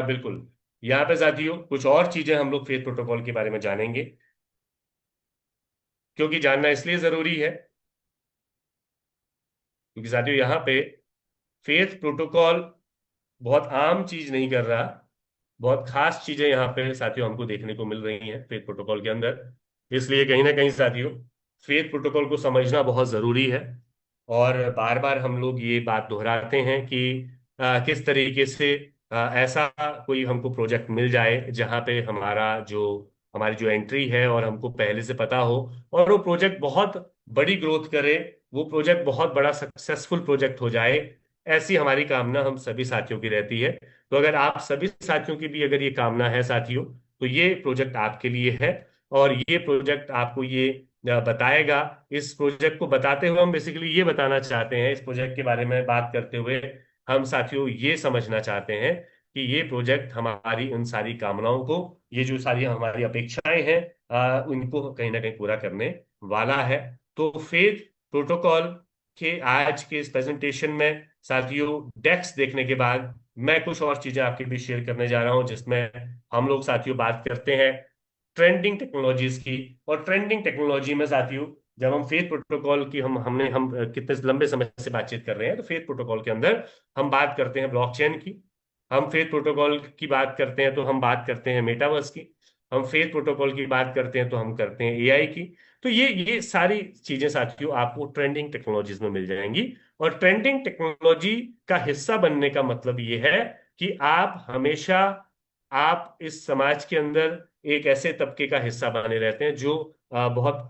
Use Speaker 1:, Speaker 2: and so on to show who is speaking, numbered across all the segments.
Speaker 1: बिल्कुल। यहाँ पे साथियों कुछ और चीजें हम लोग फेथ प्रोटोकॉल के बारे में जानेंगे, क्योंकि जानना इसलिए जरूरी है क्योंकि साथियों यहाँ पे फेथ प्रोटोकॉल बहुत आम चीज नहीं कर रहा। बहुत खास चीजें यहाँ पे साथियों हमको देखने को मिल रही हैं फेथ प्रोटोकॉल के अंदर। इसलिए कहीं ना कहीं साथियों फेथ प्रोटोकॉल को समझना बहुत जरूरी है। और बार बार हम लोग ये बात दोहराते हैं कि किस तरीके से ऐसा कोई हमको प्रोजेक्ट मिल जाए जहाँ पे हमारी जो एंट्री है और हमको पहले से पता हो, और वो प्रोजेक्ट बहुत बड़ी ग्रोथ करे, वो प्रोजेक्ट बहुत बड़ा सक्सेसफुल प्रोजेक्ट हो जाए। ऐसी हमारी कामना हम सभी साथियों की रहती है। तो अगर आप सभी साथियों की भी अगर ये कामना है साथियों, तो ये प्रोजेक्ट आपके लिए है। और ये प्रोजेक्ट आपको ये बताएगा। इस प्रोजेक्ट को बताते हुए हम बेसिकली ये बताना चाहते हैं, इस प्रोजेक्ट के बारे में बात करते हुए हम साथियों ये समझना चाहते हैं कि ये प्रोजेक्ट हमारी उन सारी कामनाओं को, ये जो सारी हमारी अपेक्षाएं हैं, उनको कहीं ना कहीं पूरा करने वाला है। तो फेथ प्रोटोकॉल के आज के इस प्रेजेंटेशन में साथियों डेक्स देखने के बाद मैं कुछ और चीजें आपके बीच शेयर करने जा रहा हूं, जिसमें हम लोग साथियों बात करते हैं ट्रेंडिंग टेक्नोलॉजीज की। और ट्रेंडिंग टेक्नोलॉजी में साथियों जब हम फेथ प्रोटोकॉल की हम कितने लंबे समय से बातचीत कर रहे हैं, तो फेथ प्रोटोकॉल के अंदर हम बात करते हैं ब्लॉकचेन की। हम फेथ प्रोटोकॉल की बात करते हैं तो हम बात करते हैं मेटावर्स की। हम फेथ प्रोटोकॉल की बात करते हैं तो हम करते हैं एआई की। तो ये सारी चीजें साथियों आपको ट्रेंडिंग टेक्नोलॉजीज में मिल जाएंगी। और ट्रेंडिंग टेक्नोलॉजी का हिस्सा बनने का मतलब ये है कि आप हमेशा, आप इस समाज के अंदर एक ऐसे तबके का हिस्सा बने रहते हैं जो बहुत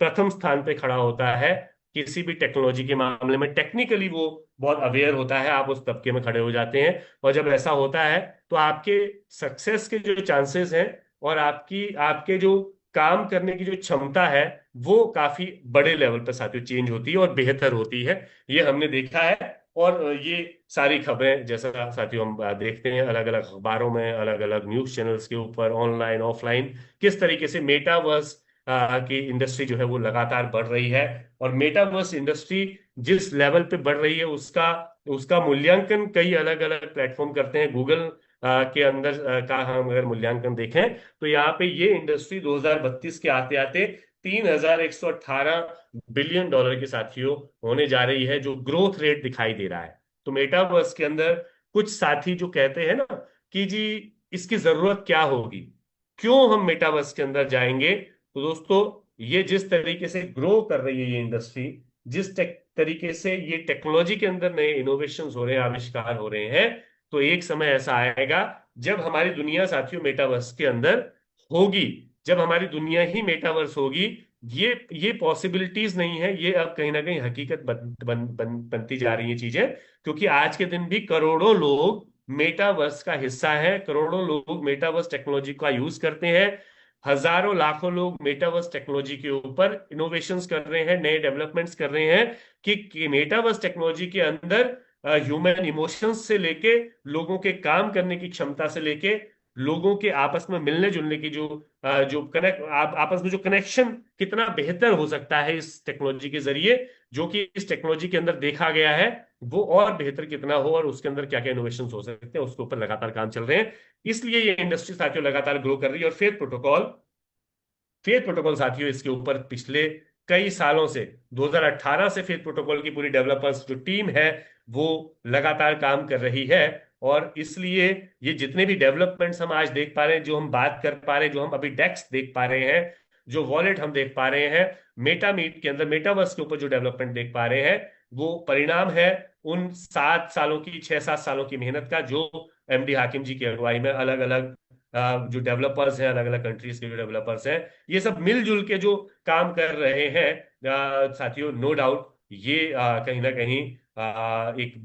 Speaker 1: प्रथम स्थान पे खड़ा होता है। किसी भी टेक्नोलॉजी के मामले में टेक्निकली वो बहुत अवेयर होता है, आप उस तबके में खड़े हो जाते हैं। और जब ऐसा होता है तो आपके सक्सेस के जो चांसेस हैं और आपकी आपके जो काम करने की जो क्षमता है वो काफी बड़े लेवल पर साथियों चेंज होती है और बेहतर होती है। ये हमने देखा है। और ये सारी खबरें जैसा साथियों हम देखते हैं अलग अलग अखबारों में, अलग अलग न्यूज चैनल्स के ऊपर, ऑनलाइन ऑफलाइन, किस तरीके से मेटावर्स की इंडस्ट्री जो है वो लगातार बढ़ रही है। और मेटावर्स इंडस्ट्री जिस लेवल पे बढ़ रही है उसका उसका मूल्यांकन कई अलग अलग प्लेटफॉर्म करते हैं। गूगल के अंदर का हम अगर मूल्यांकन देखें तो यहाँ पे ये इंडस्ट्री 2032 के आते आते 3118 बिलियन डॉलर के साथियों होने जा रही है, जो ग्रोथ रेट दिखाई दे रहा है। तो मेटावर्स के अंदर कुछ साथी जो कहते हैं ना कि जी इसकी जरूरत क्या होगी, क्यों हम मेटावर्स के अंदर जाएंगे, तो दोस्तों ये जिस तरीके से ग्रो कर रही है ये इंडस्ट्री, जिस तरीके से ये टेक्नोलॉजी के अंदर नए इनोवेशन हो रहे हैं, आविष्कार हो रहे हैं, तो एक समय ऐसा आएगा जब हमारी दुनिया साथियों मेटावर्स के अंदर होगी। जब हमारी दुनिया ही मेटावर्स होगी, ये पॉसिबिलिटीज नहीं है, ये अब कहीं ना कहीं हकीकत बनती जा रही है चीजें। क्योंकि आज के दिन भी करोड़ों लोग मेटावर्स का हिस्सा है, करोड़ों लोग मेटावर्स टेक्नोलॉजी का यूज करते हैं। हजारों लाखों लोग मेटावर्स टेक्नोलॉजी के ऊपर इनोवेशंस कर रहे हैं, नए डेवलपमेंट्स कर रहे हैं कि मेटावर्स टेक्नोलॉजी के अंदर ह्यूमन इमोशंस से लेके, लोगों के काम करने की क्षमता से लेके, लोगों के आपस में मिलने जुलने की जो आपस में जो कनेक्शन कितना बेहतर हो सकता है इस टेक्नोलॉजी के जरिए, जो कि इस टेक्नोलॉजी के अंदर देखा गया है, वो और बेहतर कितना हो और उसके अंदर क्या क्या इनोवेशन हो सकते हैं, उसके ऊपर लगातार काम चल रहे हैं। इसलिए ये इंडस्ट्री साथियों लगातार ग्रो कर रही है। और फेथ प्रोटोकॉल साथियों इसके ऊपर पिछले कई सालों से, 2018 से फेथ प्रोटोकॉल की पूरी डेवलपर्स जो टीम है वो लगातार काम कर रही है। और इसलिए ये जितने भी डेवलपमेंट्स हम आज देख पा रहे हैं, जो हम बात कर पा रहे हैं, जो हम अभी डेक्स देख पा रहे हैं, जो वॉलेट हम देख पा रहे हैं, मेटामीट के अंदर मेटावर्स के ऊपर जो डेवलपमेंट देख पा रहे हैं, वो परिणाम है उन 7 सालों की, 6-7 सालों की मेहनत का, जो एमडी हाकिम जी की अगुवाई में अलग अलग जो डेवलपर्स हैं, अलग अलग कंट्रीज के जो डेवलपर्स हैं, ये सब मिलजुल के जो काम कर रहे हैं साथियों, नो डाउट ये कहीं ना कहीं एक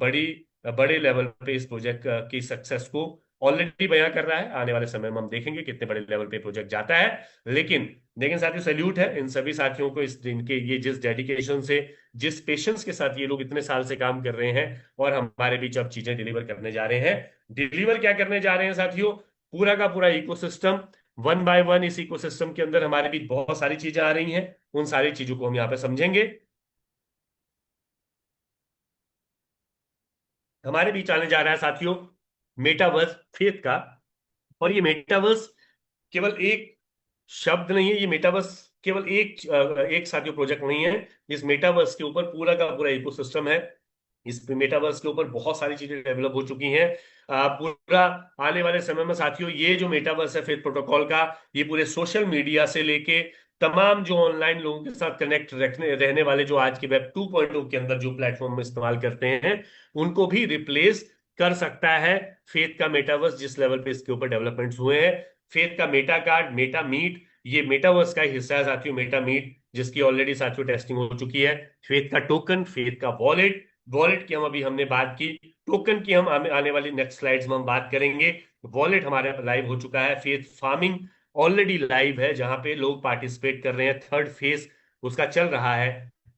Speaker 1: बड़े लेवल पे इस प्रोजेक्ट की सक्सेस को ऑलरेडी बयां कर रहा है। आने वाले समय में हम देखेंगे कितने बड़े लेवल पे प्रोजेक्ट जाता है। लेकिन लेकिन साथियों सैल्यूट है इन सभी साथियों को, इस दिन के ये जिस डेडिकेशन से, जिस पेशेंस के साथ ये लोग इतने साल से काम कर रहे हैं और हमारे बीच अब चीजें डिलीवर करने जा रहे हैं। डिलीवर क्या करने जा रहे हैं साथियों, पूरा का पूरा इकोसिस्टम, वन बाय वन इस इकोसिस्टम के अंदर हमारे बीच बहुत सारी चीजें आ रही हैं। उन सारी चीजों को हम यहाँ पे समझेंगे। हमारे बीच आने जा रहा है साथियों मेटावर्स फेथ का। और ये मेटावर्स केवल एक शब्द नहीं है, ये मेटावर्स केवल एक साथियों प्रोजेक्ट नहीं है। इस मेटावर्स के ऊपर पूरा का पूरा इकोसिस्टम है। इस मेटावर्स के ऊपर बहुत सारी चीजें डेवलप हो चुकी हैं। पूरा आने वाले समय में साथियों ये जो मेटावर्स है फेथ प्रोटोकॉल का, ये पूरे सोशल मीडिया से लेके तमाम जो ऑनलाइन लोगों के साथ कनेक्ट रखने रहने वाले जो आज के वेब 2.0 के अंदर जो प्लेटफॉर्म में इस्तेमाल करते हैं, उनको भी रिप्लेस कर सकता है फेथ का मेटावर्स, जिस लेवल पे इसके ऊपर डेवलपमेंट्स हुए हैं। फेथ का मेटा कार्ड, मेटा मीट, ये मेटावर्स का ही हिस्सा है साथियों, मेटा मीट, जिसकी ऑलरेडी साथियों टेस्टिंग हो चुकी है। फेथ का टोकन, फेथ का वॉलेट, वॉलेट की हमने बात की, टोकन की हम आने वाली नेक्स्ट स्लाइड्स में हम बात करेंगे। वॉलेट हमारे लाइव हो चुका है। फेथ फार्मिंग ऑलरेडी लाइव है, जहां पे लोग पार्टिसिपेट कर रहे हैं, थर्ड फेज उसका चल रहा है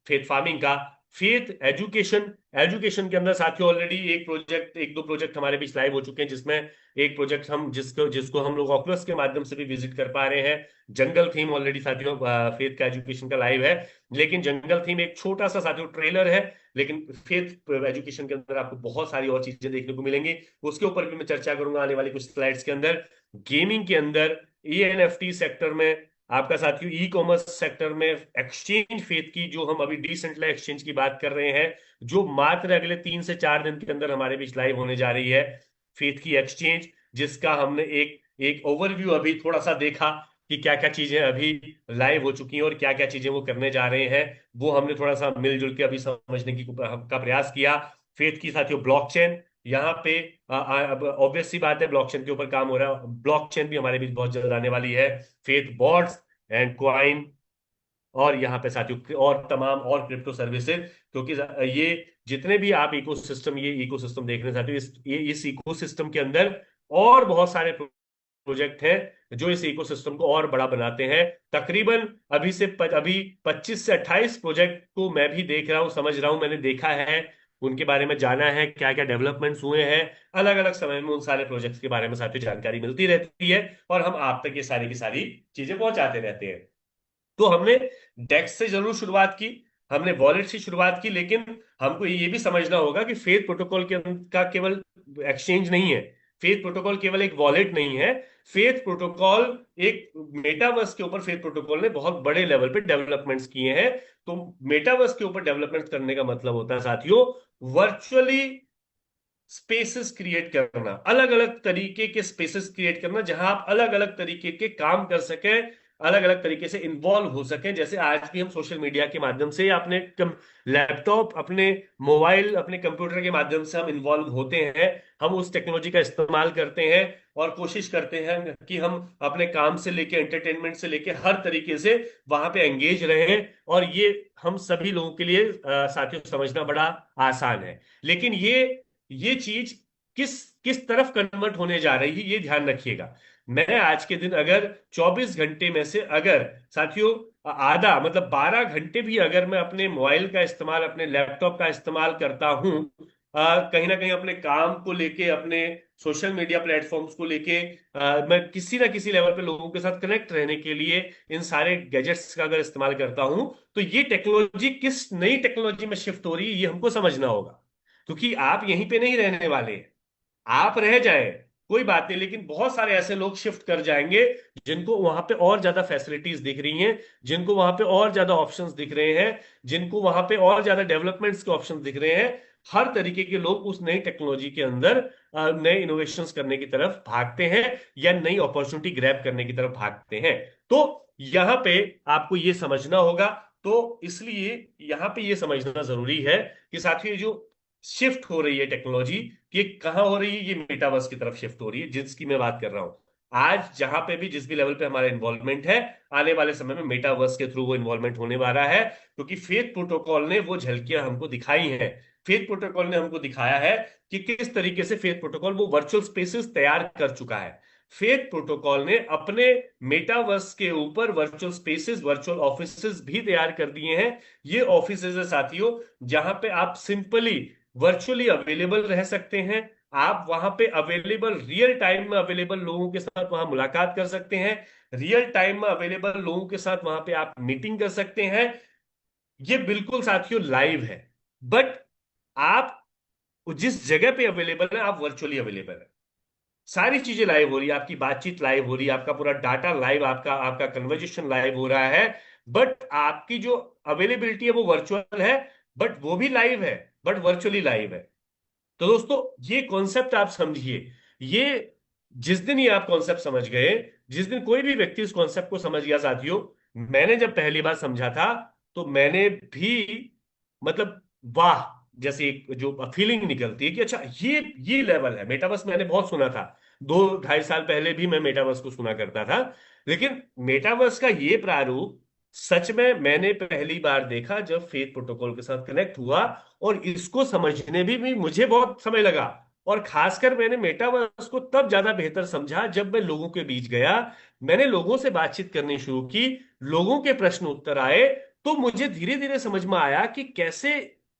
Speaker 1: फेथ फार्मिंग का। फेथ एजुकेशन, एजुकेशन के अंदर साथियों ऑलरेडी एक दो प्रोजेक्ट हमारे बीच लाइव हो चुके हैं, जिसमें एक प्रोजेक्ट हम जिसको जिसको हम लोग ऑकुलस के माध्यम से भी विजिट कर पा रहे हैं। जंगल थीम ऑलरेडी साथियों फेथ का एजुकेशन का लाइव है। लेकिन जंगल थीम एक छोटा सा साथियों ट्रेलर है, लेकिन फेथ एजुकेशन के अंदर आपको बहुत सारी और चीजें देखने को मिलेंगी। उसके ऊपर भी मैं चर्चा करूंगा आने वाली कुछ स्लाइड्स के अंदर। गेमिंग के अंदर, ENFT सेक्टर में, आपका साथियों ई कॉमर्स सेक्टर में, एक्सचेंज फेथ की जो हम अभी डिसेंट्रलाइज्ड एक्सचेंज की बात कर रहे हैं, जो मात्र अगले 3 से 4 दिन के अंदर हमारे बीच लाइव होने जा रही है, फेथ की एक्सचेंज, जिसका हमने एक एक ओवरव्यू अभी थोड़ा सा देखा कि क्या क्या चीजें अभी लाइव हो चुकी हैं और क्या क्या चीजें वो करने जा रहे हैं। वो हमने थोड़ा सा मिलजुल के अभी समझने की का प्रयास किया। फेथ की साथियों ब्लॉकचेन, यहाँ पे ऑब्वियस सी बात है ब्लॉकचेन के ऊपर काम हो रहा है, ब्लॉकचेन भी हमारे बीच बहुत जल्द आने वाली है। फेथ बॉट्स एंड क्वाइन, और यहाँ पे साथियों और तमाम और क्रिप्टो सर्विसेज, क्योंकि ये जितने भी आप इकोसिस्टम, ये इकोसिस्टम देखने चाहते हो, इस इकोसिस्टम के अंदर और बहुत सारे प्रोजेक्ट हैं जो इस इकोसिस्टम को और बड़ा बनाते हैं। तकरीबन अभी 25 से 28 प्रोजेक्ट को मैं भी देख रहा हूं, समझ रहा हूं, मैंने देखा है, उनके बारे में जाना है, क्या क्या डेवलपमेंट्स हुए हैं। अलग अलग समय में उन सारे प्रोजेक्ट्स के बारे में साथियों जानकारी मिलती रहती है, और हम आप तक ये सारी की सारी चीजें पहुंचाते रहते हैं। तो हमने डेक्स से जरूर शुरुआत की, हमने वॉलेट से शुरुआत की, लेकिन हमको ये भी समझना होगा कि फेथ प्रोटोकॉल का केवल एक्सचेंज नहीं है, फेथ प्रोटोकॉल केवल एक वॉलेट नहीं है। फेथ प्रोटोकॉल एक मेटावर्स के ऊपर फेथ प्रोटोकॉल ने बहुत बड़े लेवल पे डेवलपमेंट्स किए हैं। तो मेटावर्स के ऊपर डेवलपमेंट करने का मतलब होता है साथियों वर्चुअली स्पेसेस क्रिएट करना, अलग अलग तरीके के स्पेसेस क्रिएट करना, जहां आप अलग अलग तरीके के काम कर सकें, अलग अलग तरीके से इन्वॉल्व हो सकें। जैसे आज भी हम सोशल मीडिया के माध्यम से, अपने लैपटॉप, अपने मोबाइल, अपने कंप्यूटर के माध्यम से हम इन्वॉल्व होते हैं, हम उस टेक्नोलॉजी का इस्तेमाल करते हैं और कोशिश करते हैं कि हम अपने काम से लेके एंटरटेनमेंट से लेके हर तरीके से वहां पे एंगेज रहें। और ये हम सभी लोगों के लिए साथियों समझना बड़ा आसान है। लेकिन ये चीज किस किस तरफ कन्वर्ट होने जा रही है, ये ध्यान रखिएगा। मैं आज के दिन अगर 24 घंटे में से अगर साथियों आधा मतलब 12 घंटे भी अगर मैं अपने मोबाइल का इस्तेमाल, अपने लैपटॉप का इस्तेमाल करता हूं, कहीं ना कहीं अपने काम को लेके, अपने सोशल मीडिया प्लेटफॉर्म्स को लेके, मैं किसी ना किसी लेवल पे लोगों के साथ कनेक्ट रहने के लिए इन सारे गैजेट्स का अगर इस्तेमाल करता हूं, तो ये टेक्नोलॉजी किस नई टेक्नोलॉजी में शिफ्ट हो रही है, ये हमको समझना होगा। क्योंकि आप यहीं पे नहीं रहने वाले, आप रह जाएं कोई बात नहीं, लेकिन बहुत सारे ऐसे लोग शिफ्ट कर जाएंगे जिनको वहां पे और ज्यादा फैसिलिटीज दिख रही हैं, जिनको वहां पे और ज्यादा ऑप्शंस दिख रहे हैं, जिनको वहां पे और ज्यादा डेवलपमेंट्स के ऑप्शंस दिख रहे हैं। हर तरीके के लोग उस नई टेक्नोलॉजी के अंदर नए इनोवेशंस करने की तरफ भागते हैं, या नई अपॉर्चुनिटी ग्रैब करने की तरफ भागते हैं। तो यहां पे आपको ये समझना होगा। तो इसलिए यहां पे ये समझना जरूरी है कि साथियों ये जो शिफ्ट हो रही है टेक्नोलॉजी, कि कहां हो रही है, ये मेटावर्स की तरफ शिफ्ट हो रही है, जिसकी मैं बात कर रहा हूं। आज जहां पे भी जिस भी लेवल पे हमारा इन्वॉल्वमेंट है, आने वाले समय में मेटावर्स के थ्रू वो इन्वॉल्वमेंट होने वाला है, क्योंकि फेथ प्रोटोकॉल ने वो झलकियां हमको दिखाई हैं। फेथ प्रोटोकॉल ने हमको दिखाया है कि किस तरीके से फेथ प्रोटोकॉल वो वर्चुअल स्पेसेस तैयार कर चुका है। फेथ प्रोटोकॉल ने अपने मेटावर्स के ऊपर वर्चुअल स्पेसेस, वर्चुअल ऑफिसेस भी तैयार कर दिए हैं। ये ऑफिसेज है साथियों, जहां पे आप सिंपली वर्चुअली अवेलेबल रह सकते हैं। आप वहां पे अवेलेबल, रियल टाइम में अवेलेबल लोगों के साथ वहां मुलाकात कर सकते हैं, रियल टाइम में अवेलेबल लोगों के साथ वहां पे आप मीटिंग कर सकते हैं। ये बिल्कुल साथियों लाइव है, बट आप जिस जगह पे अवेलेबल है, आप वर्चुअली अवेलेबल है। सारी चीजें लाइव हो रही है, आपकी बातचीत लाइव हो रही है, आपका पूरा डाटा लाइव, आपका आपका कन्वर्जेशन लाइव हो रहा है। बट आपकी जो अवेलेबिलिटी है वो वर्चुअल है, बट वो भी लाइव है, बट वर्चुअली लाइव है। तो दोस्तों, ये कॉन्सेप्ट आप समझिए। ये जिस दिन ये आप कॉन्सेप्ट समझ गए, जिस दिन कोई भी व्यक्ति इस कॉन्सेप्ट को समझ गया साथियों, मैंने जब पहली बार समझा था तो मैंने भी, मतलब, वाह, जैसे एक जो फीलिंग निकलती है कि अच्छा, ये लेवल है। मेटावर्स मैंने बहुत सुना था, 2 ढाई साल पहले भी मैं मेटावर्स को सुना करता था, लेकिन मेटावर्स का ये प्रारूप सच में मैंने पहली बार देखा जब फेथ प्रोटोकॉल के साथ कनेक्ट हुआ। और इसको समझने भी मुझे बहुत समय लगा। और खासकर मैंने मेटावर्स को तब ज्यादा बेहतर समझा जब मैं लोगों के बीच गया, मैंने लोगों से बातचीत करनी शुरू की, लोगों के प्रश्न उत्तर आए, तो मुझे धीरे धीरे समझ में आया कि कैसे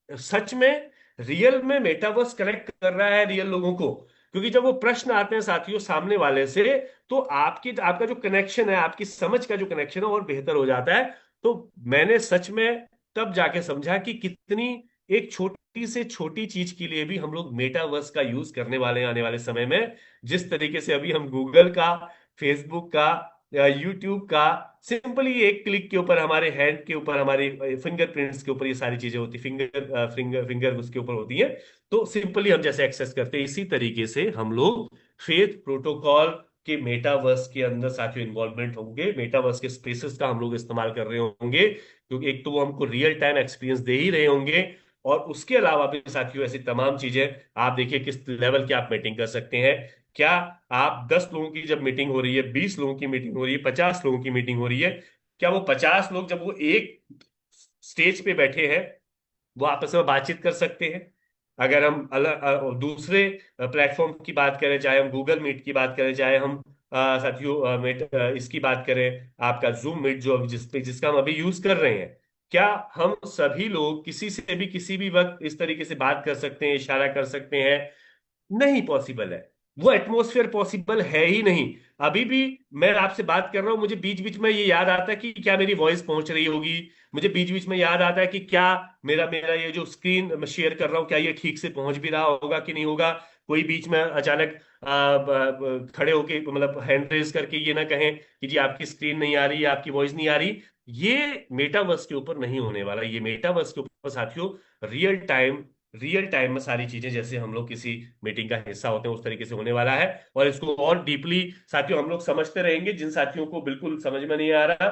Speaker 1: सच में रियल में मेटावर्स कनेक्ट कर रहा है रियल लोगों को। क्योंकि जब वो प्रश्न आते हैं साथियों सामने वाले से, तो आपका जो कनेक्शन है, आपकी समझ का जो कनेक्शन है और बेहतर हो जाता है। तो मैंने सच में तब जाके समझा कि कितनी एक छोटी से छोटी चीज के लिए भी हम लोग मेटावर्स का यूज करने वाले हैं आने वाले समय में। जिस तरीके से अभी हम गूगल का, फेसबुक का, यूट्यूब का, सिंपली एक क्लिक के ऊपर, हमारे हैंड के ऊपर, हमारे फिंगरप्रिंट्स के ऊपर ये सारी चीजें होती, फिंगर उसके ऊपर होती है। तो सिंपली हम जैसे एक्सेस करते हैं, इसी तरीके से हम लोग फेथ प्रोटोकॉल के मेटावर्स के अंदर साथियों इन्वॉल्वमेंट होंगे, मेटावर्स के स्पेसेस का हम लोग इस्तेमाल कर रहे होंगे, क्योंकि एक तो वो हमको रियल टाइम एक्सपीरियंस दे ही रहे होंगे। और उसके अलावा भी साथियों ऐसी तमाम चीजें, आप देखिए किस लेवल की आप मीटिंग कर सकते हैं। क्या आप 10 लोगों की जब मीटिंग हो रही है, 20 लोगों की मीटिंग हो रही है, 50 लोगों की मीटिंग हो रही है, क्या वो 50 लोग जब वो एक स्टेज पे बैठे हैं, वो आपस में बातचीत कर सकते हैं? अगर हम अलग दूसरे प्लेटफॉर्म की बात करें, चाहे हम गूगल मीट की बात करें, चाहे हम साथियों इसकी बात करें, आपका जूम मीट जो जिसका हम अभी यूज कर रहे हैं, क्या हम सभी लोग किसी से भी किसी भी वक्त इस तरीके से बात कर सकते हैं, इशारा कर सकते हैं? नहीं पॉसिबल है। वो एटमॉस्फेयर पॉसिबल है ही नहीं। अभी भी मैं आपसे बात कर रहा हूं, मुझे बीच बीच में ये याद आता है कि क्या मेरी वॉइस पहुंच रही होगी, मुझे बीच बीच में याद आता है कि क्या मेरा मेरा ये जो स्क्रीन मैं शेयर कर रहा हूँ, क्या ये ठीक से पहुंच भी रहा होगा कि नहीं होगा। कोई बीच में अचानक खड़े होके, मतलब हैंड रेज करके ये ना कहें कि जी आपकी स्क्रीन नहीं आ रही, आपकी वॉइस नहीं आ रही। ये मेटावर्स के ऊपर नहीं होने वाला। ये मेटावर्स के ऊपर साथियों रियल टाइम में सारी चीजें, जैसे हम लोग किसी मीटिंग का हिस्सा होते हैं, उस तरीके से होने वाला है। और इसको और डीपली साथियों हम लोग समझते रहेंगे। जिन साथियों को बिल्कुल समझ में नहीं आ रहा,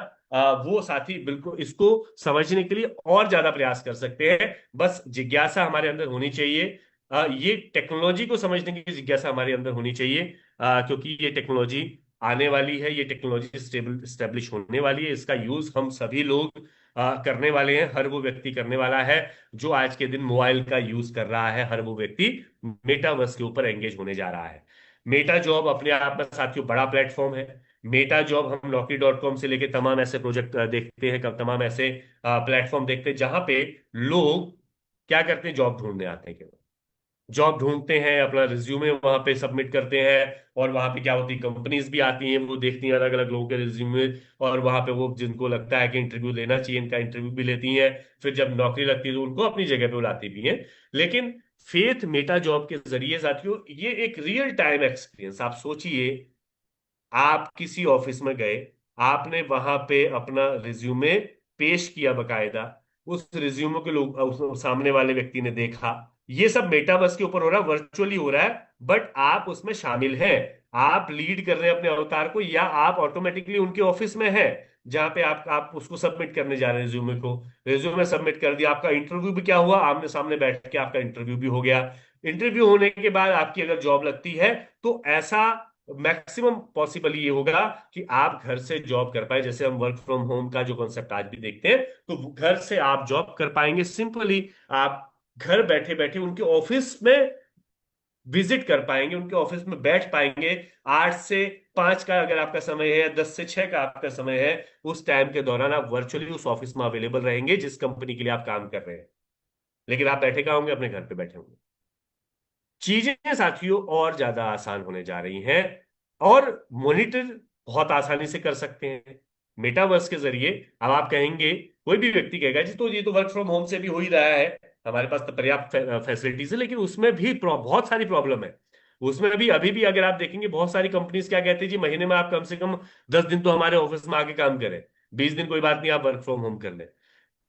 Speaker 1: वो साथी बिल्कुल इसको समझने के लिए और ज्यादा प्रयास कर सकते हैं। बस जिज्ञासा हमारे अंदर होनी चाहिए। ये टेक्नोलॉजी को समझने की जिज्ञासा हमारे अंदर होनी चाहिए, क्योंकि ये टेक्नोलॉजी आने वाली है, ये टेक्नोलॉजी स्टेबल स्टेब्लिश होने वाली है। इसका यूज हम सभी लोग करने वाले हैं। हर वो व्यक्ति करने वाला है जो आज के दिन मोबाइल का यूज कर रहा है। हर वो व्यक्ति मेटावर्स के ऊपर एंगेज होने जा रहा है। मेटा जॉब अपने आप में साथियों बड़ा प्लेटफॉर्म है। मेटा जॉब हम Naukri.com से लेके तमाम ऐसे प्रोजेक्ट देखते हैं, तमाम ऐसे प्लेटफॉर्म देखते हैं जहां पे लोग क्या करते हैं, जॉब ढूंढने आते हैं। केवल जॉब ढूंढते हैं, अपना रिज्यूमे वहां पे सबमिट करते हैं, और वहां पे क्या होती है, कंपनीज भी आती हैं, वो देखती हैं अलग अलग लोगों के रिज्यूमे, और वहां पे वो जिनको लगता है कि इंटरव्यू लेना चाहिए, इनका इंटरव्यू भी लेती हैं। फिर जब नौकरी लगती है तो उनको अपनी जगह पे बुलाती भी हैं। लेकिन फेथ मेटा जॉब के जरिए साथियों, ये एक रियल टाइम एक्सपीरियंस, आप सोचिए, आप किसी ऑफिस में गए, आपने वहां पे अपना रिज्यूमे पेश किया बकायदा, उस रिज्यूमे को लोग सामने वाले व्यक्ति ने देखा। ये सब मेटावर्स के ऊपर हो रहा है, वर्चुअली हो रहा है, बट आप उसमें शामिल हैं। आप लीड कर रहे हैं अपने अवतार को, या आप ऑटोमेटिकली उनके ऑफिस में हैं, जहां पे आप उसको सबमिट करने जा रहे हैं रिज्यूमे को। रिज्यूमे सबमिट कर दिया, आपका इंटरव्यू भी क्या हुआ, आमने सामने बैठ के आपका इंटरव्यू भी हो गया। इंटरव्यू होने के बाद आपकी अगर जॉब लगती है, तो ऐसा मैक्सिमम पॉसिबल ये होगा कि आप घर से जॉब कर पाए। जैसे हम वर्क फ्रॉम होम का जो कॉन्सेप्ट आज भी देखते हैं, तो घर से आप जॉब कर पाएंगे सिंपली। आप घर बैठे बैठे उनके ऑफिस में विजिट कर पाएंगे, उनके ऑफिस में बैठ पाएंगे। 8 से 5 का अगर आपका समय है, या 10 से 6 का आपका समय है, उस टाइम के दौरान आप वर्चुअली उस ऑफिस में अवेलेबल रहेंगे जिस कंपनी के लिए आप काम कर रहे हैं। लेकिन आप बैठे कहाँ होंगे? अपने घर पे बैठे होंगे। चीजें साथियों और ज्यादा आसान होने जा रही हैं, और मॉनिटर बहुत आसानी से कर सकते हैं मेटावर्स के जरिए। अब आप कहेंगे, कोई भी व्यक्ति कहेगा जी, तो ये तो वर्क फ्रॉम होम से भी हो ही रहा है, हमारे पास तो पर्याप्त फैसिलिटीज है, लेकिन उसमें भी बहुत सारी प्रॉब्लम है। उसमें भी अभी भी अगर आप देखेंगे बहुत सारी कंपनीज क्या कहती है जी, महीने में आप कम से कम 10 दिन तो हमारे ऑफिस में आके काम करें, 20 दिन कोई बात नहीं, आप वर्क फ्रॉम होम कर लें।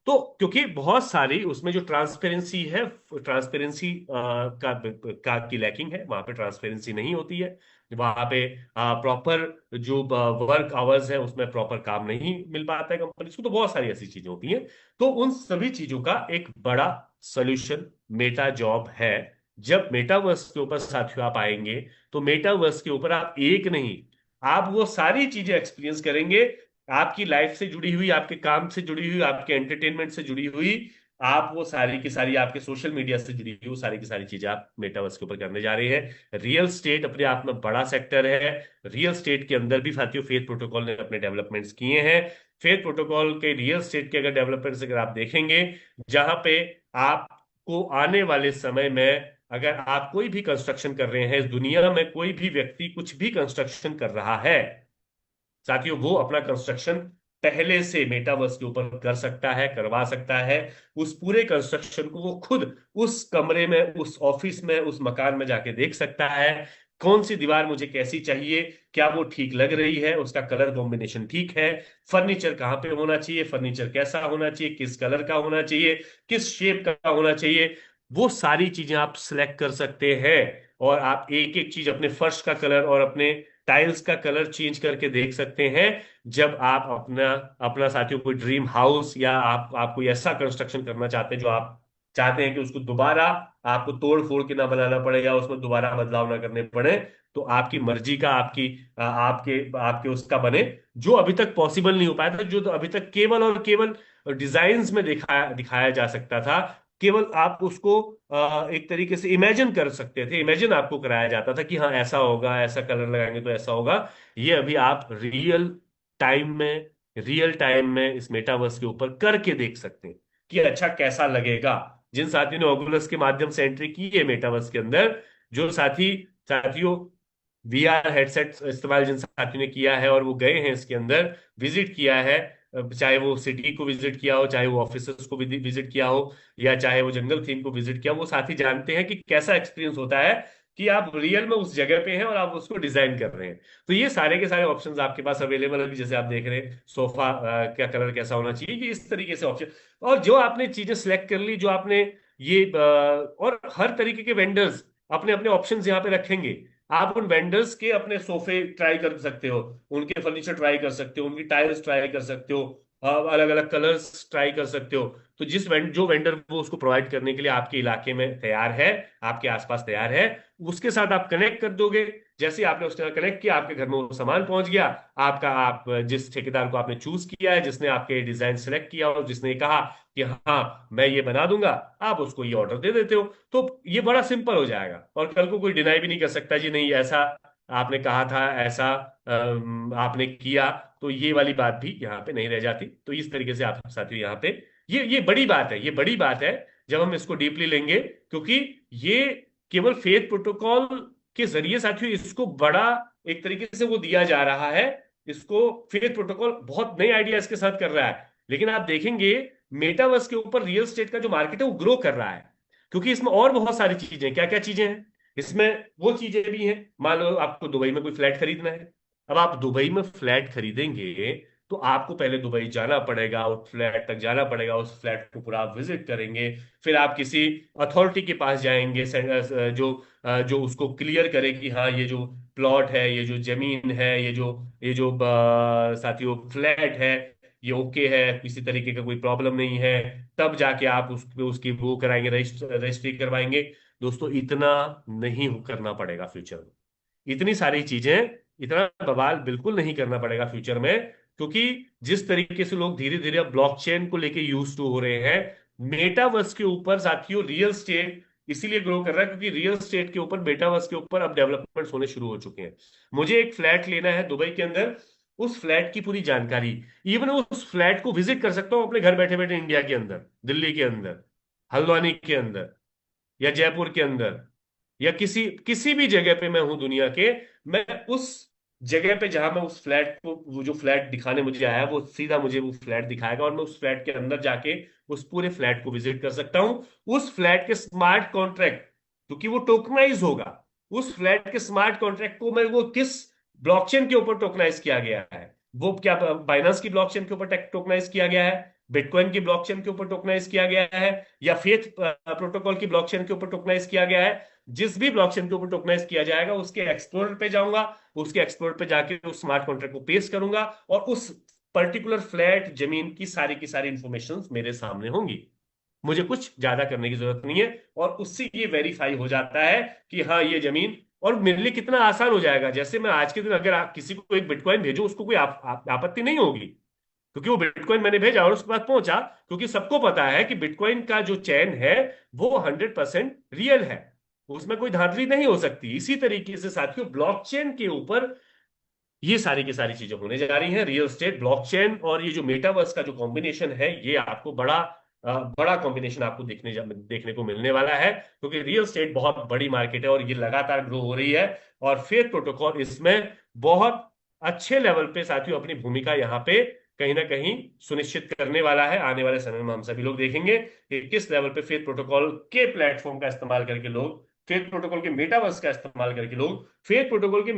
Speaker 1: तो क्योंकि बहुत सारी उसमें जो ट्रांसपेरेंसी है, ट्रांसपेरेंसी का की लैकिंग है, वहां पे ट्रांसपेरेंसी नहीं होती है, वहां पे प्रॉपर जो वर्क आवर्स है उसमें प्रॉपर काम नहीं मिल पाता है कंपनी को, तो बहुत सारी ऐसी चीजें होती हैं। तो उन सभी चीजों का एक बड़ा सोल्यूशन मेटा जॉब है। जब मेटावर्स के ऊपर साथियों आप आएंगे, तो मेटावर्स के ऊपर आप एक नहीं, आप वो सारी चीजें एक्सपीरियंस करेंगे, आपकी लाइफ से जुड़ी हुई, आपके काम से जुड़ी हुई, आपके एंटरटेनमेंट से जुड़ी हुई, आप वो सारी की सारी आपके सोशल मीडिया से जुड़ी हुई वो सारी की सारी चीजें आप मेटावर्स के ऊपर करने जा रहे हैं। रियल स्टेट अपने आप में बड़ा सेक्टर है। रियल स्टेट के अंदर भी साथियों फेथ प्रोटोकॉल ने अपने डेवलपमेंट्स किए हैं। फेथ प्रोटोकॉल के रियल स्टेट के अगर डेवलपमेंट्स अगर आप देखेंगे, जहां पे आपको आने वाले समय में, अगर आप कोई भी कंस्ट्रक्शन कर रहे हैं इस दुनिया में, कोई भी व्यक्ति कुछ भी कंस्ट्रक्शन कर रहा है साथियों, वो अपना कंस्ट्रक्शन पहले से मेटावर्स के ऊपर कर सकता है, करवा सकता है। उस पूरे कंस्ट्रक्शन को वो खुद उस कमरे में, उस ऑफिस में, उस मकान में जाके देख सकता है। कौन सी दीवार मुझे कैसी चाहिए, क्या वो ठीक लग रही है, उसका कलर कॉम्बिनेशन ठीक है, फर्नीचर कहाँ पे होना चाहिए, फर्नीचर कैसा होना चाहिए, किस कलर का होना चाहिए, किस शेप का होना चाहिए, वो सारी चीजें आप सिलेक्ट कर सकते हैं। और आप एक एक चीज, अपने फर्श का कलर और अपने टाइल्स का कलर चेंज करके देख सकते हैं। जब आप अपना अपना साथियों कोई ड्रीम हाउस, या आप कोई ऐसा कंस्ट्रक्शन करना चाहते हैं जो आप चाहते हैं कि उसको दोबारा आपको तोड़ फोड़ के ना बनाना पड़े, या उसमें दोबारा बदलाव ना करने पड़े, तो आपकी मर्जी का, आपके आपके उसका बने, जो अभी तक पॉसिबल नहीं हो पाया था, जो तो अभी तक केवल और केवल डिजाइन्स में दिखाया दिखाया जा सकता था। केवल आप उसको एक तरीके से इमेजिन कर सकते थे, इमेजिन आपको कराया जाता था कि हाँ ऐसा होगा, ऐसा कलर लगाएंगे तो ऐसा होगा। ये अभी आप रियल टाइम में इस मेटावर्स के ऊपर करके देख सकते हैं कि अच्छा कैसा लगेगा। जिन साथियों ने ओकुलस के माध्यम से एंट्री की है मेटावर्स के अंदर, जो साथियों वीआर हेडसेट इस्तेमाल जिन साथियों ने किया है और वो गए हैं इसके अंदर, विजिट किया है, चाहे वो सिटी को विजिट किया हो, चाहे वो ऑफिसर्स को विजिट किया हो, या चाहे वो जंगल थीम को विजिट किया, वो साथी जानते हैं कि कैसा एक्सपीरियंस होता है कि आप रियल में उस जगह पे हैं और आप उसको डिजाइन कर रहे हैं। तो ये सारे के सारे ऑप्शंस आपके पास अवेलेबल है। जैसे आप देख रहे हैं सोफा क्या कलर कैसा होना चाहिए, ये इस तरीके से ऑप्शन। और जो आपने चीजें सिलेक्ट कर ली, जो आपने ये और हर तरीके के वेंडर्स अपने अपने ऑप्शंस यहाँ पे रखेंगे। आप उन वेंडर्स के अपने सोफे ट्राई कर सकते हो, उनके फर्नीचर ट्राई कर सकते हो, उनकी टाइल्स ट्राई कर सकते हो, अलग अलग कलर्स ट्राई कर सकते हो। तो जो वेंडर वो उसको प्रोवाइड करने के लिए आपके इलाके में तैयार है, आपके आसपास तैयार है, उसके साथ आप कनेक्ट कर दोगे। जैसे ही आपने उसके साथ कनेक्ट किया, आपके घर में वो सामान पहुंच गया। आप जिस ठेकेदार को आपने चूज किया है, जिसने आपके डिजाइन सेलेक्ट किया और जिसने कहा कि हाँ मैं ये बना दूंगा, आप उसको ये ऑर्डर दे देते हो। तो ये बड़ा सिंपल हो जाएगा, और कल को कोई डिनाई भी नहीं कर सकता जी नहीं ऐसा आपने कहा था, ऐसा आपने किया। तो ये वाली बात भी यहाँ पे नहीं रह जाती। तो इस तरीके से आप साथियों यहाँ पे, ये बड़ी बात है, ये बड़ी बात है जब हम इसको डीपली लेंगे, क्योंकि ये केवल फेथ प्रोटोकॉल के जरिए साथियों इसको बड़ा एक तरीके से वो दिया जा रहा है। इसको फेथ प्रोटोकॉल बहुत नए आइडियाज के साथ कर रहा है, लेकिन आप देखेंगे मेटावर्स के ऊपर रियल स्टेट का जो मार्केट है वो ग्रो कर रहा है, क्योंकि इसमें और बहुत सारी चीजें, क्या क्या चीजें हैं इसमें, वो चीजें भी हैं। मान लो आपको दुबई में कोई फ्लैट खरीदना है, अब आप दुबई में फ्लैट खरीदेंगे, तो आपको पहले दुबई जाना पड़ेगा, उस फ्लैट तक जाना पड़ेगा, उस फ्लैट को पूरा आप विजिट करेंगे, फिर आप किसी अथॉरिटी के पास जाएंगे, जो उसको क्लियर करे कि हाँ ये जो प्लॉट है, ये जो जमीन है, ये जो साथियों फ्लैट है, ये ओके है, किसी तरीके का कोई प्रॉब्लम नहीं है। तब जाके आप उसकी वो कराएंगे, रजिस्ट्री करवाएंगे। दोस्तों इतना नहीं करना पड़ेगा फ्यूचर में, इतनी सारी चीजें, इतना बवाल बिल्कुल नहीं करना पड़ेगा फ्यूचर में। क्योंकि जिस तरीके से लोग धीरे धीरे अब ब्लॉकचेन को लेके यूज टू हो रहे हैं, मेटावर्स के ऊपर साथियों रियल स्टेट इसीलिए ग्रो कर रहा है क्योंकि रियल स्टेट के ऊपर, मेटावर्स के ऊपर अब डेवलपमेंट्स होने शुरू हो चुके हैं। मुझे एक फ्लैट लेना है दुबई के अंदर, उस फ्लैट की पूरी जानकारी, इवन उस फ्लैट को विजिट कर सकता हूं अपने घर बैठे बैठे, इंडिया के अंदर, दिल्ली के अंदर, हल्द्वानी के अंदर, या जयपुर के अंदर, या किसी किसी भी जगह पे मैं हूं दुनिया के, मैं उस जगह पे जहां मैं उस फ्लैट को, वो जो फ्लैट दिखाने मुझे आया वो सीधा मुझे वो फ्लैट दिखाएगा, और मैं उस फ्लैट के अंदर जाके उस पूरे फ्लैट को विजिट कर सकता हूं। उस फ्लैट के स्मार्ट कॉन्ट्रैक्ट, क्योंकि वो टोकनाइज होगा, उस फ्लैट के स्मार्ट कॉन्ट्रैक्ट को मैं वो किस ब्लॉकचेन के ऊपर टोकनाइज किया गया है, वो क्या बाइनेंस की ब्लॉकचेन के ऊपर टोकनाइज किया गया है, बिटकॉइन की ब्लॉकचेन के ऊपर टोकनाइज किया गया है, या फेथ प्रोटोकॉल की ब्लॉकचेन के ऊपर टोकनाइज किया गया है। जिस भी ब्लॉकचेन के ऊपर टोकनाइज किया जाएगा उसके एक्सप्लोरर पे जाऊंगा, उसके एक्सप्लोरर पे जाके उस स्मार्ट कॉन्ट्रैक्ट को पेस्ट करूंगा, और उस पर्टिकुलर फ्लैट जमीन की सारी इंफॉर्मेशन मेरे सामने होंगी। मुझे कुछ ज्यादा करने की जरूरत नहीं है, और उससे ये वेरीफाई हो जाता है कि हाँ ये जमीन। और मेरे लिए कितना आसान हो जाएगा, जैसे मैं आज के दिन अगर आप किसी को एक बिटकॉइन भेजूं, उसको कोई आपत्ति नहीं होगी, क्योंकि वो बिटकॉइन मैंने भेजा और उसके बाद पहुंचा। क्योंकि सबको पता है कि बिटकॉइन का जो चैन है वो 100% रियल है, उसमें कोई धांधली नहीं हो सकती। इसी तरीके से साथियों ब्लॉकचेन के ऊपर ये सारी की सारी चीजें होने जा रही हैं। रियल स्टेट, ब्लॉकचेन और ये जो मेटावर्स का जो कॉम्बिनेशन है, ये आपको बड़ा कॉम्बिनेशन आपको देखने को मिलने वाला है, क्योंकि रियल स्टेट बहुत बड़ी मार्केट है और ये लगातार ग्रो हो रही है। और फेथ प्रोटोकॉल इसमें बहुत अच्छे लेवल पे साथियों अपनी भूमिका यहाँ पे कहीं ना कहीं सुनिश्चित करने वाला है। आने वाले समय में हम सभी लोग देखेंगे कि किस लेवल पे फेथ प्रोटोकॉल के प्लेटफॉर्म का इस्तेमाल करके लोग, फेथ प्रोटोकॉल के मेटावर्स का इस्तेमाल करके लोग, फेथ प्रोटोकॉल के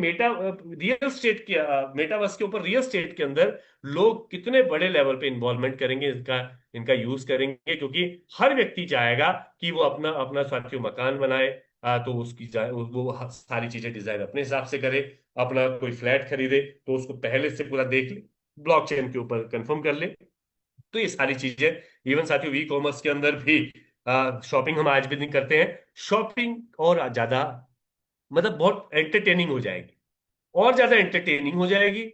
Speaker 1: रियल स्टेट के मेटावर्स के ऊपर रियल स्टेट के अंदर लोग कितने बड़े लेवल पे इन्वॉल्वमेंट करेंगे, इनका इनका यूज करेंगे। क्योंकि हर व्यक्ति चाहेगा कि वो अपना अपना साथियों मकान बनाए, तो वो सारी चीजें डिजाइन अपने हिसाब से करे। अपना कोई फ्लैट खरीदे तो उसको पहले से पूरा देख ले, ब्लॉकचेन के ऊपर कंफर्म कर ले। तो ये सारी चीजें, इवन साथियों ई कॉमर्स के अंदर भी शॉपिंग हम आज भी नहीं करते हैं, शॉपिंग और ज्यादा मतलब बहुत एंटरटेनिंग हो जाएगी, और ज्यादा एंटरटेनिंग हो जाएगी।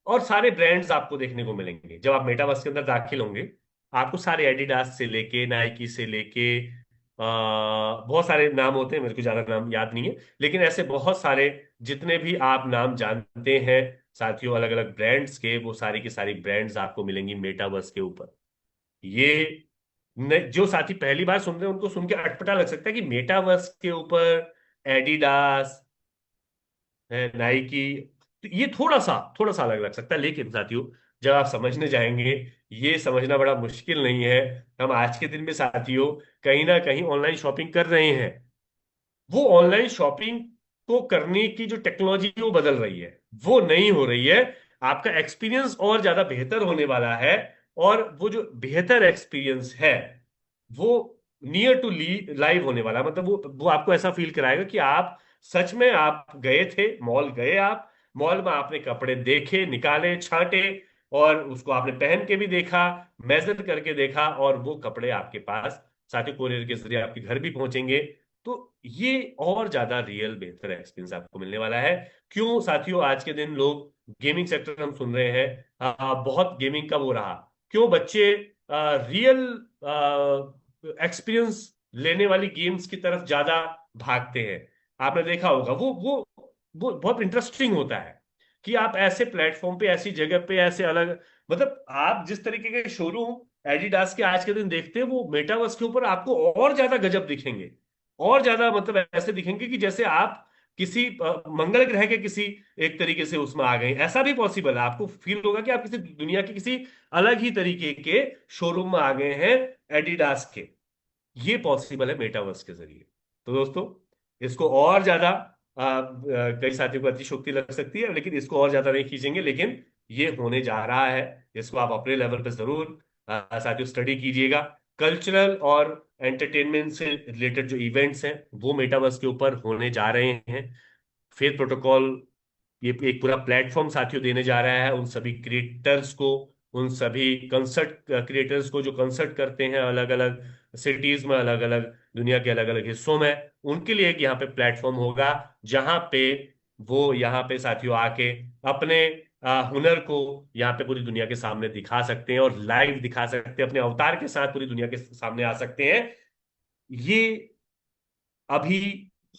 Speaker 1: और सारे ब्रांड्स आपको देखने को मिलेंगे जब आप मेटावर्स के अंदर दाखिल होंगे। आपको सारे एडिडास से लेके नाइकी से लेके बहुत सारे नाम होते हैं, मेरे को ज्यादा नाम याद नहीं है, लेकिन ऐसे बहुत सारे जितने भी आप नाम जानते हैं साथियों अलग अलग ब्रांड्स के, वो सारी की सारी ब्रांड्स आपको मिलेंगी मेटावर्स के ऊपर। ये जो साथी पहली बार सुन रहे हैं उनको सुन के अटपटा लग सकता है कि मेटावर्स के ऊपर एडिडास है, नाइकी, तो ये थोड़ा सा अलग लग सकता है। लेकिन साथियों जब आप समझने जाएंगे, ये समझना बड़ा मुश्किल नहीं है। हम आज के दिन में साथियों कहीं ना कहीं ऑनलाइन शॉपिंग कर रहे हैं। वो ऑनलाइन शॉपिंग को करने की जो टेक्नोलॉजी वो बदल रही है, वो नहीं हो रही है। आपका एक्सपीरियंस और ज्यादा बेहतर होने वाला है। और वो जो बेहतर एक्सपीरियंस है वो नियर टू लाइव होने वाला है। मतलब वो आपको ऐसा फील कराएगा कि आप सच में आप गए थे, मॉल गए, आप मॉल में आपने कपड़े देखे, निकाले, छांटे, और उसको आपने पहन के भी देखा, मेजर करके देखा, और वो कपड़े आपके पास साथ ही कोरियर के जरिए आपके घर भी पहुंचेंगे। तो ये और ज्यादा रियल बेहतर एक्सपीरियंस आपको मिलने वाला है। क्यों साथियों आज के दिन लोग गेमिंग सेक्टर हम सुन रहे हैं, बहुत गेमिंग का वो रहा, क्यों बच्चे रियल एक्सपीरियंस लेने वाली गेम्स की तरफ ज्यादा भागते हैं। आपने देखा होगा वो बहुत इंटरेस्टिंग होता है कि आप ऐसे प्लेटफॉर्म पे, ऐसी जगह पे, ऐसे अलग, मतलब आप जिस तरीके के शोरूम एडिडास के आज के दिन देखते हैं, वो मेटावर्स के ऊपर आपको और ज्यादा गजब दिखेंगे। और ज्यादा मतलब ऐसे दिखेंगे कि जैसे आप किसी मंगल ग्रह के किसी एक तरीके से उसमें आ गए, ऐसा भी पॉसिबल है। आपको फील होगा कि आप किसी दुनिया के किसी अलग ही तरीके के शोरूम में आ गए हैं एडिडास के। ये पॉसिबल है मेटावर्स के जरिए। तो दोस्तों इसको और ज्यादा कई साथियों को अतिशोक्ति लग सकती है, लेकिन इसको और ज्यादा नहीं खींचेंगे। लेकिन ये होने जा रहा है, इसको आप अपने लेवल पे जरूर साथियों स्टडी कीजिएगा। कल्चरल और एंटरटेनमेंट से रिलेटेड जो इवेंट्स हैं वो मेटावर्स के ऊपर होने जा रहे हैं। फेथ प्रोटोकॉल ये एक पूरा प्लेटफॉर्म साथियों देने जा रहा है उन सभी क्रिएटर्स को, उन सभी कंसर्ट क्रिएटर्स को जो कंसर्ट करते हैं अलग अलग सिटीज में, अलग अलग दुनिया के अलग अलग हिस्सों में। उनके लिए एक यहाँ पे प्लेटफॉर्म होगा जहां पे वो यहाँ पे साथियों आके अपने हुनर को यहाँ पे पूरी दुनिया के सामने दिखा सकते हैं, और लाइव दिखा सकते हैं, अपने अवतार के साथ पूरी दुनिया के सामने आ सकते हैं। ये अभी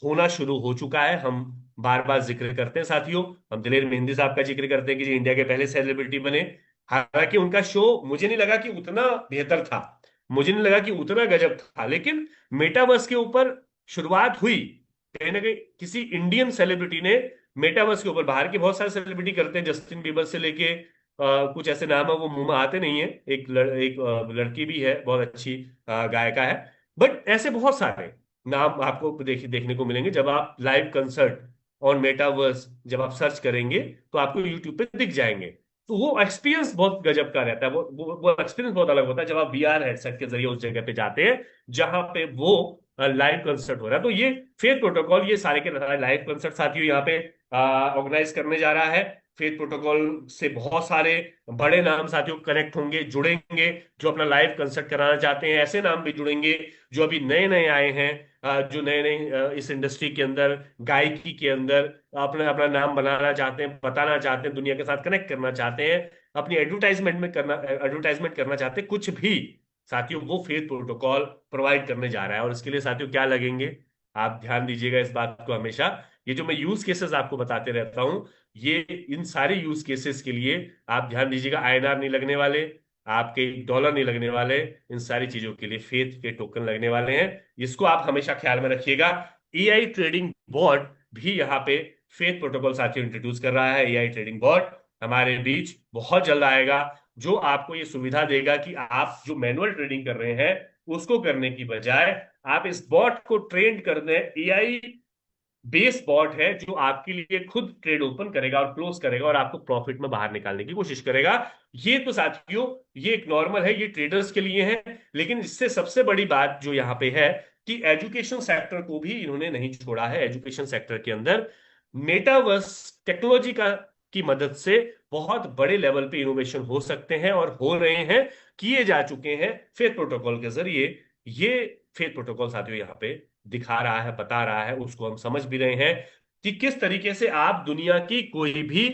Speaker 1: होना शुरू हो चुका है। हम बार बार जिक्र करते हैं साथियों, हम दिलेर मेहंदी साहब का जिक्र करते हैं कि जी इंडिया के पहले सेलिब्रिटी बने। हालांकि उनका शो मुझे नहीं लगा कि उतना बेहतर था, मुझे नहीं लगा कि उतना गजब था, लेकिन मेटावर्स के ऊपर शुरुआत हुई कहीं ना कहीं किसी इंडियन सेलिब्रिटी ने। मेटावर्स के ऊपर बाहर के बहुत सारे सेलिब्रिटी करते हैं, जस्टिन बीबर से लेके कुछ ऐसे नाम है वो मुंह में आते नहीं है, एक लड़की भी है बहुत अच्छी गायिका है, बट ऐसे बहुत सारे। नाम आपको देखने को मिलेंगे जब आप लाइव कंसर्ट और मेटावर्स जब आप सर्च करेंगे तो आपको यूट्यूब पे दिख जाएंगे। तो वो एक्सपीरियंस बहुत गजब का रहता है, वो एक्सपीरियंस बहुत अलग होता है जब आप वीआर हेडसेट के जरिए उस जगह पे जाते हैं जहां पे वो लाइव कंसर्ट हो रहा है। तो ये फेथ प्रोटोकॉल ये सारे के लाइव कंसर्ट साथियों यहाँ पे ऑर्गेनाइज करने जा रहा है। फेथ प्रोटोकॉल से बहुत सारे बड़े नाम साथियों कनेक्ट होंगे, जुड़ेंगे, जो अपना लाइव कंसर्ट कराना चाहते हैं। ऐसे नाम भी जुड़ेंगे जो अभी नए नए आए हैं, जो नए नए इस इंडस्ट्री के अंदर, गायकी के अंदर अपना अपना नाम बनाना चाहते हैं, बताना चाहते हैं, दुनिया के साथ कनेक्ट करना चाहते हैं, अपनी एडवर्टाइजमेंट करना चाहते हैं, कुछ भी साथियों वो फेथ प्रोटोकॉल प्रोवाइड करने जा रहा है। और इसके लिए साथियों क्या लगेंगे, आप ध्यान दीजिएगा इस बात को हमेशा। ये जो मैं यूज केसेस आपको बताते रहता हूं, ये इन सारे यूज केसेस के लिए आप ध्यान दीजिएगा, आईएनआर नहीं लगने वाले, आपके डॉलर नहीं लगने वाले, इन सारी चीजों के लिए फेथ के टोकन लगने वाले हैं। इसको आप हमेशा ख्याल में रखिएगा। एआई ट्रेडिंग बॉट भी यहाँ पे फेथ प्रोटोकॉल साथियों इंट्रोड्यूस कर रहा है। एआई ट्रेडिंग बॉट हमारे बीच बहुत जल्द आएगा, जो आपको ये सुविधा देगा कि आप जो मैनुअल ट्रेडिंग कर रहे हैं उसको करने की बजाय आप इस बॉट को ट्रेन कर दें। एआई बेस बॉट है जो आपके लिए खुद ट्रेड ओपन करेगा और क्लोज करेगा और आपको प्रॉफिट में बाहर निकालने की कोशिश करेगा। ये तो साथियों ये एक नॉर्मल है, ये ट्रेडर्स के लिए है। लेकिन इससे सबसे बड़ी बात जो यहाँ पे है कि एजुकेशन सेक्टर को भी इन्होंने नहीं छोड़ा है। एजुकेशन सेक्टर के अंदर मेटावर्स टेक्नोलॉजी का की मदद से बहुत बड़े लेवल पे इनोवेशन हो सकते हैं और हो रहे हैं, किए जा चुके हैं फेथ प्रोटोकॉल के जरिए। ये फेथ प्रोटोकॉल साथियों यहाँ पे दिखा रहा है, बता रहा है, उसको हम समझ भी रहे हैं कि किस तरीके से आप दुनिया की कोई भी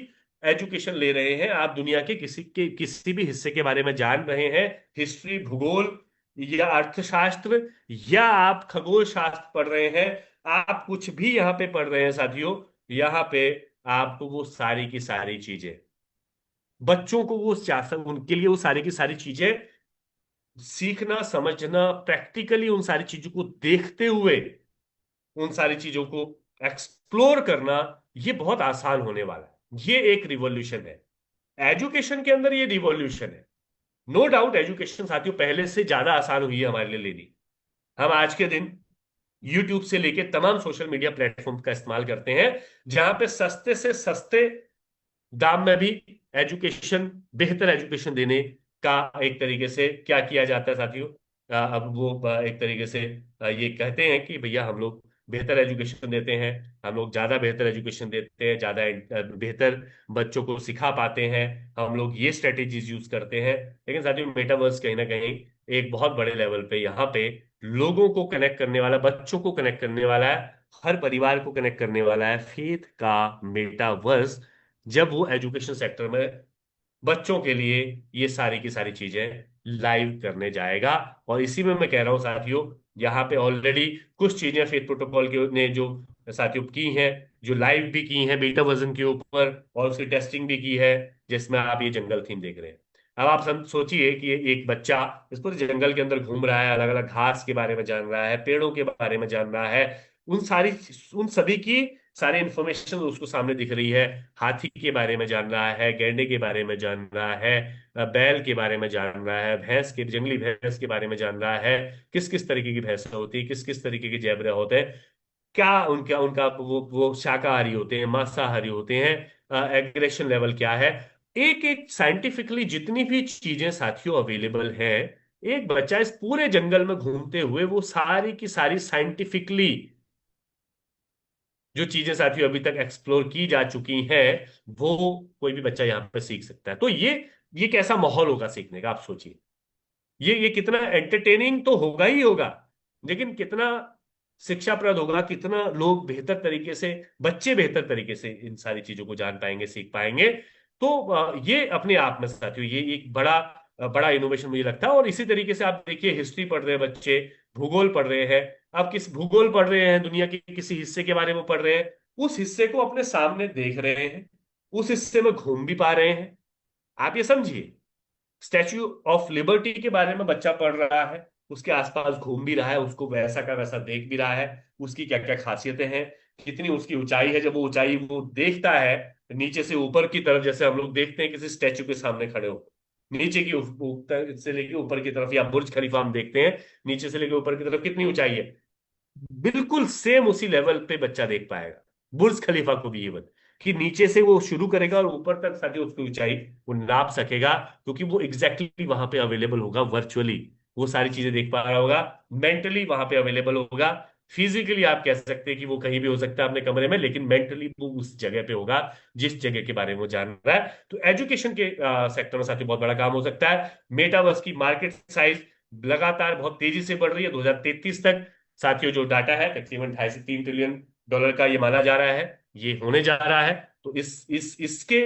Speaker 1: एजुकेशन ले रहे हैं, आप दुनिया के किसी भी हिस्से के बारे में जान रहे हैं, हिस्ट्री, भूगोल या अर्थशास्त्र या आप खगोल शास्त्र पढ़ रहे हैं, आप कुछ भी यहाँ पे पढ़ रहे हैं साथियों, यहाँ पे आपको वो सारी की सारी चीजें, बच्चों को वो उनके लिए वो सारी की सारी चीजें सीखना, समझना, प्रैक्टिकली उन सारी चीजों को देखते हुए उन सारी चीजों को एक्सप्लोर करना, ये बहुत आसान होने वाला है। ये एक रिवॉल्यूशन है एजुकेशन के अंदर, ये रिवॉल्यूशन है। नो डाउट एजुकेशन साथियों पहले से ज्यादा आसान हुई है हमारे लिए लेनी। हम आज के दिन यूट्यूब से लेके तमाम सोशल मीडिया प्लेटफॉर्म का इस्तेमाल करते हैं, जहां पे सस्ते से सस्ते दाम में भी एजुकेशन, बेहतर एजुकेशन देने का एक तरीके से क्या किया जाता है साथियों। अब वो एक तरीके से ये कहते हैं कि भैया हम लोग बेहतर एजुकेशन देते हैं, हम लोग ज्यादा बेहतर एजुकेशन देते हैं, ज्यादा बेहतर बच्चों को सिखा पाते हैं, हम लोग ये स्ट्रेटेजीज यूज करते हैं। लेकिन साथियों मेटावर्स कहीं ना कहीं एक बहुत बड़े लेवल पे यहाँ पे लोगों को कनेक्ट करने वाला, बच्चों को कनेक्ट करने वाला है, हर परिवार को कनेक्ट करने वाला है फेथ का मेटावर्स। जब वो एजुकेशन सेक्टर में बच्चों के लिए ये सारी की सारी चीजें लाइव करने जाएगा। और इसी में मैं कह रहा हूं साथियों, यहाँ पे ऑलरेडी कुछ चीजें फेथ प्रोटोकॉल के ने जो साथियों की हैं, जो लाइव भी की हैं बीटा वर्जन के ऊपर, और उसकी टेस्टिंग भी की है, जिसमें आप ये जंगल थीम देख रहे हैं। अब आप सोचिए कि एक बच्चा इस पूरे जंगल के अंदर घूम रहा है, अलग अलग घास के बारे में जान रहा है, पेड़ों के बारे में जान रहा है, उन सारी उन सभी की सारी इंफॉर्मेशन उसको सामने दिख रही है। हाथी के बारे में जान रहा है, गैंडे के बारे में जान रहा है, बैल के बारे में जान रहा है, भैंस के, जंगली भैंस के बारे में जान रहा है, किस किस तरीके की भैंस होती है, किस किस तरीके के जैबरे होते हैं, क्या उनका उनका वो शाकाहारी होते हैं, मांसाहारी होते हैं, एग्रेशन लेवल क्या है। एक एक साइंटिफिकली जितनी भी चीजें साथियों अवेलेबल हैं, एक बच्चा इस पूरे जंगल में घूमते हुए वो सारी की सारी साइंटिफिकली जो चीजें साथियों अभी तक एक्सप्लोर की जा चुकी हैं, वो कोई भी बच्चा यहाँ पे सीख सकता है। तो ये कैसा माहौल होगा सीखने का, आप सोचिए। ये कितना एंटरटेनिंग तो होगा ही होगा, लेकिन कितना शिक्षाप्रद होगा, कितना लोग बेहतर तरीके से, बच्चे बेहतर तरीके से इन सारी चीजों को जान पाएंगे, सीख पाएंगे। तो ये अपने आप में साथियों ये एक बड़ा बड़ा इनोवेशन मुझे लगता है। और इसी तरीके से आप देखिए, हिस्ट्री पढ़ रहे हैं बच्चे, भूगोल पढ़ रहे हैं, आप किस भूगोल पढ़ रहे हैं, दुनिया के किसी हिस्से के बारे में पढ़ रहे हैं, उस हिस्से को अपने सामने देख रहे हैं, उस हिस्से में घूम भी पा रहे हैं। आप ये समझिए, स्टैच्यू ऑफ लिबर्टी के बारे में बच्चा पढ़ रहा है, उसके आसपास घूम भी रहा है, उसको वैसा का वैसा देख भी रहा है, उसकी क्या क्या खासियतें हैं, कितनी उसकी ऊंचाई है। जब वो ऊंचाई वो देखता है नीचे से ऊपर की तरफ, जैसे हम लोग देखते हैं किसी स्टैच्यू के सामने खड़े हो, नीचे की ऊपर से लेके ऊपर की तरफ, या बुर्ज खलीफा हम देखते हैं नीचे से लेके ऊपर की तरफ कितनी ऊंचाई है, बिल्कुल सेम उसी लेवल पे बच्चा देख पाएगा, बुर्ज खलीफा को भी इवन, कि नीचे से वो शुरू करेगा और ऊपर तक साथ ही उसकी ऊंचाई वो नाप सकेगा, क्योंकि वो एग्जैक्टली exactly वहां पे अवेलेबल होगा वर्चुअली, वो सारी चीजें देख पा रहा होगा, मेंटली वहां पे अवेलेबल होगा। फिजिकली आप कह सकते हैं कि वो कहीं भी हो सकता है अपने कमरे में, लेकिन मेंटली वो उस जगह पे होगा जिस जगह के बारे में वो जान रहा है। तो एजुकेशन के सेक्टर में साथ ही बहुत बड़ा काम हो सकता है। मेटावर्स की मार्केट साइज लगातार बहुत तेजी से बढ़ रही है 2033 तक। साथियों जो डाटा है तकरीबन 2.5 से 3 ट्रिलियन डॉलर का ये माना जा रहा है, ये होने जा रहा है। तो इस इसके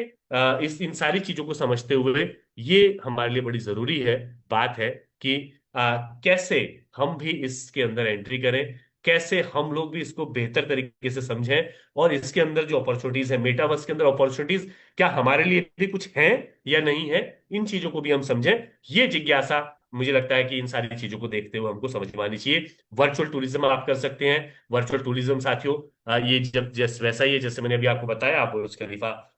Speaker 1: इस इन सारी चीजों को समझते हुए ये हमारे लिए बड़ी जरूरी है, बात है कि कैसे हम भी इसके अंदर एंट्री करें, कैसे हम लोग भी इसको बेहतर तरीके से समझें, और इसके अंदर जो अपॉर्चुनिटीज है, मेटावर्स के अंदर अपॉर्चुनिटीज क्या हमारे लिए भी कुछ हैं या नहीं है, इन चीजों को भी हम समझें। ये जिज्ञासा मुझे लगता है कि इन सारी चीजों को देखते हुए हमको समझ में आनी चाहिए। वर्चुअल टूरिज्म आप कर सकते हैं। वर्चुअल टूरिज्म साथियों ये जब जैसे वैसा ही है जैसे मैंने अभी आपको बताया, आप बुर्ज खलीफा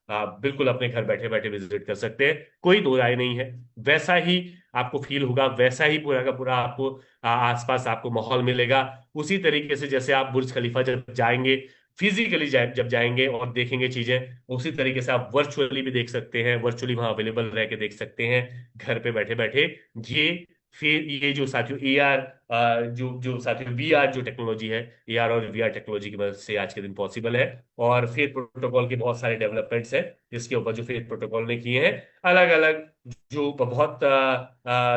Speaker 1: बिल्कुल अपने घर बैठे बैठे विजिट कर सकते हैं, कोई दो राय नहीं है। वैसा ही आपको फील होगा, वैसा ही पूरा का पूरा आपको आसपास आपको माहौल मिलेगा, उसी तरीके से जैसे आप बुर्ज खलीफा जब जाएंगे, फिजिकली जब जाएंगे और देखेंगे चीजें, उसी तरीके से आप वर्चुअली भी देख सकते हैं, वर्चुअली वहां अवेलेबल रह के देख सकते हैं घर पे बैठे बैठे। ये फिर ये जो साथियों AR, जो जो साथियों VR जो टेक्नोलॉजी है, AR और VR टेक्नोलॉजी की मदद से आज के दिन पॉसिबल है। और फेथ प्रोटोकॉल के बहुत सारे डेवलपमेंट्स हैं जिसके ऊपर जो फेथ प्रोटोकॉल ने किए हैं, अलग अलग जो बहुत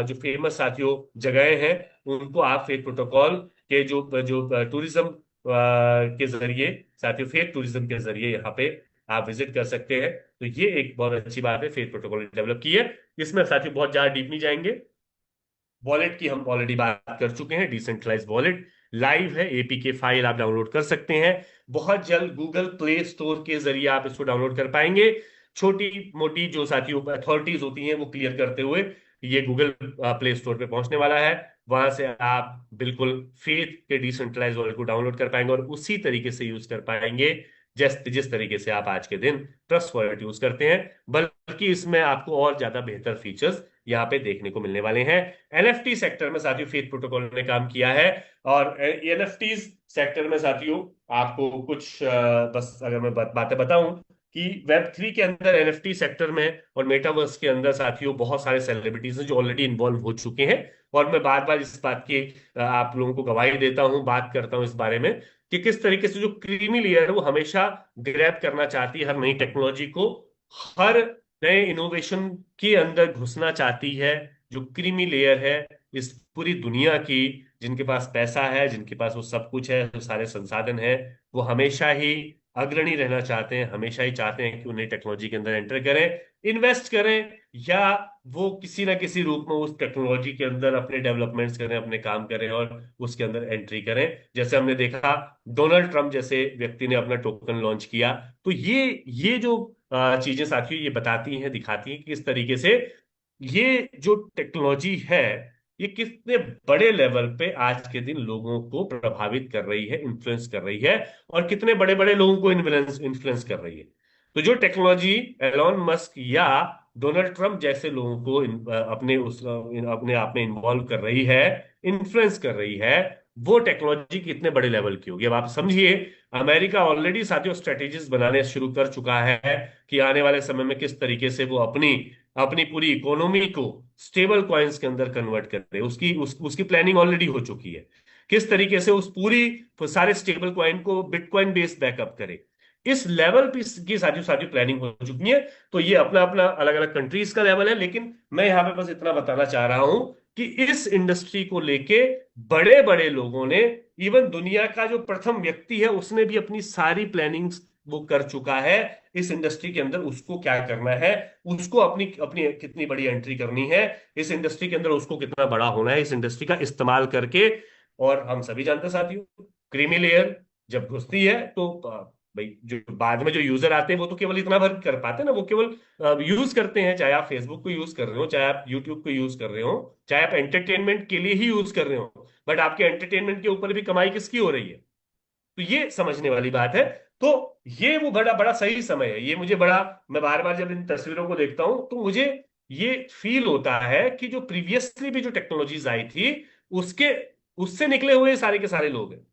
Speaker 1: जो फेमस साथियों जगहें हैं, उनको आप फेथ प्रोटोकॉल के जो जो टूरिज्म के जरिए, साथियों फेथ टूरिज्म के जरिए यहाँ पे आप विजिट कर सकते हैं। तो ये एक बहुत अच्छी बात है फेथ प्रोटोकॉल ने डेवलप की है। इसमें साथियों बहुत ज्यादा डीप नहीं जाएंगे। वॉलेट की हम ऑलरेडी बात कर चुके हैं, डिसेंट्रलाइज वॉलेट लाइव है, APK फाइल आप डाउनलोड कर सकते हैं। बहुत जल्द गूगल प्ले स्टोर के जरिए आप इसको डाउनलोड कर पाएंगे। छोटी मोटी जो साथियों अथॉरिटीज होती हैं वो क्लियर करते हुए ये गूगल प्ले स्टोर पे पहुंचने वाला है। वहां से आप बिल्कुल फेथ के डिसेंट्रलाइज वॉलेट को डाउनलोड कर पाएंगे और उसी तरीके से यूज कर पाएंगे जिस जिस तरीके से आप आज के दिन ट्रस्ट वॉलेट यूज करते हैं। बल्कि इसमें आपको और ज्यादा बेहतर फीचर्स यहाँ पे देखने को मिलने वाले हैं। NFT सेक्टर में साथियों फेथ प्रोटोकॉल ने काम किया है। और NFT सेक्टर में साथियों आपको कुछ बस अगर मैं बातें बताऊं कि Web3 के अंदर NFT सेक्टर में और मेटावर्स के अंदर साथियों बहुत सारे सेलिब्रिटीज हैं जो ऑलरेडी इन्वॉल्व हो चुके हैं। और मैं बार बार इस बात की आप लोगों को गवाही देता हूं, बात करता हूं इस बारे में कि किस तरीके से जो क्रीमी लेयर है वो हमेशा ग्रैब करना चाहती है हर नई टेक्नोलॉजी को, हर नए इनोवेशन के अंदर घुसना चाहती है। जो क्रीमी लेयर है इस पूरी दुनिया की, जिनके पास पैसा है, जिनके पास वो सब कुछ है, जो सारे संसाधन है, वो हमेशा ही अग्रणी रहना चाहते हैं, हमेशा ही चाहते हैं कि वो नई टेक्नोलॉजी के अंदर एंटर करें, इन्वेस्ट करें, या वो किसी ना किसी रूप में उस टेक्नोलॉजी के अंदर अपने डेवलपमेंट्स करें, अपने काम करें और उसके अंदर एंट्री करें। जैसे हमने देखा डोनाल्ड ट्रंप जैसे व्यक्ति ने अपना टोकन लॉन्च किया। तो ये जो चीजें साथियों ये बताती हैं, दिखाती हैं कि किस तरीके से ये जो टेक्नोलॉजी है ये कितने बड़े लेवल पे आज के दिन लोगों को प्रभावित कर रही है, इन्फ्लुएंस कर रही है, और कितने बड़े बड़े लोगों को इन्फ्लुएंस इन्फ्लुएंस कर रही है। तो जो टेक्नोलॉजी एलॉन मस्क या डोनाल्ड ट्रंप जैसे लोगों को अपने आप में इन्वॉल्व कर रही है, इन्फ्लुएंस कर रही है, वो टेक्नोलॉजी कितने बड़े लेवल की होगी। अब आप समझिए, अमेरिका ऑलरेडी साथियों स्ट्रेटेजीज बनाने शुरू कर चुका है कि आने वाले समय में किस तरीके से वो अपनी अपनी पूरी इकोनॉमी को स्टेबल कॉइन्स के अंदर कन्वर्ट कर रहे हैं। उसकी प्लानिंग ऑलरेडी हो चुकी है, किस तरीके से उस पूरी सारे स्टेबल कॉइन को बिटकॉइन बेस्ड बैकअप करे। इस लेवल पे की सारी सारी प्लानिंग हो चुकी है। तो ये अपना अपना अलग अलग कंट्रीज का लेवल है, लेकिन मैं यहाँ पे बस इतना बताना चाह रहा हूं कि इस इंडस्ट्री को लेके बड़े बड़े लोगों ने, इवन दुनिया का जो प्रथम व्यक्ति है उसने भी अपनी सारी प्लानिंग्स वो कर चुका है इस इंडस्ट्री के अंदर, उसको क्या करना है, उसको अपनी अपनी कितनी बड़ी एंट्री करनी है इस इंडस्ट्री के अंदर, उसको कितना बड़ा होना है इस इंडस्ट्री का इस्तेमाल करके। और हम सभी जानते हैं साथियों, क्रीमी लेयर जब घुसती है तो भाई जो बाद में जो यूजर आते हैं वो तो केवल इतना भर कर पाते हैं ना, वो केवल यूज करते हैं। चाहे आप फेसबुक को यूज कर रहे हो, चाहे आप यूट्यूब को यूज कर रहे हो, चाहे आप एंटरटेनमेंट के लिए ही यूज कर रहे हो, बट आपके एंटरटेनमेंट के ऊपर भी कमाई किसकी हो रही है। तो ये समझने वाली बात है। तो ये वो बड़ा बड़ा सही समय है, ये मुझे बड़ा, मैं बार बार जब इन तस्वीरों को देखता हूं तो मुझे ये फील होता है कि जो प्रीवियसली भी जो टेक्नोलॉजीज आई थी उसके उससे निकले हुए सारे के सारे लोग हैं।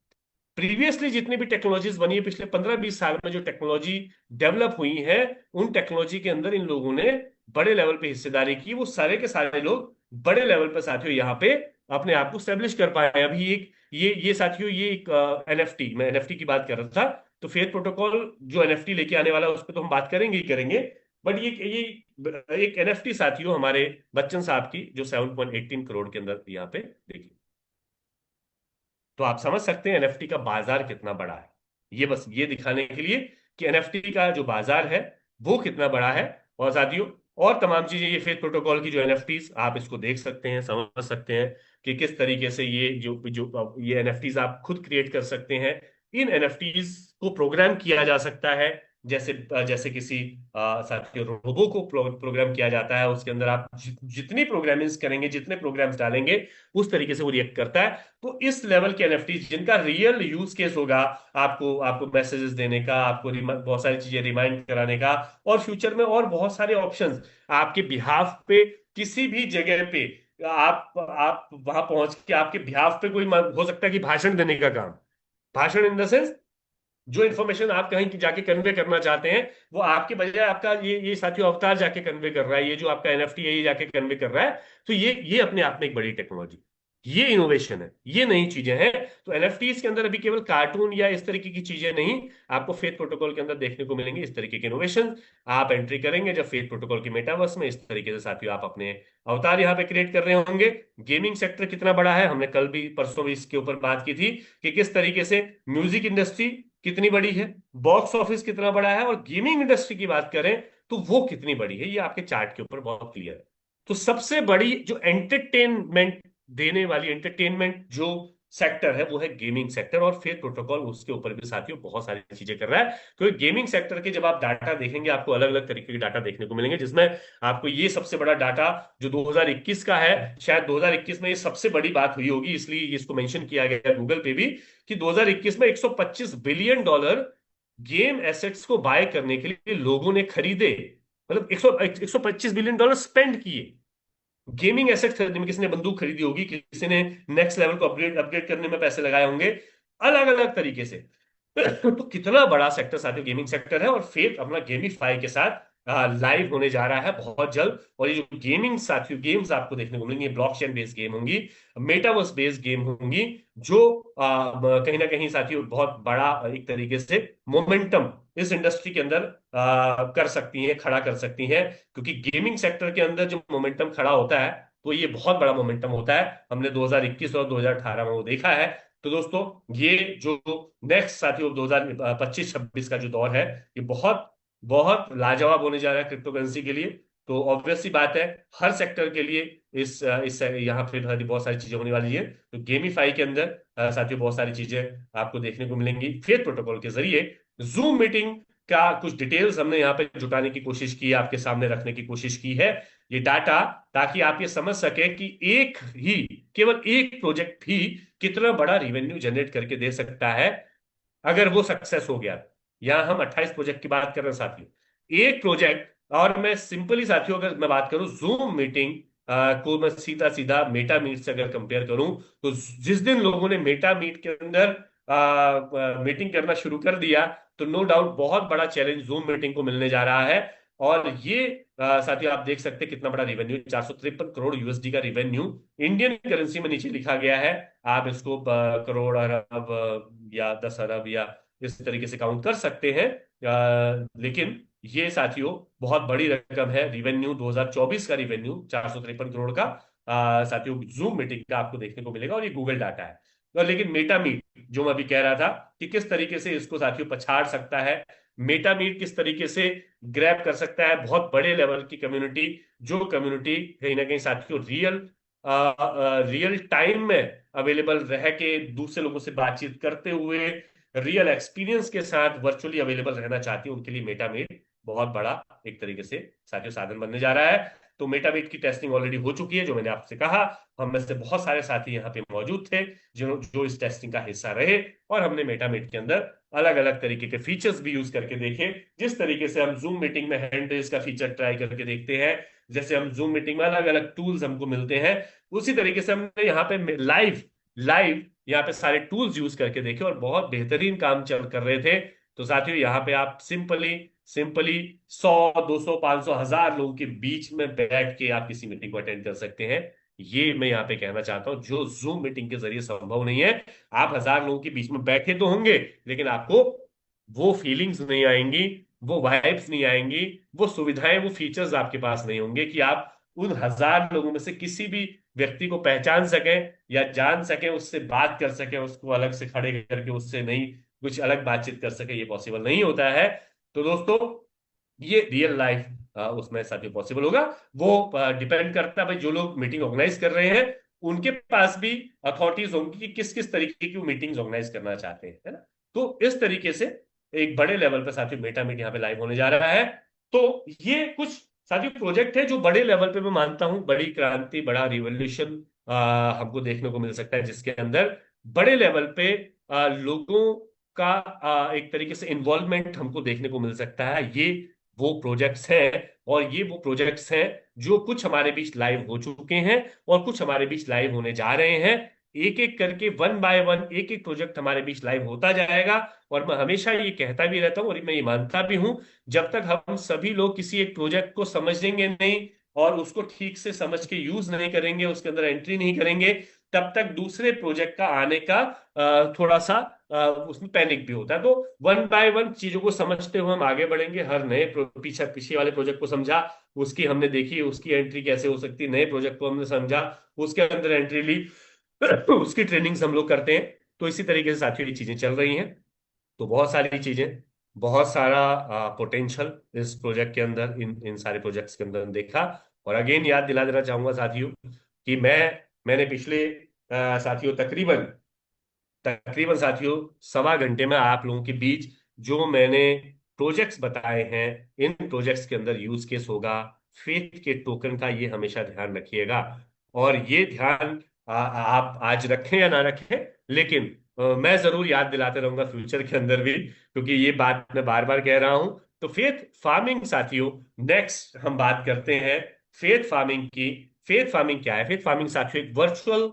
Speaker 1: प्रीवियसली जितनी भी टेक्नोलॉजीज बनी है पिछले 15-20 साल में, जो टेक्नोलॉजी डेवलप हुई है, उन टेक्नोलॉजी के अंदर इन लोगों ने बड़े लेवल पे हिस्सेदारी की। वो सारे के सारे लोग बड़े लेवल पे साथियों यहाँ पे अपने आप को स्टेब्लिश कर पाए। अभी एक ये साथियों, ये एक एनएफटी, मैं एनएफटी की बात कर रहा था, तो फेथ प्रोटोकॉल जो एनएफटी लेके आने वाला है उस पर तो हम बात करेंगे ही करेंगे। बट ये एक एनएफटी साथियों हमारे बच्चन साहब की, जो 7.18 करोड़ के अंदर यहाँ पे देखिए, तो आप समझ सकते हैं एनएफटी का बाजार कितना बड़ा है। ये बस ये दिखाने के लिए कि एनएफटी का जो बाजार है वो कितना बड़ा है। और साथियों और तमाम चीजें, ये फेथ प्रोटोकॉल की जो एनएफटीज, आप इसको देख सकते हैं, समझ सकते हैं कि किस तरीके से ये जो जो ये एनएफटीज आप खुद क्रिएट कर सकते हैं। इन एनएफटीज को प्रोग्राम किया जा सकता है, जैसे जैसे किसी साथियों रोबो को प्रोग्राम किया जाता है। उसके अंदर आप जितनी प्रोग्रामिंग करेंगे, जितने प्रोग्राम्स डालेंगे, उस तरीके से वो रिएक्ट करता है। तो इस लेवल के एनएफटी जिनका रियल यूज केस होगा, आपको आपको मैसेजेस देने का, आपको बहुत सारी चीजें रिमाइंड कराने का, और फ्यूचर में और बहुत सारे ऑप्शंस आपके बिहाफ पे, किसी भी जगह पे आप वहां पहुंच के आपके बिहाफ पे कोई हो सकता है कि भाषण देने का काम, भाषण इन द सेंस जो इन्फॉर्मेशन आप कहीं की जाके कन्वे करना चाहते हैं, वो आपके बजाय आपका ये साथियों अवतार जाके कन्वे कर रहा है। ये जो आपका एनएफटी है ये जाके कन्वे कर रहा है। तो ये अपने आप में एक बड़ी टेक्नोलॉजी, ये इनोवेशन है, ये नई चीजें हैं। तो एनएफटीज के अंदर अभी केवल कार्टून या इस तरीके की चीजें नहीं, आपको फेथ प्रोटोकॉल के अंदर देखने को मिलेंगे इस तरीके के इनोवेशन। आप एंट्री करेंगे जब फेथ प्रोटोकॉल के मेटावर्स में, इस तरीके से साथियों आप अपने अवतार यहाँ पे क्रिएट कर रहे होंगे। गेमिंग सेक्टर कितना बड़ा है, हमने कल भी परसों भी इसके ऊपर बात की थी कि किस तरीके से म्यूजिक इंडस्ट्री कितनी बड़ी है, बॉक्स ऑफिस कितना बड़ा है, और गेमिंग इंडस्ट्री की बात करें तो वो कितनी बड़ी है, ये आपके चार्ट के ऊपर बहुत क्लियर है। तो सबसे बड़ी जो एंटरटेनमेंट देने वाली, एंटरटेनमेंट जो सेक्टर है वो है गेमिंग सेक्टर, और फेथ प्रोटोकॉल उसके ऊपर भी साथियों बहुत सारी चीजें कर रहा है। क्योंकि गेमिंग सेक्टर के जब आप डाटा देखेंगे, आपको अलग अलग तरीके के डाटा देखने को मिलेंगे, जिसमें आपको ये सबसे बड़ा डाटा जो 2021 का है, शायद 2021 में ये सबसे बड़ी बात हुई होगी, इसलिए इसको मेंशन किया गया गूगल पे भी, कि 2021 में 125 बिलियन डॉलर गेम एसेट्स को बाय करने के लिए लोगों ने खरीदे। मतलब 125 बिलियन डॉलर स्पेंड किए गेमिंग एसेट खरीदने में। किसी ने बंदूक खरीदी होगी, किसी ने नेक्स्ट लेवल को अपग्रेड अपग्रेड करने में पैसे लगाए होंगे, अलग अलग तरीके से। तो कितना बड़ा सेक्टर साथियों गेमिंग सेक्टर है, और फेथ अपना गेमिफाई के साथ लाइव होने जा रहा है बहुत जल्द। और ये जो गेमिंग साथियों गेम्स आपको देखने को मिलेंगे, ब्लॉकचेन बेस्ड गेम होंगी, मेटावर्स बेस्ड गेम होंगी, जो कहीं ना कहीं साथियों बहुत बड़ा एक तरीके से मोमेंटम इस इंडस्ट्री के अंदर कर सकती हैं, खड़ा कर सकती हैं। क्योंकि गेमिंग सेक्टर के अंदर जो मोमेंटम खड़ा होता है, तो ये बहुत बड़ा मोमेंटम होता है। हमने 2021 और 2018 में वो देखा है। तो दोस्तों ये जो नेक्स्ट साथियों 2025-26 का जो दौर है, ये बहुत बहुत लाजवाब होने जा रहा है क्रिप्टो करेंसी के लिए। तो ऑब्वियस सी बात है, हर सेक्टर के लिए इस यहाँ पे बहुत सारी चीजें होने वाली है। तो गेमीफाई के अंदर साथियों बहुत सारी चीजें आपको देखने को मिलेंगी फेथ प्रोटोकॉल के जरिए। जूम मीटिंग का कुछ डिटेल्स हमने यहाँ पे जुटाने की कोशिश की, आपके सामने रखने की कोशिश की है ये डाटा, ताकि आप ये समझ सके कि एक ही, केवल एक प्रोजेक्ट भी कितना बड़ा रिवेन्यू जनरेट करके दे सकता है अगर वो सक्सेस हो गया। यहां हम 28 प्रोजेक्ट की बात कर रहे हैं साथियों, एक प्रोजेक्ट। और मैं सिंपली साथियों अगर मैं बात करूं जूम मीटिंग को, मैं सीधा सीधा मेटा मीट से अगर कंपेयर करूं, तो जिस दिन लोगों ने मेटा मीट के अंदर मीटिंग करना शुरू कर दिया, तो नो डाउट बहुत बड़ा चैलेंज जूम मीटिंग को मिलने जा रहा है। और ये साथियों आप देख सकते हैं कितना बड़ा रिवेन्यू, 453 करोड़ यूएसडी का रिवेन्यू इंडियन करेंसी में नीचे लिखा गया है। आप इसको करोड़, अरब या 10 अरब या इस तरीके से काउंट कर सकते हैं। लेकिन ये साथियों बहुत बड़ी रकम है। रिवेन्यू 2024 का रिवेन्यू 453 करोड़ का साथियों जूम मीटिंग का आपको देखने को मिलेगा, और ये गूगल डाटा है। लेकिन मेटा मीट जो मैं अभी कह रहा था कि किस तरीके से इसको साथियों पछाड़ सकता है, मेटा मीट किस तरीके से ग्रैब कर सकता है बहुत बड़े लेवल की कम्युनिटी, जो कम्युनिटी कहीं ना कहीं साथियों रियल टाइम में अवेलेबल रह के दूसरे लोगों से बातचीत करते हुए रियल एक्सपीरियंस के साथ वर्चुअली अवेलेबल रहना चाहती है, उनके लिए मेटामेट बहुत बड़ा एक तरीके से साथियों साधन बनने जा रहा है। तो मेटामेट की टेस्टिंग ऑलरेडी हो चुकी है, जो मैंने आपसे कहा। हम में से बहुत सारे साथी यहाँ पे मौजूद थे जो जो इस टेस्टिंग का हिस्सा रहे, और हमने मेटामेट के अंदर अलग अलग तरीके के फीचर्स भी यूज करके देखे। जिस तरीके से हम जूम मीटिंग में हैंड रेज का फीचर ट्राई करके देखते हैं, जैसे हम जूम मीटिंग में अलग अलग टूल्स हमको मिलते हैं, उसी तरीके से हमने यहाँ पे लाइव लाइव यहाँ पे सारे टूल्स यूज करके देखे और बहुत बेहतरीन काम चल कर रहे थे। तो साथियों यहाँ पे आप सिंपली सिंपली 100, 200, 500, 1000 लोगों के बीच में बैठ के आप किसी मीटिंग को अटेंड कर सकते हैं। ये मैं यहाँ पे कहना चाहता हूँ, जो जूम मीटिंग के जरिए संभव नहीं है। आप 1000 लोगों के बीच में बैठे तो होंगे, लेकिन आपको वो फीलिंग्स नहीं आएंगी, वो वाइब्स नहीं आएंगी, वो सुविधाएं, वो फीचर्स आपके पास नहीं होंगे कि आप उन 1000 लोगों में से किसी भी व्यक्ति को पहचान सकें या जान सकें, उससे बात कर सकें, उसको अलग से खड़े करके उससे नहीं कुछ अलग बातचीत कर सके। ये पॉसिबल नहीं होता है। तो दोस्तों, ये रियल लाइफ उसमें साथ ही पॉसिबल होगा। वो डिपेंड करता है भाई, जो लोग मीटिंग ऑर्गेनाइज कर रहे हैं उनके पास भी अथॉरिटीज होंगी कि किस किस तरीके की मीटिंग्स ऑर्गेनाइज करना चाहते हैं, है ना। तो इस तरीके से एक बड़े लेवल पर साथियों मेटा मीट यहाँ पे लाइव होने जा रहा है। तो ये कुछ साथियों प्रोजेक्ट है जो बड़े लेवल पे मैं मानता हूँ बड़ी क्रांति, बड़ा रिवोल्यूशन हमको देखने को मिल सकता है, जिसके अंदर बड़े लेवल पे लोगों का एक तरीके से इन्वॉल्वमेंट हमको देखने को मिल सकता है। ये वो प्रोजेक्ट्स हैं, और ये वो प्रोजेक्ट्स हैं जो कुछ हमारे बीच लाइव हो चुके हैं और कुछ हमारे बीच लाइव होने जा रहे हैं। एक एक करके, वन बाय वन, एक एक प्रोजेक्ट हमारे बीच लाइव होता जाएगा। और मैं हमेशा ये कहता भी रहता हूँ और मैं ये मानता भी हूँ, जब तक हम सभी लोग किसी एक प्रोजेक्ट को समझेंगे नहीं और उसको ठीक से समझ के यूज नहीं करेंगे, उसके अंदर एंट्री नहीं करेंगे, तब तक दूसरे प्रोजेक्ट का आने का थोड़ा सा उसमें पैनिक भी होता है। तो वन बाय वन चीजों को समझते हुए हम आगे बढ़ेंगे। हर नए पीछे पीछे वाले प्रोजेक्ट को समझा, उसकी हमने देखी उसकी एंट्री कैसे हो सकती है, नए प्रोजेक्ट को हमने समझा, उसके अंदर एंट्री ली, उसकी ट्रेनिंग्स हम लोग करते हैं। तो इसी तरीके से साथियों ये चीजें चल रही हैं। तो बहुत सारी चीजें, बहुत सारा पोटेंशियल इस प्रोजेक्ट के अंदर, इन इन सारे प्रोजेक्ट्स के अंदर देखा। और अगेन याद दिला देना चाहूंगा साथियों कि मैंने पिछले साथियों तकरीबन तकरीबन साथियों 1.25 घंटे में आप लोगों के बीच जो मैंने प्रोजेक्ट्स बताए हैं, इन प्रोजेक्ट्स के अंदर यूज केस होगा फेथ के टोकन का, ये हमेशा ध्यान रखिएगा। और ये ध्यान आप आज रखें या ना रखें, लेकिन मैं जरूर याद दिलाते रहूंगा फ्यूचर के अंदर भी, क्योंकि ये बात मैं बार बार कह रहा हूं। तो फेथ फार्मिंग साथियों, नेक्स्ट हम बात करते हैं फेथ फार्मिंग की। फेथ फार्मिंग क्या है? फेथ फार्मिंग साथियों एक वर्चुअल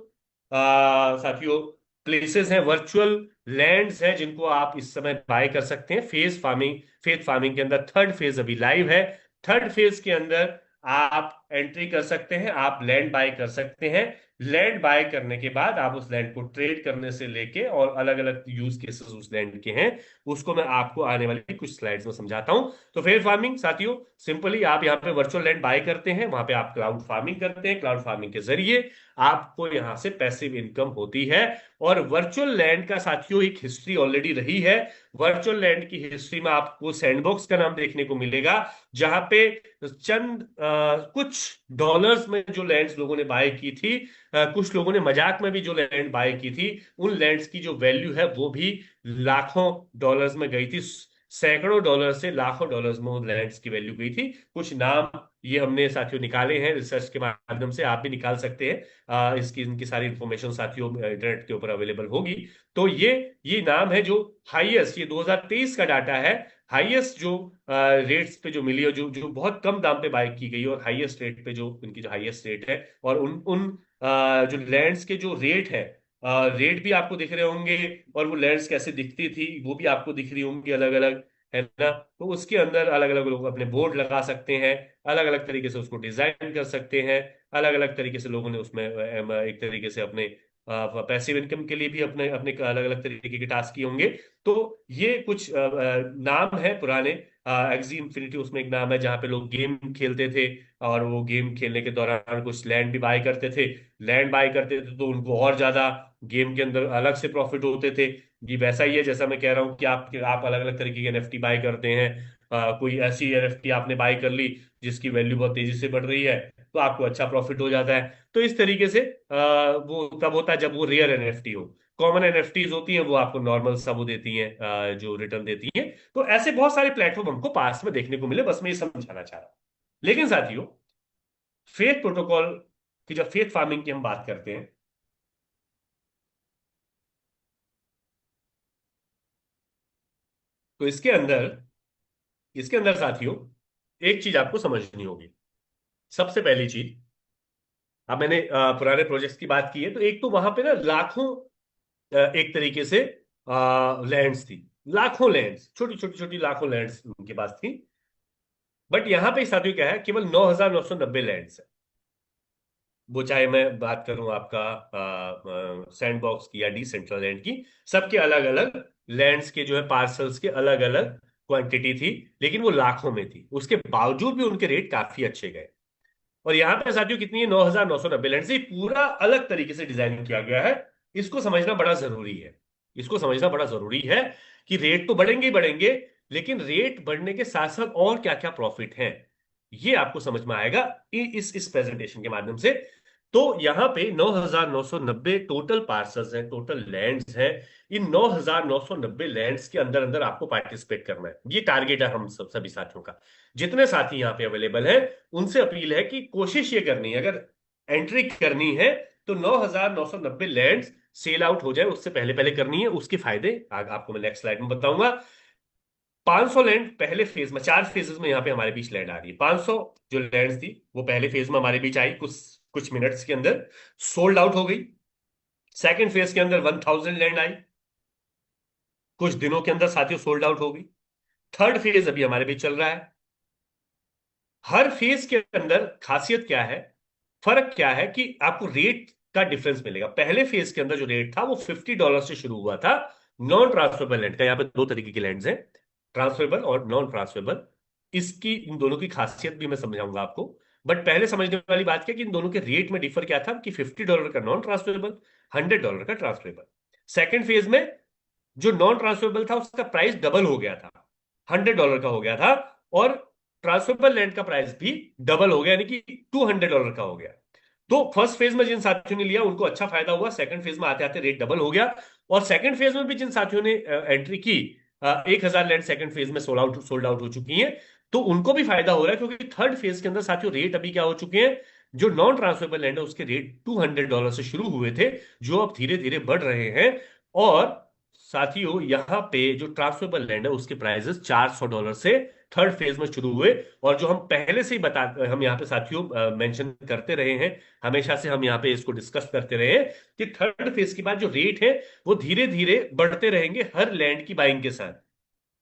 Speaker 1: साथियों प्लेसेस हैं, वर्चुअल लैंड्स हैं, जिनको आप इस समय बाय कर सकते हैं। फेथ फार्मिंग के अंदर थर्ड फेज अभी लाइव है। थर्ड फेज के अंदर आप एंट्री कर सकते हैं, आप लैंड बाय कर सकते हैं। लैंड बाय करने के बाद आप उस लैंड को ट्रेड करने से लेके और अलग अलग यूज केसेस उस लैंड के हैं, उसको मैं आपको आने वाली कुछ स्लाइड्स में समझाता हूं। तो फेथ फार्मिंग साथियों, सिंपली आप यहाँ पे वर्चुअल लैंड बाय करते हैं, वहां पे आप क्लाउड फार्मिंग करते हैं, क्लाउड फार्मिंग के जरिए आपको यहां से पैसिव इनकम होती है। और वर्चुअल लैंड का साथियों एक हिस्ट्री ऑलरेडी रही है। वर्चुअल लैंड की हिस्ट्री में आपको सैंडबॉक्स का नाम देखने को मिलेगा, जहां पे चंद कुछ डॉलर्स में जो लैंड्स लोगों ने बाय की थी, कुछ लोगों ने मजाक में भी जो लैंड बाय की थी, उन लैंड्स की जो वैल्यू है वो भी लाखों डॉलर्स में गई थी। सैकड़ों डॉलर से लाखों डॉलर्स में उन लैंड्स की वैल्यू गई थी। कुछ नाम ये हमने साथियों निकाले हैं रिसर्च के माध्यम से, आप भी निकाल सकते हैं। इसकी इनकी सारी इंफॉर्मेशन साथियों इंटरनेट के ऊपर अवेलेबल होगी। तो ये नाम है जो हाईएस्ट, ये 2023 का डाटा है, हाईएस्ट जो रेट्स पे जो मिली, और जो जो बहुत कम दाम पे बाय की गई, और हाईएस्ट रेट पे जो उनकी जो हाईएस्ट रेट है, और उन उन जो लैंड्स के जो रेट है, रेट भी आपको दिख रहे होंगे, और वो लैंड्स कैसे दिखती थी वो भी आपको दिख रही होंगी अलग अलग, है ना। तो उसके अंदर अलग अलग लोग अपने बोर्ड लगा सकते हैं, अलग अलग तरीके से उसको डिजाइन कर सकते हैं, अलग अलग तरीके से लोगों ने उसमें एक तरीके से अपने पैसिव इनकम के लिए भी अपने अपने अलग अलग तरीके के टास्क किए होंगे। तो ये कुछ नाम है पुराने। एक्सी इन्फिनिटी उसमें एक नाम है, जहाँ पे लोग गेम खेलते थे, और वो गेम खेलने के दौरान कुछ लैंड भी बाय करते थे। लैंड बाय करते थे तो उनको और ज्यादा गेम के अंदर अलग से प्रॉफिट होते थे। ये वैसा ही है जैसा मैं कह रहा हूँ कि आप अलग अलग तरीके के एनएफटी बाय करते हैं। कोई ऐसी एनएफटी आपने बाय कर ली जिसकी वैल्यू बहुत तेजी से बढ़ रही है, तो आपको अच्छा प्रॉफिट हो जाता है। तो इस तरीके से वो तब होता है जब वो रेयर एनएफटी हो। कॉमन एनएफटीज होती हैं वो आपको नॉर्मल सा वो देती हैं, जो रिटर्न देती हैं। तो ऐसे बहुत सारे प्लेटफॉर्म हमको पास में देखने को मिले, बस मैं ये समझाना चाह रहा हूं। लेकिन साथियों, फेथ प्रोटोकॉल की जब फेथ फार्मिंग की हम बात करते हैं, तो इसके अंदर साथियों एक चीज आपको समझनी होगी। सबसे पहली चीज, अब मैंने पुराने प्रोजेक्ट्स की बात की है, तो एक तो वहां पे ना लाखों एक तरीके से लैंड्स थी, लाखों लैंड्स, छोटी छोटी छोटी लाखों लैंड्स उनके पास थी। बट यहां पे साथियों क्या है, केवल 9,990 लैंड्स है। वो चाहे मैं बात करूं आपका सैंड बॉक्स की या डिसेंट्रल लैंड की, सबके अलग अलग लैंड्स के जो है पार्सल्स के अलग अलग क्वांटिटी थी, लेकिन वो लाखों में थी। उसके बावजूद भी उनके रेट काफी अच्छे गए। और यहाँ पे साथियों कितनी है, 9,990 लैंड से पूरा अलग तरीके से डिजाइन किया गया है। इसको समझना बड़ा जरूरी है, इसको समझना बड़ा जरूरी है कि रेट तो बढ़ेंगे ही बढ़ेंगे, लेकिन रेट बढ़ने के साथ साथ और क्या क्या प्रॉफिट हैं, ये आपको समझ में आएगा इस प्रेजेंटेशन के माध्यम से। तो यहाँ पे 9,990 टोटल पार्सल्स हैं, टोटल लैंड्स हैं। इन 9,990 लैंड्स के अंदर अंदर आपको पार्टिसिपेट करना है, ये टारगेट है हम सब सभी साथियों का। जितने साथी यहाँ पे अवेलेबल हैं, उनसे अपील है कि कोशिश ये करनी है, अगर एंट्री करनी है तो 9,990 लैंड सेल आउट हो जाए उससे पहले पहले करनी है। उसके फायदे आपको मैं नेक्स्ट स्लाइड में बताऊंगा। 500 लैंड पहले फेज में, 4 फेजेस में यहाँ पे हमारे बीच लैंड आ रही है। 500 जो लैंड थी वो पहले फेज में हमारे बीच आई, कुछ कुछ मिनट्स के अंदर सोल्ड आउट हो गई। सेकंड फेज के अंदर 1,000 लैंड आई, कुछ दिनों के अंदर साथियों सोल्ड आउट हो गई। थर्ड फेज अभी हमारे बीच चल रहा है। हर फेज के अंदर खासियत क्या है, फर्क क्या है कि आपको रेट का डिफरेंस मिलेगा। पहले फेज के अंदर जो रेट था वो $50 से शुरू हुआ था नॉन ट्रांसफरेबल लैंड का। यहाँ पे दो तरीके की लैंड्स हैं, ट्रांसफरेबल और नॉन ट्रांसफरेबल। इसकी इन दोनों की खासियत भी मैं समझाऊंगा आपको। बट पहले समझने वाली बात क्या कि इन दोनों के रेट में डिफर क्या था कि $50 का नॉन ट्रांसफरेबल, $100 का ट्रांसफरेबल। सेकेंड फेज में जो नॉन ट्रांसफरेबल था उसका प्राइस डबल हो गया था, $100 का हो गया था। और ट्रांसफरेबल लैंड का प्राइस भी डबल हो गया, यानी कि $200 का हो गया। तो फर्स्ट फेज में जिन साथियों ने लिया उनको अच्छा फायदा हुआ, सेकंड फेज में आते आते रेट डबल हो गया। और सेकंड फेज में भी जिन साथियों ने एंट्री की, 1,000 लैंड सेकंड फेज में सोल्ड आउट हो चुकी हैं, तो उनको भी फायदा हो रहा है, क्योंकि थर्ड फेज के अंदर साथियों रेट अभी क्या हो चुके हैं, जो नॉन ट्रांसफरेबल लैंड है उसके रेट $200 से शुरू हुए थे, जो अब धीरे धीरे बढ़ रहे हैं। और साथियों यहाँ पे जो ट्रांसफरेबल लैंड है उसके प्राइसेस $400 से थर्ड फेज में शुरू हुए। और जो हम पहले से ही हम यहाँ पे साथियों मेंशन करते रहे हैं, हमेशा से हम यहाँ पे इसको डिस्कस करते रहे हैं कि थर्ड फेज के बाद जो रेट है वो धीरे धीरे बढ़ते रहेंगे हर लैंड की बाइंग के साथ।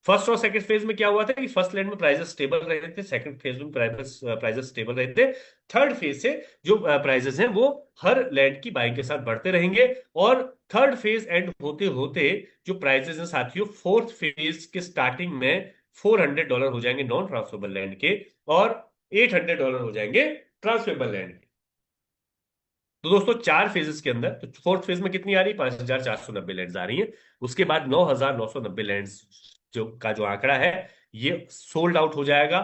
Speaker 1: फर्स्ट और सेकंड फेज में क्या हुआ था कि फर्स्ट लैंड में प्राइसेस स्टेबल रहे थे, सेकंड फेज में प्राइसेस स्टेबल रहे थे। थर्ड फेज से जो प्राइसेस हैं वो हर लैंड की बाइंग के साथ बढ़ते रहेंगे। और थर्ड फेज एंड होते होते जो प्राइसेस हैं साथियों, फोर्थ फेज के स्टार्टिंग में $400 हो जाएंगे नॉन ट्रांसफरेबल लैंड के, और $800 हो जाएंगे ट्रांसफरेबल लैंड के। तो दोस्तों 4 फेजेस के अंदर, तो फोर्थ फेज में कितनी आ रही है, 5,490 लैंड्स आ रही हैं। उसके बाद 9,990 लैंड्स जो आंकड़ा है, ये सोल्ड आउट हो जाएगा।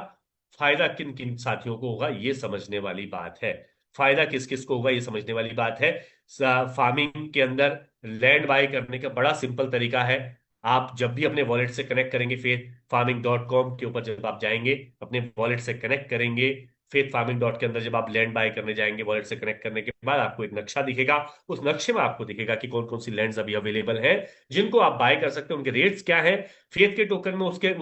Speaker 1: फायदा किन किन साथियों को होगा ये समझने वाली बात है। फायदा किस किस को होगा ये समझने वाली बात है। फार्मिंग के अंदर लैंड बाय करने का बड़ा सिंपल तरीका है। आप जब भी अपने वॉलेट से कनेक्ट करेंगे, faithfarming.com के ऊपर जब आप जाएंगे, अपने वॉलेट से कनेक्ट करेंगे, फेथ फार्मिंग डॉट के अंदर जब आप लैंड बाय करने जाएंगे, वॉलेट से कनेक्ट करने के बाद आपको एक नक्शा दिखेगा। उस नक्शे में आपको दिखेगा कि कौन कौन सी लैंड्स अभी अवेलेबल हैं जिनको आप बाय कर सकते हैं, उनके रेट्स क्या हैं। फेथ के टोकन में उसके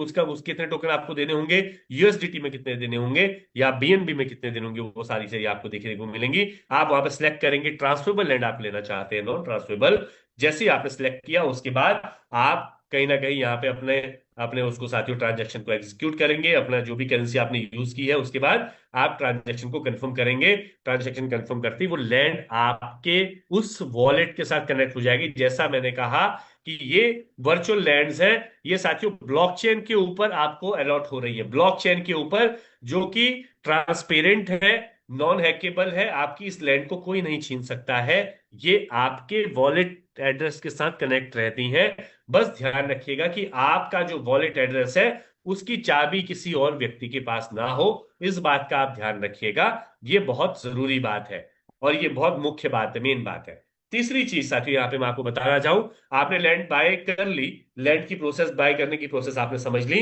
Speaker 1: कितने टोकन आपको देने होंगे, यूएसडीटी में कितने देने होंगे, या बीएनबी में कितने देने होंगे, वो सारी चीजें आपको देखने को मिलेंगी। आप वहां पर सिलेक्ट करेंगे ट्रांसफरेबल लैंड आप लेना चाहते हैं, नॉन ट्रांसफरेबल। जैसे ही आपने सिलेक्ट किया उसके बाद आप कहीं ना कहीं यहाँ पे अपने अपने उसको साथियों ट्रांजैक्शन को एग्जीक्यूट करेंगे, अपना जो भी करेंसी आपने यूज की है। उसके बाद आप ट्रांजैक्शन को कंफर्म करेंगे। ट्रांजैक्शन कंफर्म करते ही वो लैंड आपके उस वॉलेट के साथ कनेक्ट हो जाएगी। जैसा मैंने कहा कि ये वर्चुअल लैंड्स हैं, ये साथियों ब्लॉकचेन के ऊपर आपको अलॉट हो रही है, ब्लॉकचेन के ऊपर, जो कि ट्रांसपेरेंट है, नॉन हैकेबल है। आपकी इस लैंड को कोई नहीं छीन सकता है। ये आपके वॉलेट एड्रेस के साथ कनेक्ट रहती हैं। बस ध्यान रखिएगा कि आपका जो वॉलेट एड्रेस है उसकी चाबी किसी और व्यक्ति के पास ना हो, इस बात का आप ध्यान रखिएगा। ये बहुत जरूरी बात है और ये बहुत मुख्य बात है, मेन बात है। तीसरी चीज साथियों यहाँ पे मैं आपको बताना चाहूं, आपने लैंड बाय कर ली, लैंड की प्रोसेस, बाय करने की प्रोसेस आपने समझ ली।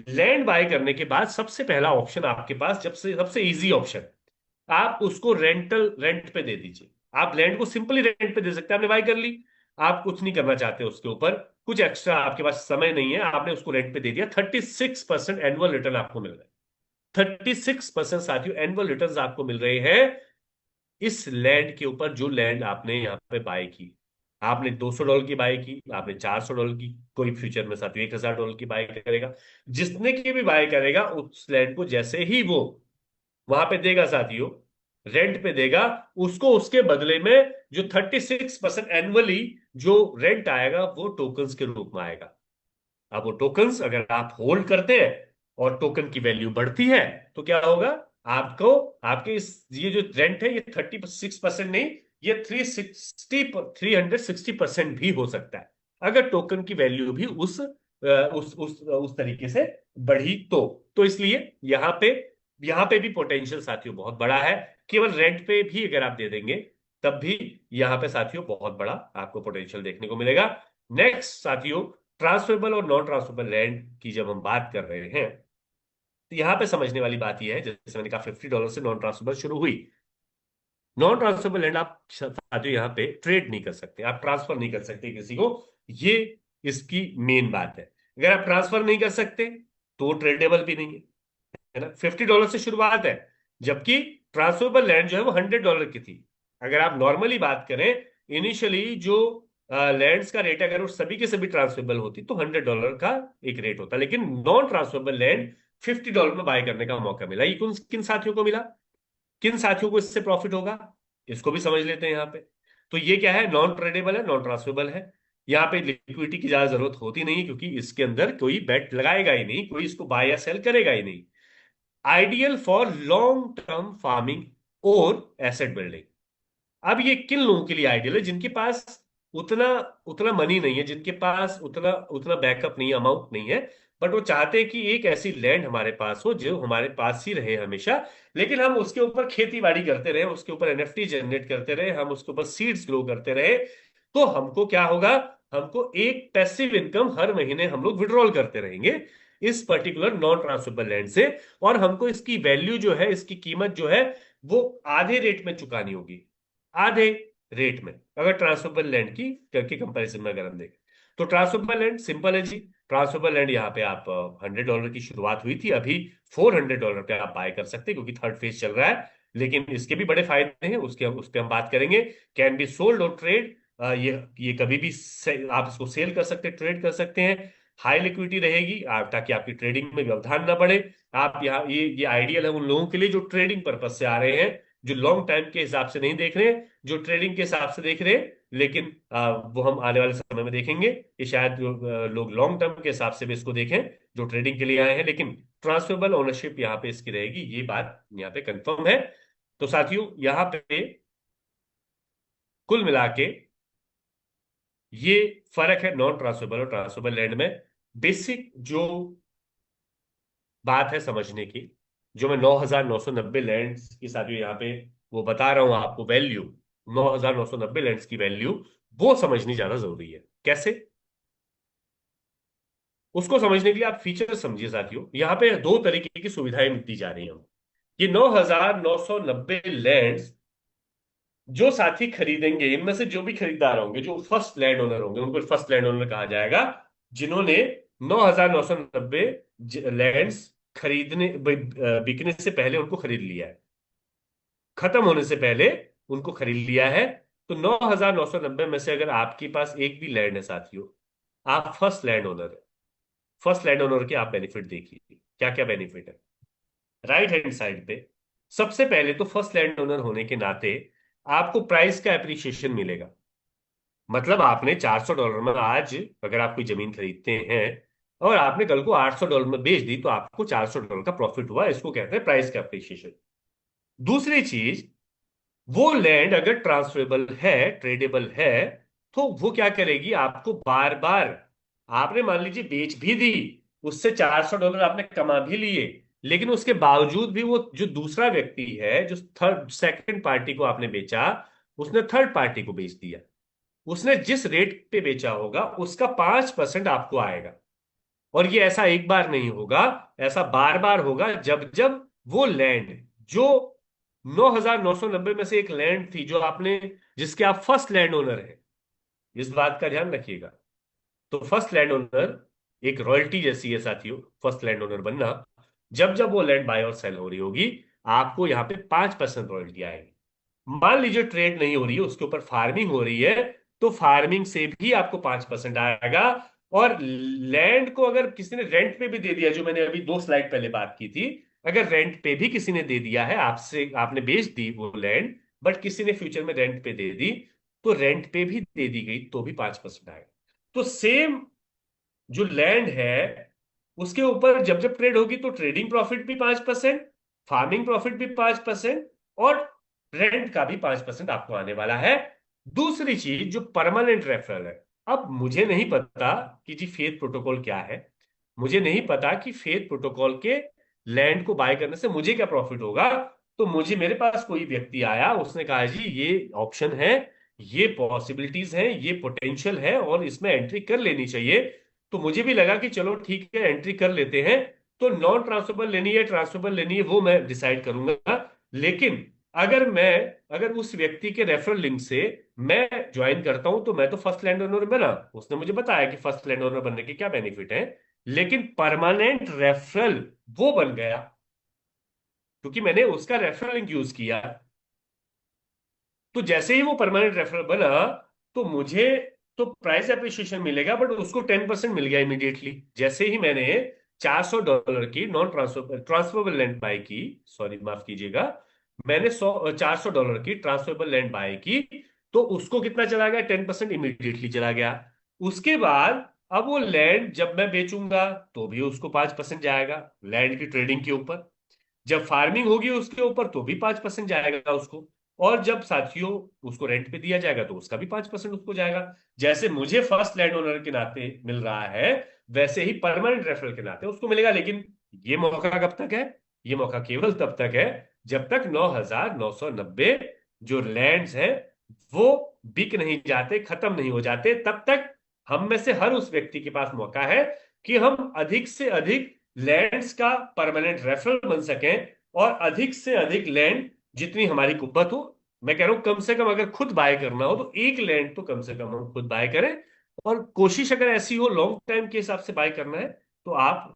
Speaker 1: लैंड बाय करने के बाद सबसे पहला ऑप्शन आपके पास, जब से सबसे इजी ऑप्शन, आप उसको रेंट पे दे दीजिए। आप लैंड को सिंपली रेंट पे दे सकते हैं। आपने बाय कर ली, आप कुछ नहीं करना चाहते उसके ऊपर, कुछ एक्स्ट्रा आपके पास समय नहीं है, आपने उसको रेंट पे दे दिया। 36% एनुअल रिटर्न आपको मिल रहा है। 36% साथियों एनुअल रिटर्न आपको मिल रहे हैं इस लैंड के ऊपर, जो लैंड आपने यहाँ पे बाय की। आपने $200 की बाय की, आपने $400 की, कोई फ्यूचर में साथियों $1000 की बाय करेगा। जिसने की भी बाय करेगा उस लैंड को जैसे ही वो वहां पे देगा साथियों, रेंट पे देगा, उसको उसके बदले में जो 36% एनुअली जो रेंट आएगा वो टोकन्स के रूप में आएगा। अब वो टोकन्स अगर आप होल्ड करते हैं और टोकन की वैल्यू बढ़ती है तो क्या होगा, आपको आपके इस ये जो रेंट है ये 36% नहीं, ये 360% भी हो सकता है, अगर टोकन की वैल्यू भी उस तरीके से बढ़ी तो इसलिए यहाँ पे भी पोटेंशियल साथियों बहुत बड़ा है। केवल रेंट पे भी अगर आप दे देंगे तब भी यहाँ पे साथियों बहुत बड़ा आपको पोटेंशियल देखने को मिलेगा। नेक्स्ट साथियों, ट्रांसफरेबल और नॉन ट्रांसफरेबल लैंड की जब हम बात कर रहे हैं तो यहाँ पे समझने वाली बात यह है, जैसे मैंने कहा $50 से नॉन ट्रांसफरेबल शुरू हुई। नॉन ट्रांसफरेबल लैंड आप साथियों यहाँ पे ट्रेड नहीं कर सकते, आप ट्रांसफर नहीं कर सकते किसी को, ये इसकी मेन बात है। अगर आप ट्रांसफर नहीं कर सकते तो ट्रेडेबल भी नहीं है ना। $50 से शुरुआत है, जबकि ट्रांसफरेबल लैंड जो है वो $100 की थी। अगर आप नॉर्मली बात करें, इनिशियली जो लैंड्स का रेट अगर वो सभी के सभी ट्रांसफरेबल होती तो $100 का एक रेट होता, लेकिन नॉन ट्रांसफरेबल लैंड $50 में बाय करने का मौका मिला। ये किन किन साथियों को मिला, किन साथियों को इससे प्रॉफिट होगा, इसको भी समझ लेते हैं यहाँ पे। तो ये क्या है, नॉन ट्रेडेबल है, नॉन ट्रांसफरेबल है। यहाँ पे लिक्विडिटी की ज्यादा जरूरत होती नहीं, क्योंकि इसके अंदर कोई बेट लगाएगा ही नहीं, कोई इसको बाय या सेल करेगा ही नहीं। Ideal for long term farming और एसेट बिल्डिंग। अब ये किन लोगों के लिए आइडियल है, जिनके पास उतना उतना मनी नहीं है, जिनके पास उतना उतना बैकअप नहीं है, अमाउंट नहीं है, बट वो चाहते हैं कि एक ऐसी लैंड हमारे पास हो जो हमारे पास ही रहे हमेशा, लेकिन हम उसके ऊपर खेती बाड़ी करते रहे, उसके ऊपर एनएफटी जनरेट करते रहे, हम उसके ऊपर सीड्स ग्रो करते रहे। तो हमको क्या होगा, हमको एक पैसिव इनकम हर महीने हम लोग विड्रॉल करते रहेंगे इस पर्टिकुलर नॉन ट्रांसफरेबल लैंड से, और हमको इसकी वैल्यू जो है, इसकी कीमत जो है वो आधे रेट में चुकानी होगी, आधे रेट में, अगर ट्रांसफरेबल लैंड की करके कंपैरिजन में अगर हम देखें तो। ट्रांसफरेबल लैंड सिंपल है जी। ट्रांसफरेबल लैंड यहाँ पे आप $100 की शुरुआत हुई थी, अभी $400 पे आप बाय कर सकते हैं क्योंकि थर्ड फेज चल रहा है। लेकिन इसके भी बड़े फायदे हैं, उसके उस पर हम बात करेंगे। कैन बी सोल्ड और ट्रेड, ये कभी भी आप इसको सेल कर सकते हैं, ट्रेड कर सकते हैं। हाई लिक्विडिटी रहेगी ताकि आपकी ट्रेडिंग में व्यवधान ना बढ़े। आप यहाँ ये आइडियल है उन लोगों के लिए जो ट्रेडिंग पर्पज से आ रहे हैं, जो लॉन्ग टाइम के हिसाब से नहीं देख रहे हैं, जो ट्रेडिंग के हिसाब से देख रहे हैं। लेकिन वो हम आने वाले समय में देखेंगे कि शायद लोग लॉन्ग टर्म के हिसाब से भी इसको देखें, जो ट्रेडिंग के लिए आए हैं। लेकिन ट्रांसफरेबल ओनरशिप यहाँ पे इसकी रहेगी, ये बात यहाँ पे कंफर्म है। तो साथियों यहाँ पे कुल मिला के ये फर्क है नॉन ट्रांसफरेबल और ट्रांसफरेबल लैंड में। बेसिक जो बात है समझने की, जो मैं 9990 लैंड्स की साथियों यहाँ पे वो बता रहा हूं आपको वैल्यू, 9990 लैंड्स की वैल्यू वो समझनी ज्यादा जरूरी है। कैसे, उसको समझने के लिए आप फीचर समझिए साथियों। यहाँ पे दो तरीके की सुविधाएं दी जा रही हैं। ये 9990 लैंड्स जो साथी खरीदेंगे, इनमें से जो भी खरीदार होंगे, जो फर्स्ट लैंड ओनर होंगे, उनको फर्स्ट लैंड ओनर कहा जाएगा, जिन्होंने 9990 लैंड्स खरीदने बिकने से पहले उनको खरीद लिया है, खत्म होने से पहले उनको खरीद लिया है। तो 9990 में से अगर आपके पास एक भी लैंड है साथियों, आप फर्स्ट लैंड ओनर है। फर्स्ट लैंड ओनर के आप बेनिफिट देखिए, क्या क्या बेनिफिट है। राइट हैंड साइड पे सबसे पहले तो फर्स्ट लैंड ओनर होने के नाते आपको प्राइस का एप्रिसिएशन मिलेगा। मतलब आपने $400 में आज अगर आप कोई जमीन खरीदते हैं और आपने कल को $800 में बेच दी, तो आपको $400 का प्रॉफिट हुआ, इसको कहते हैं प्राइस का एप्रिसिएशन। दूसरी चीज, वो लैंड अगर ट्रांसफरेबल है, ट्रेडेबल है, तो वो क्या करेगी, आपको बार बार, आपने मान लीजिए बेच भी दी, उससे $400 आपने कमा भी लिए, लेकिन उसके बावजूद भी वो जो दूसरा व्यक्ति है, जो थर्ड सेकंड पार्टी को आपने बेचा, उसने थर्ड पार्टी को बेच दिया, उसने जिस रेट पे बेचा होगा उसका 5% आपको आएगा। और ये ऐसा एक बार नहीं होगा, ऐसा बार बार होगा, जब जब वो लैंड जो 9990 में से एक लैंड थी जो आपने, जिसके आप फर्स्ट लैंड ओनर हैं, इस बात का ध्यान रखिएगा। तो फर्स्ट लैंड ओनर एक रॉयल्टी जैसी है साथियों, फर्स्ट लैंड ओनर बनना। जब जब वो लैंड बाय और सेल हो रही होगी, आपको यहाँ पे 5% रॉयल्टी आएगी। मान लीजिए ट्रेड नहीं हो रही है, उसके ऊपर फार्मिंग हो रही है, तो फार्मिंग से भी आपको 5% आएगा। और लैंड को अगर किसी ने रेंट पे भी दे दिया, जो मैंने अभी 2 स्लाइड पहले बात की थी, अगर रेंट पे भी किसी ने दे दिया है, आपसे आपने बेच दी वो लैंड, बट किसी ने फ्यूचर में रेंट पे दे दी, तो रेंट पे भी दे दी गई तो भी 5% आएगा। तो सेम जो लैंड है उसके ऊपर जब जब ट्रेड होगी तो ट्रेडिंग प्रॉफिट भी 5%, फार्मिंग प्रॉफिट भी 5%, और रेंट का भी 5% आपको आने वाला है। दूसरी चीज जो परमानेंट रेफरल है, अब मुझे नहीं पता कि जी फेथ प्रोटोकॉल क्या है, मुझे नहीं पता कि फेथ प्रोटोकॉल के लैंड को बाय करने से मुझे क्या प्रॉफिट होगा। तो मुझे मेरे पास कोई व्यक्ति आया, उसने कहा जी ये ऑप्शन है, ये पॉसिबिलिटीज हैं, ये पोटेंशियल है और इसमें एंट्री कर लेनी चाहिए। तो मुझे भी लगा कि चलो ठीक है एंट्री कर लेते हैं। तो नॉन ट्रांसफरेबल लेनी है ट्रांसफरेबल लेनी है वो मैं डिसाइड करूंगा। लेकिन अगर उस व्यक्ति के रेफरल लिंक से मैं ज्वाइन करता हूं, तो मैं तो फर्स्ट लैंड ओनर बना, उसने मुझे बताया कि फर्स्ट लैंड ओनर बनने के क्या बेनिफिट है। लेकिन परमानेंट रेफरल वो बन गया क्योंकि मैंने उसका रेफरल लिंक यूज किया। तो जैसे ही वो परमानेंट रेफरल बना, तो मुझे तो प्राइस एप्रिसिएशन मिलेगा, बट उसको 10% मिल गया इमीडिएटली। जैसे ही मैंने $400 की नॉन ट्रांसफरेबल लैंड बाय की, सॉरी माफ कीजिएगा, मैंने $400 की ट्रांसफरेबल लैंड बाय की, तो उसको कितना चला गया? 10% इमीडिएटली चला गया। उसके बाद अब वो लैंड जब मैं बेचूंगा तो भी उसको 5% जाएगा लैंड की ट्रेडिंग के ऊपर, जब फार्मिंग होगी उसके ऊपर तो भी 5% जाएगा उसको, और जब साथियों उसको रेंट पे दिया जाएगा तो उसका भी 5% उसको जाएगा। जैसे मुझे फर्स्ट लैंड ओनर के नाते मिल रहा है, वैसे ही परमानेंट रेफरल के नाते उसको मिलेगा। लेकिन ये मौका कब तक है? ये मौका केवल तब तक है जब तक 9,990 जो लैंड्स हैं वो बिक नहीं जाते, खत्म नहीं हो जाते, तब तक हम में से हर उस व्यक्ति के पास मौका है कि हम अधिक से अधिक लैंड्स का परमानेंट रेफरल बन सकें, और अधिक से अधिक लैंड जितनी हमारी कुव्वत हो। मैं कह रहा हूं कम से कम अगर खुद बाय करना हो तो एक लैंड तो कम से कम हम खुद बाय करें। और कोशिश अगर ऐसी हो लॉन्ग टाइम के हिसाब से बाय करना है, तो आप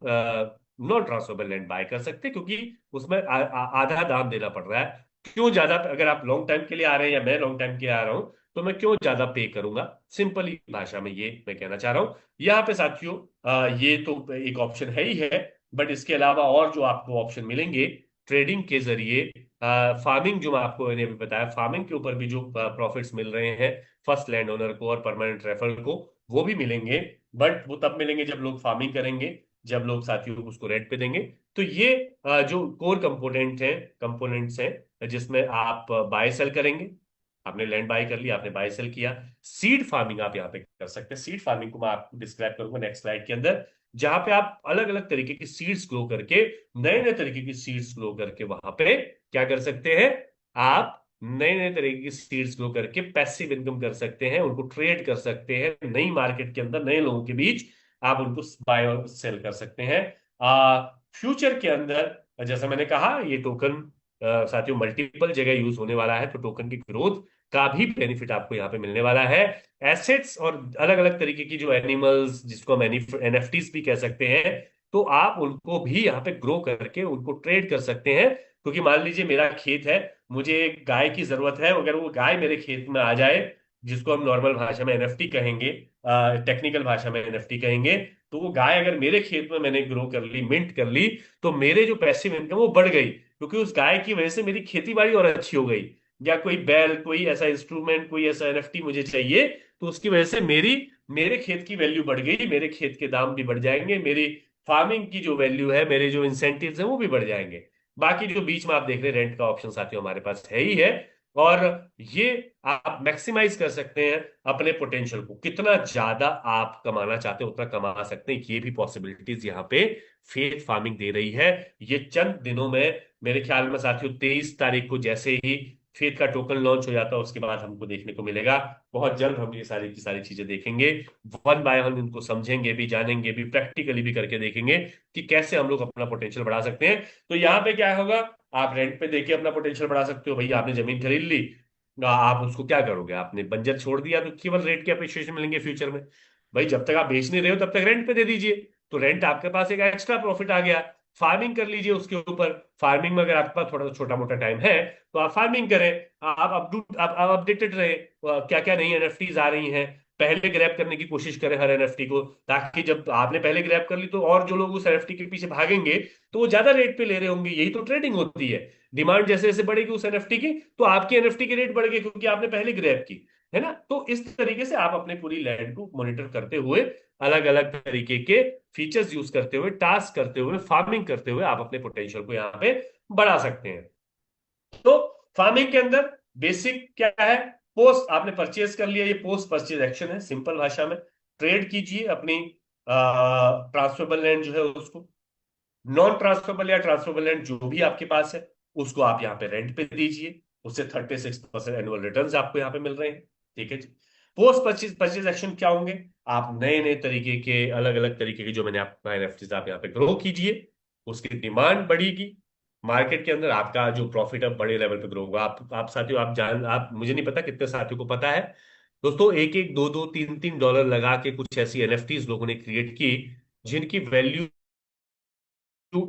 Speaker 1: नॉन ट्रांसफरेबल लैंड बाय कर सकते हैं, क्योंकि उसमें आधा दाम देना पड़ रहा है। क्यों ज्यादा? अगर आप लॉन्ग टाइम के लिए आ रहे हैं या मैं लॉन्ग टाइम के लिए आ रहा हूं, तो मैं क्यों ज्यादा पे करूंगा? सिंपली भाषा में ये मैं कहना चाह रहा हूं। यहाँ पे साथियों ये तो एक ऑप्शन है ही है, बट इसके अलावा और जो आपको ऑप्शन मिलेंगे ट्रेडिंग के जरिए, फार्मिंग जो मैं आपको मैंने अभी बताया, फार्मिंग के ऊपर भी जो प्रॉफिट्स मिल रहे हैं फर्स्ट लैंड ओनर को और परमानेंट रेफरल को, वो भी मिलेंगे। बट वो तब मिलेंगे जब लोग फार्मिंग करेंगे, जब लोग साथियों को उसको रेंट पे देंगे। तो ये जो कोर कंपोनेंट्स हैं जिसमें आप बाय सेल करेंगे। आपने लैंड बाय कर लिया, आपने बाय सेल किया। सीड फार्मिंग आप यहाँ पे कर सकते हैं। सीड फार्मिंग को मैं आपको डिस्क्राइब करूंगा नेक्स्ट स्लाइड के अंदर, जहां पे आप अलग अलग तरीके की सीड्स ग्रो करके, नए नए तरीके की सीड्स ग्रो करके वहां पे क्या कर सकते हैं? आप नए नए तरीके की सीड्स ग्रो करके पैसिव इनकम कर सकते हैं, उनको ट्रेड कर सकते हैं नई मार्केट के अंदर, नए लोगों के बीच आप उनको बाय और सेल कर सकते हैं। फ्यूचर के अंदर जैसा मैंने कहा, ये टोकन साथियों मल्टीपल जगह यूज होने वाला है, तो टोकन की ग्रोथ का भी बेनिफिट आपको यहाँ पे मिलने वाला है। एसेट्स और अलग अलग तरीके की जो एनिमल्स, जिसको हम एनएफटीज भी कह सकते हैं, तो आप उनको भी यहाँ पे ग्रो करके उनको ट्रेड कर सकते हैं। क्योंकि मान लीजिए मेरा खेत है, मुझे एक गाय की जरूरत है, अगर वो गाय मेरे खेत में आ जाए, जिसको हम नॉर्मल भाषा में एनएफटी कहेंगे, टेक्निकल भाषा में एनएफटी कहेंगे, तो वो गाय अगर मेरे खेत में मैंने ग्रो कर ली, मिंट कर ली, तो मेरे जो पैसिव इनकम वो बढ़ गई, क्योंकि उस गाय की वजह से मेरी खेती बाड़ी और अच्छी हो गई। या कोई बैल, कोई ऐसा इंस्ट्रूमेंट, कोई ऐसा एनएफटी मुझे चाहिए, तो उसकी वजह से मेरे खेत की वैल्यू बढ़ गई, मेरे खेत के दाम भी बढ़ जाएंगे, मेरी फार्मिंग की जो वैल्यू है, मेरे जो इंसेंटिव्स हैं वो भी बढ़ जाएंगे। बाकी जो बीच में आप देख रहे हैं रेंट का ऑप्शन साथियों हमारे पास है ही है। और ये आप मैक्सिमाइज कर सकते हैं अपने पोटेंशियल को, कितना ज्यादा आप कमाना चाहते हैं उतना कमा सकते हैं, ये भी पॉसिबिलिटीज यहाँ पे फेथ फार्मिंग दे रही है। ये चंद दिनों में, मेरे ख्याल में साथियों 23 तारीख को जैसे ही फेथ का टोकन लॉन्च हो जाता है, उसके बाद हमको देखने को मिलेगा। बहुत जल्द हम ये सारी की सारी चीजें देखेंगे, वन बाय वन इनको समझेंगे भी, जानेंगे भी, प्रैक्टिकली भी करके देखेंगे कि कैसे हम लोग अपना पोटेंशियल बढ़ा सकते हैं। तो यहाँ पे क्या होगा, आप रेंट पे देके अपना पोटेंशियल बढ़ा सकते हो। भैया आपने जमीन खरीद ली, आप उसको क्या करोगे? आपने बंजर छोड़ दिया तो केवल रेट के अप्रिशिएशन मिलेंगे फ्यूचर में। भाई जब तक आप बेच नहीं रहे हो तब तक रेंट पे दे दीजिए, तो रेंट आपके पास एक एक्स्ट्रा प्रॉफिट आ गया। फार्मिंग कर लीजिए उसके ऊपर। फार्मिंग में अगर आपके पास थोड़ा सा छोटा मोटा टाइम है तो आप फार्मिंग करें। आप अपडेटेड रहे, क्या क्या नई एनएफटीज आ रही हैं, पहले ग्रैब करने की कोशिश करें हर एनएफटी को, ताकि जब आपने पहले ग्रैब कर ली तो और जो लोग उस एनएफटी के पीछे भागेंगे तो वो ज्यादा रेट पे ले रहे होंगे। यही तो ट्रेडिंग होती है। डिमांड जैसे जैसे बढ़ेगी उस एनएफटी की, तो आपकी एनएफटी के रेट बढ़ गए क्योंकि आपने पहले ग्रैब की, है ना। तो इस तरीके से आप अपने पूरी लैंड को मॉनिटर करते हुए, अलग अलग तरीके के फीचर्स यूज करते हुए, टास्क करते हुए, फार्मिंग करते हुए आप अपने पोटेंशियल को यहाँ पे बढ़ा सकते हैं। तो फार्मिंग के अंदर बेसिक क्या है? पोस्ट आपने परचेज कर लिया, ये पोस्ट परचेज एक्शन है सिंपल भाषा में। ट्रेड कीजिए अपनी ट्रांसफरेबल लैंड जो है उसको। नॉन ट्रांसफरेबल या ट्रांसफरेबल लैंड जो भी आपके पास है उसको आप यहाँ पे रेंट पे दीजिए। उससे 36% एनुअल रिटर्न आपको यहाँ पे मिल रहे हैं। ठीक है जी। पोस्ट परचेज परचेज एक्शन क्या होंगे? आप नए नए तरीके के, अलग अलग तरीके के जो मैंने आपको एनएफटीज आप यहाँ पे ग्रो कीजिए, उसकी डिमांड बढ़ेगी, मार्केट के अंदर आपका जो प्रॉफिट अब बड़े लेवल पे ग्रो होगा। आप साथियों, आप मुझे नहीं पता कितने साथियों को पता है दोस्तों, एक एक दो दो तीन तीन डॉलर लगा के कुछ ऐसी एनएफटीज लोगों ने क्रिएट की जिनकी वैल्यू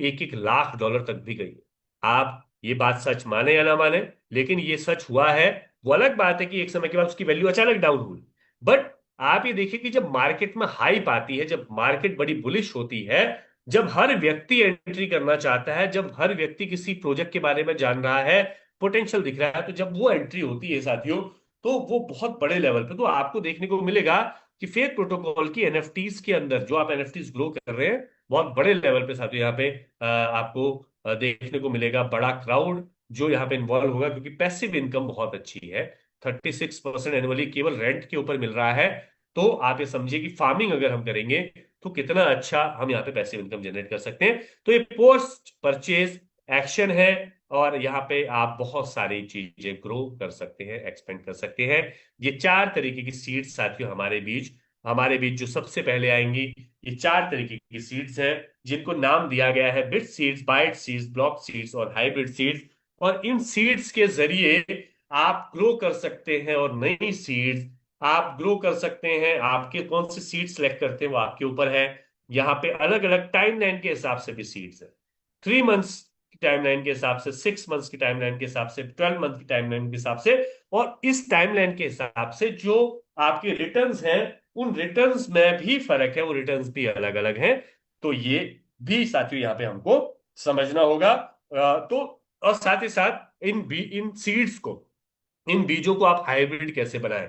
Speaker 1: एक एक लाख डॉलर तक भी गई। आप ये बात सच माने या ना माने, लेकिन ये सच हुआ है। वो अलग बात है कि एक समय के बाद उसकी वैल्यू अचानक डाउन हुई, बट आप ये देखिए कि जब मार्केट में हाइप आती है, जब मार्केट बड़ी बुलिश होती है, जब हर व्यक्ति एंट्री करना चाहता है, जब हर व्यक्ति किसी प्रोजेक्ट के बारे में जान रहा है, पोटेंशियल दिख रहा है, तो जब वो एंट्री होती है साथियों, तो वो बहुत बड़े लेवल पे तो आपको देखने को मिलेगा कि फेथ प्रोटोकॉल की एनएफटीज के अंदर जो आप एनएफटीज ग्रो कर रहे हैं, बहुत बड़े लेवल पे साथियों यहाँ पे आपको देखने को मिलेगा बड़ा क्राउड जो यहाँ पे इन्वॉल्व होगा, क्योंकि पैसिव इनकम बहुत अच्छी है। 36% एनुअली केवल रेंट के ऊपर मिल रहा है। तो आप ये समझिए कि फार्मिंग अगर हम करेंगे तो कितना अच्छा हम यहाँ पे पैसिव इनकम जनरेट कर सकते हैं। तो ये पोस्ट परचेज एक्शन है, और यहाँ पे आप बहुत सारी चीजें ग्रो कर सकते हैं, एक्सपेंड कर सकते हैं। ये चार तरीके की सीड्स साथियों हमारे बीच जो सबसे पहले आएंगी, ये चार तरीके की सीड्स हैं जिनको नाम दिया गया है bit seeds, byte seeds, block seeds और हाइब्रिड सीड्स। और इन सीड्स के जरिए आप ग्रो कर सकते हैं, और नई सीड्स आप ग्रो कर सकते हैं। आपके कौन से सीड सेलेक्ट करते हैं वो आपके ऊपर है। यहाँ पे अलग अलग टाइमलाइन के हिसाब से भी सीड्स है। 3 मंथ्स की टाइमलाइन के हिसाब से, 6 मंथ्स की टाइमलाइन के हिसाब से, 12 मंथ की टाइमलाइन के हिसाब से, और इस टाइमलाइन के हिसाब से जो आपके रिटर्न्स हैं, उन रिटर्न्स में भी फर्क है, वो रिटर्न्स भी अलग अलग हैं। तो ये भी साथियों यहाँ पे हमको समझना होगा। तो और साथ ही साथ इन सीड्स को, इन बीजों को आप हाइब्रिड कैसे बनाएं,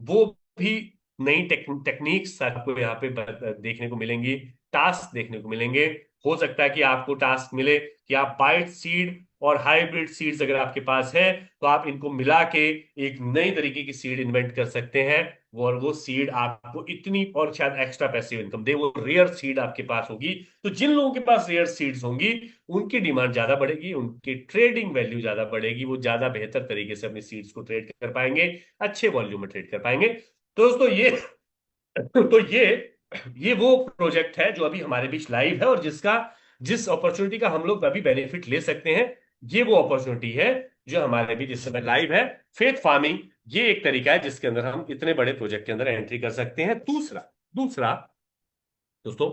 Speaker 1: वो भी नई टेक्निक्स आपको यहाँ पे देखने को मिलेंगी, टास्क देखने को मिलेंगे। हो सकता है कि आपको टास्क मिले कि आप बाइट सीड और हाइब्रिड सीड्स अगर आपके पास है तो आप इनको मिला के एक नई तरीके की सीड इन्वेंट कर सकते हैं। और वो सीड आपको इतनी और शायद एक्स्ट्रा पैसिव इनकम दे, वो रेयर सीड आपके पास होगी। तो जिन लोगों के पास रेयर सीड्स होंगी उनकी डिमांड ज्यादा बढ़ेगी, उनकी ट्रेडिंग वैल्यू ज्यादा बढ़ेगी, वो ज्यादा बेहतर तरीके से अपनी सीड्स को ट्रेड कर पाएंगे, अच्छे वॉल्यूम में ट्रेड कर पाएंगे। तो दोस्तों ये वो प्रोजेक्ट है जो अभी हमारे बीच लाइव है, और जिस अपॉर्चुनिटी का हम लोग अभी बेनिफिट ले सकते हैं, ये वो अपॉर्चुनिटी है जो हमारे बीच इस समय लाइव है। फेथ फार्मिंग ये एक तरीका है जिसके अंदर हम इतने बड़े प्रोजेक्ट के अंदर एंट्री कर सकते हैं। दूसरा दूसरा दोस्तों,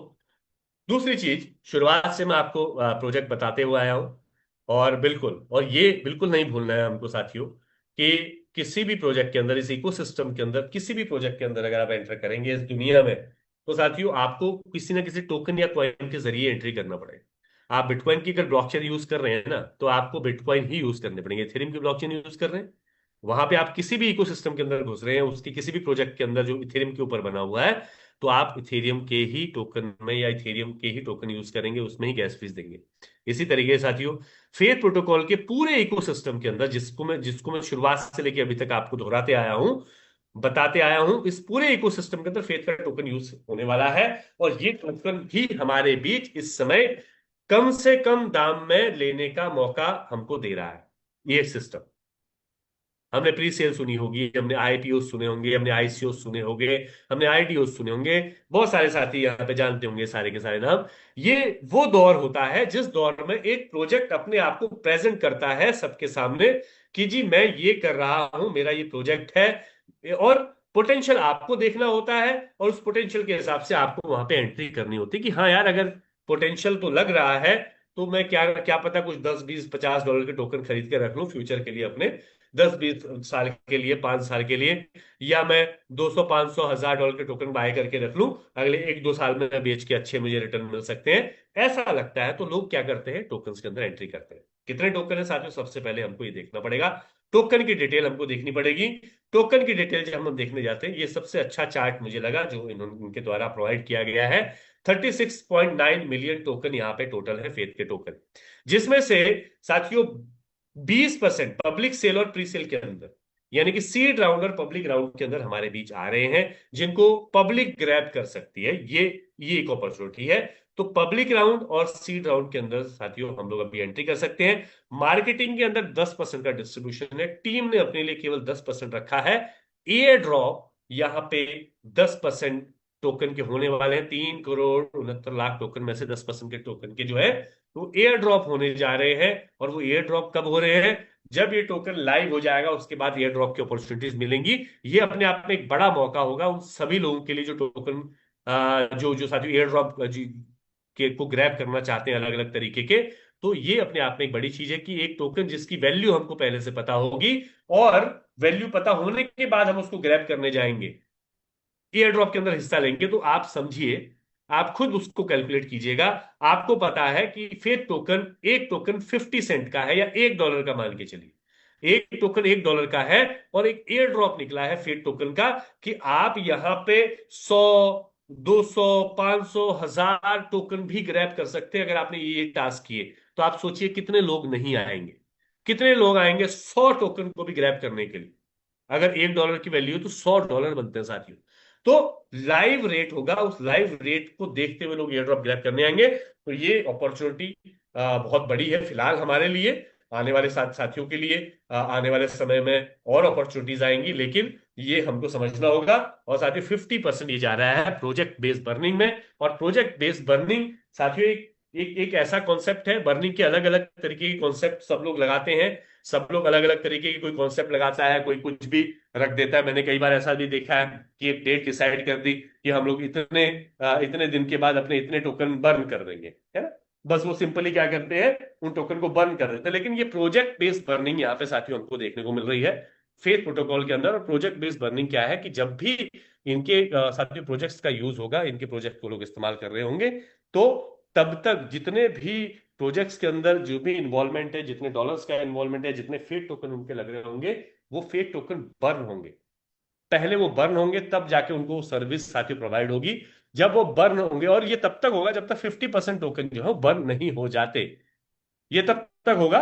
Speaker 1: दूसरी चीज, शुरुआत से मैं आपको प्रोजेक्ट बताते हुए आया हूं, और बिल्कुल, और ये बिल्कुल नहीं भूलना है हमको साथियों कि किसी भी प्रोजेक्ट के अंदर, इस इकोसिस्टम के अंदर, किसी भी प्रोजेक्ट के अंदर अगर आप एंटर करेंगे इस दुनिया में, तो साथियों आपको किसी ना किसी टोकन या कॉइन के जरिए एंट्री करना पड़ेगा। आप बिटकॉइन की अगर ब्लॉकचेन यूज कर रहे हैं ना, तो आपको बिटकॉइन ही यूज करने पड़ेंगे। इथेरियम की ब्लॉकचेन यूज कर रहे हैं, वहां पे आप किसी भी इकोसिस्टम के अंदर घुस रहे हैं, उसके किसी भी प्रोजेक्ट के अंदर जो इथेरियम के ऊपर बना हुआ है, तो आप इथेरियम के ही टोकन में या इथेरियम के ही टोकन यूज करेंगे, उसमें ही गैस फीस देंगे। इसी तरीके से साथियों, फेथ प्रोटोकॉल के पूरे इकोसिस्टम के अंदर, जिसको मैं शुरुआत से लेकर अभी तक आपको दोहराते आया हूं, बताते आया हूं, इस पूरे इकोसिस्टम के अंदर फेथ का टोकन यूज होने वाला है। और ये टोकन ही हमारे बीच इस समय कम से कम दाम में लेने का मौका हमको दे रहा है, ये सिस्टम। हमने प्री सेल सुनी होगी, हमने आईपीओ सुने होंगे, हमने आईसीओ सुने होंगे, हमने आईडीओ सुने होंगे, बहुत सारे साथी यहाँ पे जानते होंगे सारे के सारे नाम। ये वो दौर होता है जिस दौर में एक प्रोजेक्ट अपने आप को प्रेजेंट करता है सबके सामने कि जी मैं ये कर रहा हूं, मेरा ये प्रोजेक्ट है, और पोटेंशियल आपको देखना होता है, और उस पोटेंशियल के हिसाब से आपको वहां पे एंट्री करनी होती है कि हाँ यार, अगर पोटेंशियल तो लग रहा है। तो मैं क्या क्या पता कुछ 10 20 50 डॉलर के टोकन खरीद के रख लूं फ्यूचर के लिए अपने, 10 20 साल के लिए, 5 साल के लिए। या मैं 200 500 1000 डॉलर के टोकन बाय करके रख लूं, अगले 1 2 साल में मैं बेच के अच्छे मुझे रिटर्न मिल सकते हैं, ऐसा लगता है तो लोग क्या करते हैं, टोकन्स के अंदर एंट्री करते हैं। कितने टोकन है साथियों, सबसे पहले हमको ये देखना पड़ेगा, टोकन की डिटेल हमको देखनी पड़ेगी। टोकन की डिटेल जब हम देखने जाते हैं, ये सबसे अच्छा चार्ट मुझे लगा जो इन्होंने इनके द्वारा प्रोवाइड किया गया है। 36.9 मिलियन टोकन यहाँ पे टोटल है, फेथ के टोकन, जिसमें से साथियों 20% पब्लिक सेल और प्री सेल के अंदर, यानी कि सीड राउंड और पब्लिक राउंड के अंदर हमारे बीच आ रहे हैं, जिनको पब्लिक ग्रैब कर सकती है। ये एक अपॉर्चुनिटी है। तो पब्लिक राउंड और सीड राउंड के अंदर साथियों हम लोग अभी एंट्री कर सकते हैं। मार्केटिंग के अंदर 10% का डिस्ट्रीब्यूशन है, टीम ने अपने लिए केवल 10% रखा है। एयर ड्रॉप यहाँ पे 10% टोकन के होने वाले हैं, 3 करोड़ 69 लाख टोकन में से 10% के टोकन के जो है वो एयर ड्रॉप होने जा रहे हैं। और वो एयर ड्रॉप कब हो रहे हैं, जब ये टोकन लाइव हो जाएगा उसके बाद एयर ड्रॉप की अपॉर्चुनिटीज मिलेंगी। ये अपने आप में एक बड़ा मौका होगा उन सभी लोगों के लिए जो टोकन जो जो साथियों एयर ड्रॉप के को ग्रैब करना चाहते हैं अलग अलग तरीके के। तो ये अपने आप में एक बड़ी चीज है कि एक टोकन जिसकी वैल्यू हमको पहले से पता होगी, और वैल्यू पता होने के बाद हम उसको ग्रैब करने जाएंगे, एयर ड्रॉप के अंदर हिस्सा लेंगे, तो आप समझिए, आप खुद उसको कैलकुलेट कीजिएगा। आपको पता है कि फेथ टोकन, एक टोकन 50 सेंट का है या $1 का, मान के चलिए एक टोकन $1 का है, और एक एयर ड्रॉप निकला है फेथ टोकन का कि आप यहां पे 100 200 500 1000 टोकन भी ग्रैब कर सकते हैं अगर आपने ये टास्क किए। तो आप सोचिए कितने लोग नहीं आएंगे, कितने लोग आएंगे 100 टोकन को भी ग्रैब करने के लिए। अगर $1 की वैल्यू है तो $100 बनते हैं साथियों। तो लाइव रेट होगा, उस लाइव रेट को देखते हुए लोग एयर ड्रॉप ग्रैब करने आएंगे। तो ये अपॉर्चुनिटी बहुत बड़ी है फिलहाल हमारे लिए, आने वाले साथियों के लिए आने वाले समय में और अपॉर्चुनिटीज आएंगी, लेकिन ये हमको समझना होगा। और साथियों 50% ये जा रहा है प्रोजेक्ट बेस्ड बर्निंग में। और प्रोजेक्ट बेस्ड बर्निंग साथियों एक ऐसा कॉन्सेप्ट है, बर्निंग के अलग अलग तरीके के कॉन्सेप्ट सब लोग लगाते हैं। सब लोग अलग अलग तरीके की कोई कॉन्सेप्ट लगाता है, कोई कुछ भी रख देता है। मैंने कई बार ऐसा भी देखा है कि एक डेट डिसाइड कर दी कि हम लोग इतने दिन के बाद अपने इतने टोकन बर्न कर देंगे, है ना। बस वो सिंपली क्या करते हैं, उन टोकन को बर्न कर देते हैं। लेकिन ये प्रोजेक्ट बेस्ड बर्निंग यहाँ पे साथियों हमको देखने को मिल रही है फेथ प्रोटोकॉल के अंदर। और प्रोजेक्ट बेस्ड बर्निंग क्या है कि जब भी इनके साथियों प्रोजेक्ट्स का यूज होगा, इनके प्रोजेक्ट को लोग इस्तेमाल कर रहे होंगे, तो तब तक जितने भी प्रोजेक्ट्स के अंदर जो भी इन्वॉल्वमेंट है, जितने डॉलर्स का इन्वॉल्वमेंट है, जितने फेक टोकन उनके लग रहे होंगे, वो फेक टोकन बर्न होंगे। पहले वो बर्न होंगे तब जाके उनको सर्विस साथी प्रोवाइड होगी। जब वो बर्न होंगे, और ये तब तक होगा जब तक 50% टोकन जो है बर्न नहीं हो जाते। ये तब तक होगा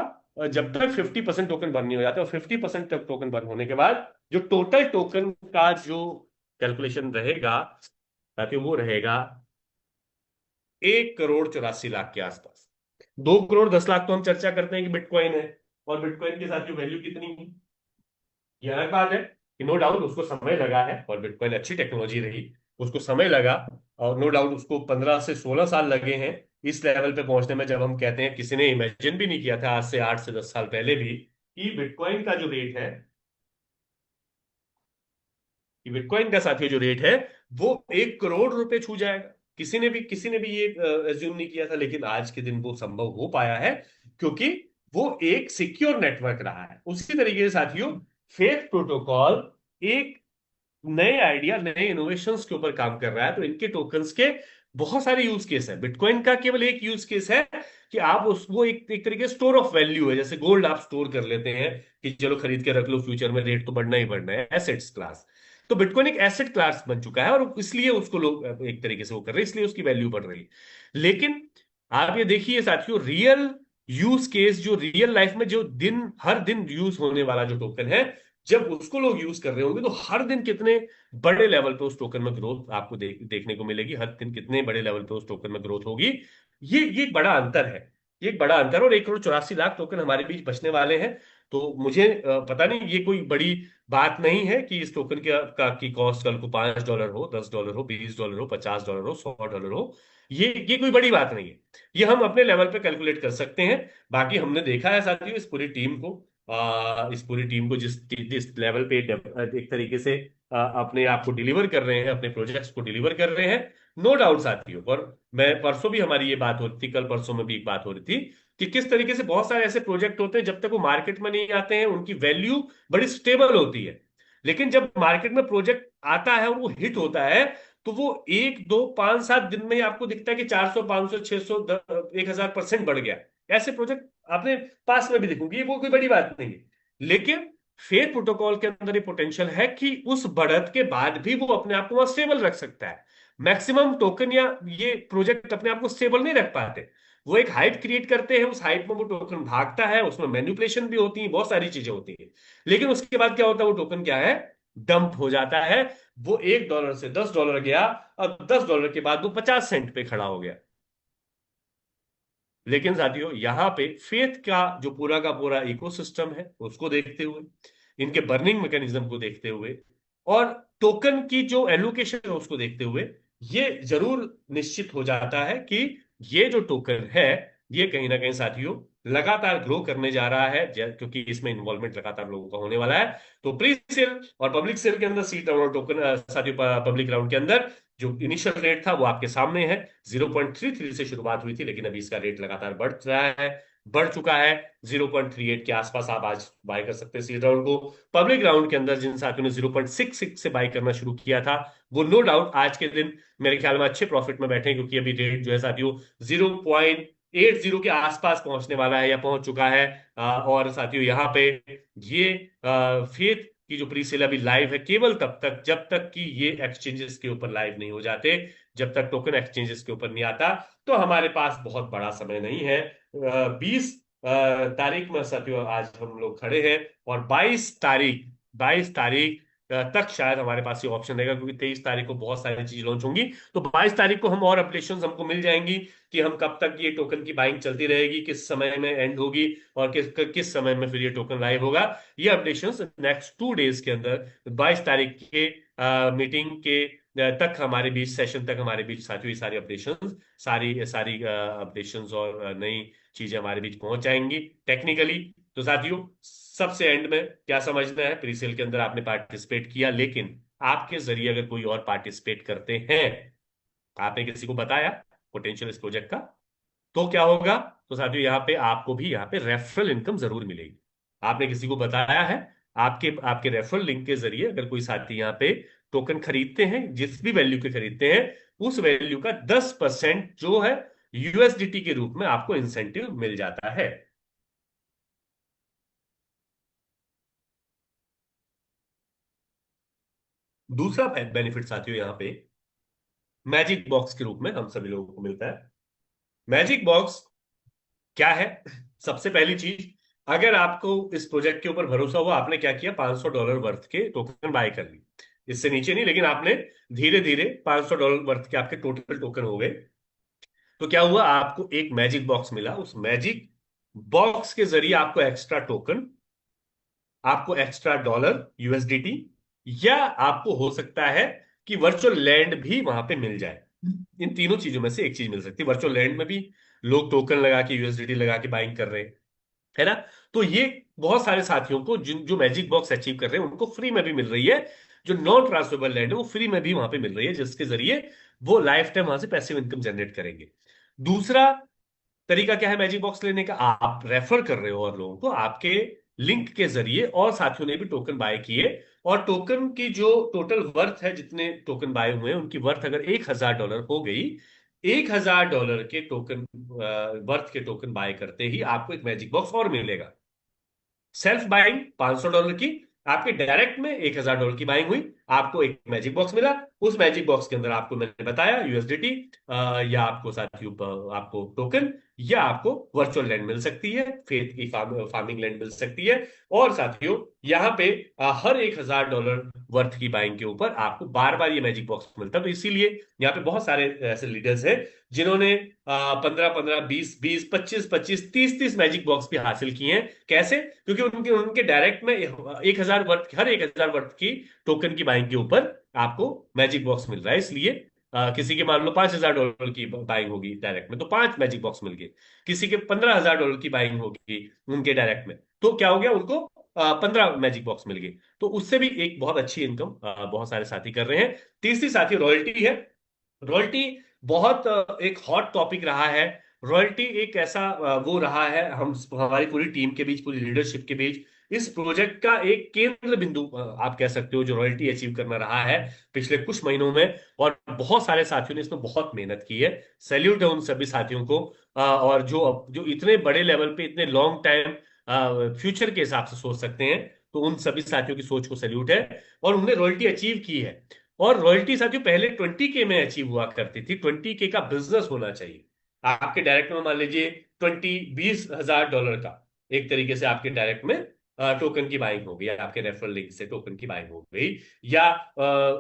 Speaker 1: जब तक 50% टोकन बर्न नहीं हो जाते। और 50% टोकन बर्न होने के बाद जो टोटल टोकन का जो कैलकुलेशन रहेगा ताकि वो रहेगा 1 करोड़ 84 लाख के आसपास। 2 करोड़ 10 लाख तो हम चर्चा करते हैं कि बिटकॉइन है, और बिटकॉइन के साथ जो वैल्यू कितनी है ये अलग बात है कि नो डाउट उसको समय लगा है, और बिटकॉइन अच्छी टेक्नोलॉजी रही, उसको समय लगा। और नो डाउट उसको 15 से 16 साल लगे हैं इस लेवल पे पहुंचने में। जब हम कहते हैं, किसी ने इमेजिन भी नहीं किया था आज से 8 से 10 साल पहले भी कि बिटकॉइन का जो रेट है, कि बिटकॉइन का साथियों जो रेट है वो 1 करोड़ रुपए छू जाएगा। किसी ने भी ये एज्यूम नहीं किया था, लेकिन आज के दिन वो संभव हो पाया है, क्योंकि वो एक सिक्योर नेटवर्क रहा है। उसी तरीके से साथियों फेथ प्रोटोकॉल एक नए आइडिया, नए इनोवेशंस के ऊपर काम कर रहा है। तो इनके टोकन्स के बहुत सारे यूज केस है, बिटकॉइन का केवल एक यूज केस है कि आप उसको एक तरीके स्टोर ऑफ वैल्यू है, जैसे गोल्ड आप स्टोर कर लेते हैं कि चलो खरीद के रख लो, फ्यूचर में रेट तो बढ़ना ही बढ़ना है, एसेट्स क्लास। तो बिटकॉइन एक एसेट क्लास बन चुका है, और इसलिए उसको लोग एक तरीके से वो कर रहे हैं, इसलिए उसकी वैल्यू बढ़ रही है। लेकिन आप ये देखिए साथियों, रियल यूज केस, जो रियल लाइफ में जो दिन हर दिन यूज होने वाला जो टोकन है, जब उसको लोग यूज कर रहे होंगे तो हर दिन कितने बड़े लेवल पे उस टोकन में ग्रोथ आपको देखने को मिलेगी। हर दिन कितने बड़े लेवल पे उस टोकन में ग्रोथ होगी। ये एक बड़ा अंतर है, ये एक बड़ा अंतर। और 1 करोड़ 84 लाख टोकन हमारे बीच बचने वाले हैं। तो मुझे पता नहीं, ये कोई बड़ी बात नहीं है कि इस टोकन की कॉस्ट कल को $5 हो, $10 हो, $20 हो, $50 हो, $100 हो। ये कोई बड़ी बात नहीं है। ये हम अपने लेवल पे कैलकुलेट कर सकते हैं। बाकी हमने देखा है साथियों इस पूरी टीम को, इस पूरी टीम को जिस जिस लेवल पे एक तरीके से अपने आप को डिलीवर कर रहे हैं, अपने प्रोजेक्ट्स को डिलीवर कर रहे हैं। नो डाउट साथियों। और मैं परसों भी हमारी ये बात हो रही थी, कल परसों में भी एक बात हो रही थी कि किस तरीके से बहुत सारे ऐसे प्रोजेक्ट होते हैं जब तक वो मार्केट में नहीं आते हैं उनकी वैल्यू बड़ी स्टेबल होती है। लेकिन जब मार्केट में प्रोजेक्ट आता है और वो हिट होता है, तो वो 1 2 5 7 दिन में ही आपको दिखता है कि 400 500 600 1000% बढ़ गया। ऐसे प्रोजेक्ट आपने पास में भी देखोगे, वो कोई बड़ी बात नहीं है। लेकिन फेथ प्रोटोकॉल के अंदर ये पोटेंशियल है कि उस बढ़त के बाद भी वो अपने आप को वहां स्टेबल रख सकता है। मैक्सिमम टोकन या ये प्रोजेक्ट अपने आप को स्टेबल नहीं रख पाते। वो एक हाइट क्रिएट करते हैं, उस हाइट में वो टोकन भागता है, उसमें मैनिपुलेशन भी होती है, बहुत सारी चीजें होती हैं। लेकिन उसके बाद क्या होता है, वो टोकन क्या है, डंप हो जाता है। वो $1 से $10 गया, और $10 के बाद वो 50 सेंट पे खड़ा हो गया। लेकिन साथियों यहाँ पे फेथ का जो पूरा का पूरा इकोसिस्टम है उसको देखते हुए, इनके बर्निंग मैकेनिज्म को देखते हुए, और टोकन की जो एलोकेशन है उसको देखते हुए, ये जरूर निश्चित हो जाता है कि ये जो टोकन है, ये कहीं ना कहीं साथियों लगातार ग्रो करने जा रहा है, क्योंकि इसमें इन्वॉल्वमेंट लगातार लोगों का होने वाला है। तो प्री सेल और पब्लिक सेल के अंदर सीट और टोकन साथियों, पब्लिक राउंड के अंदर जो इनिशियल रेट था वो आपके सामने है। 0.33 से शुरुआत हुई थी, लेकिन अभी इसका रेट लगातार बढ़ रहा है, बढ़ चुका है। 0.38 के आसपास आप आज बाय कर सकते हैं सीड राउंड को। पब्लिक राउंड के अंदर जिन साथियों ने 0.66 से बाय करना शुरू किया था, वो नो डाउट आज के दिन मेरे ख्याल में अच्छे प्रॉफिट में बैठे हैं, क्योंकि अभी रेट जो है साथियों 0.80 के आसपास पहुंचने वाला है या पहुंच चुका है। और साथियों यहाँ पे ये फेथ की जो प्री सेल अभी लाइव है केवल तब तक जब तक कि ये एक्सचेंजेस के ऊपर लाइव नहीं हो जाते, जब तक टोकन एक्सचेंजेस के ऊपर नहीं आता। तो हमारे पास बहुत बड़ा समय नहीं है। 20 तारीख में साथियों आज हम लोग खड़े हैं, और 22 तारीख तक शायद हमारे पास ये ऑप्शन रहेगा, क्योंकि 23 तारीख को बहुत सारी चीज लॉन्च होंगी। तो 22 तारीख को हम और अपडेशन हमको मिल जाएंगी कि हम कब तक ये टोकन की बाइंग चलती रहेगी, किस समय में एंड होगी, और किस किस समय में फिर ये टोकन लाइव होगा। ये अपडेशंस नेक्स्ट 2 डेज के अंदर, 22 तारीख के मीटिंग के तक हमारे बीच, सेशन तक हमारे बीच साथियों ये सारी अपडेशंस, सारी सारी अपडेशंस और नई चीजें हमारे बीच पहुंच जाएंगी टेक्निकली। तो साथियों सबसे एंड में क्या समझना है, प्रीसेल के अंदर आपने पार्टिसिपेट किया, लेकिन आपके जरिए अगर कोई और पार्टिसिपेट करते हैं, आपने किसी को बताया पोटेंशियल इस प्रोजेक्ट का, तो क्या होगा, तो साथियों यहाँ पे आपको भी यहाँ पे रेफरल इनकम जरूर मिलेगी। आपने किसी को बताया है, आपके आपके रेफरल लिंक के जरिए अगर कोई साथी यहाँ पे टोकन खरीदते हैं, जिस भी वैल्यू के खरीदते हैं, उस वैल्यू का 10% जो है यूएसडीटी के रूप में आपको इंसेंटिव मिल जाता है। दूसरा बेनिफिट साथियों यहाँ पे मैजिक बॉक्स के रूप में हम सभी लोगों को मिलता है। मैजिक बॉक्स क्या है? सबसे पहली चीज, अगर आपको इस प्रोजेक्ट के ऊपर भरोसा हुआ, आपने क्या किया, $500 वर्थ के टोकन बाय कर ली। इससे नीचे नहीं, लेकिन आपने धीरे धीरे $500 वर्थ के आपके टोटल टोकन हो गए। तो क्या हुआ, आपको एक मैजिक बॉक्स मिला। उस मैजिक बॉक्स के जरिए आपको एक्स्ट्रा टोकन, आपको एक्स्ट्रा डॉलर यूएसडीटी, या आपको हो सकता है कि वर्चुअल लैंड भी वहां पे मिल जाए। इन तीनों चीजों में से एक चीज मिल सकती है। वर्चुअल लैंड में भी लोग टोकन लगा के, यूएसडीटी लगा के बाइंग कर रहे हैं, है ना। तो ये बहुत सारे साथियों को जिन जो मैजिक बॉक्स अचीव कर रहे हैं उनको फ्री में भी मिल रही है। जो नॉन ट्रांसफरेबल लैंड है वो फ्री में भी वहां पे मिल रही है, जिसके जरिए वो लाइफ टाइम वहां से पैसिव इनकम जनरेट करेंगे। दूसरा तरीका क्या है मैजिक बॉक्स लेने का, आप रेफर कर रहे हो और लोगों को, आपके लिंक के जरिए और साथियों ने भी टोकन बाय किए, और टोकन की जो टोटल वर्थ है, जितने टोकन बाय हुए हैं उनकी वर्थ अगर $1000 हो गई, $1000 के टोकन वर्थ के टोकन बाय करते ही आपको एक मैजिक बॉक्स और मिलेगा। सेल्फ बाइंग $500 की, आपके डायरेक्ट में $1000 की बाइंग हुई, आपको एक मैजिक बॉक्स मिला। उस मैजिक बॉक्स के अंदर आपको मैंने बताया यूएसडीटी, या आपको साथियों आपको टोकन, या आपको वर्चुअल लैंड मिल सकती है, फेथ की फार्मिंग लैंड मिल सकती है। और साथियों यहाँ पे हर $1000 वर्थ की बाइंग के ऊपर आपको बार बार ये मैजिक बॉक्स मिलता है। तो इसीलिए यहाँ पे बहुत सारे ऐसे लीडर्स हैं जिन्होंने 15 15 20 20 25 25 30 30 मैजिक बॉक्स भी हासिल किए हैं। कैसे? क्योंकि उनके उनके डायरेक्ट में 1000 वर्थ, हर 1000 वर्थ की टोकन की बाइंग के ऊपर आपको मैजिक बॉक्स मिल रहा है। इसलिए किसी के मान लो $5000 की बाइंग होगी डायरेक्ट में, तो 5 मैजिक बॉक्स मिल गए। किसी के $15000 की बाइंग होगी उनके डायरेक्ट में, तो क्या हो गया, उनको 15 मैजिक बॉक्स मिल गए, तो उससे भी एक बहुत अच्छी इनकम बहुत सारे साथी कर रहे हैं। तीसरी साथी रॉयल्टी है। रॉयल्टी बहुत एक हॉट टॉपिक रहा है। रॉयल्टी एक ऐसा वो रहा है, हम हमारी पूरी टीम के बीच, पूरी लीडरशिप के बीच इस प्रोजेक्ट का एक केंद्र बिंदु आप कह सकते हो, जो रॉयल्टी अचीव करना रहा है पिछले कुछ महीनों में। और बहुत सारे साथियों ने इसमें बहुत मेहनत की है। सैल्यूट है उन सभी साथियों को। और जो जो इतने बड़े लेवल पे, इतने लॉन्ग टाइम फ्यूचर के हिसाब से सोच सकते हैं, तो उन सभी साथियों की सोच को सैल्यूट है। और उन्होंने रॉयल्टी अचीव की है। और रॉयल्टी साथियों पहले 20K में अचीव हुआ करती थी। 20K का बिजनेस होना चाहिए आपके डायरेक्ट में, मान लीजिए 20-20 हजार डॉलर का एक तरीके से आपके डायरेक्ट में टोकन की बाइंग हो गई, आपके रेफरल लिंक से टोकन की बाइंग हो गई। या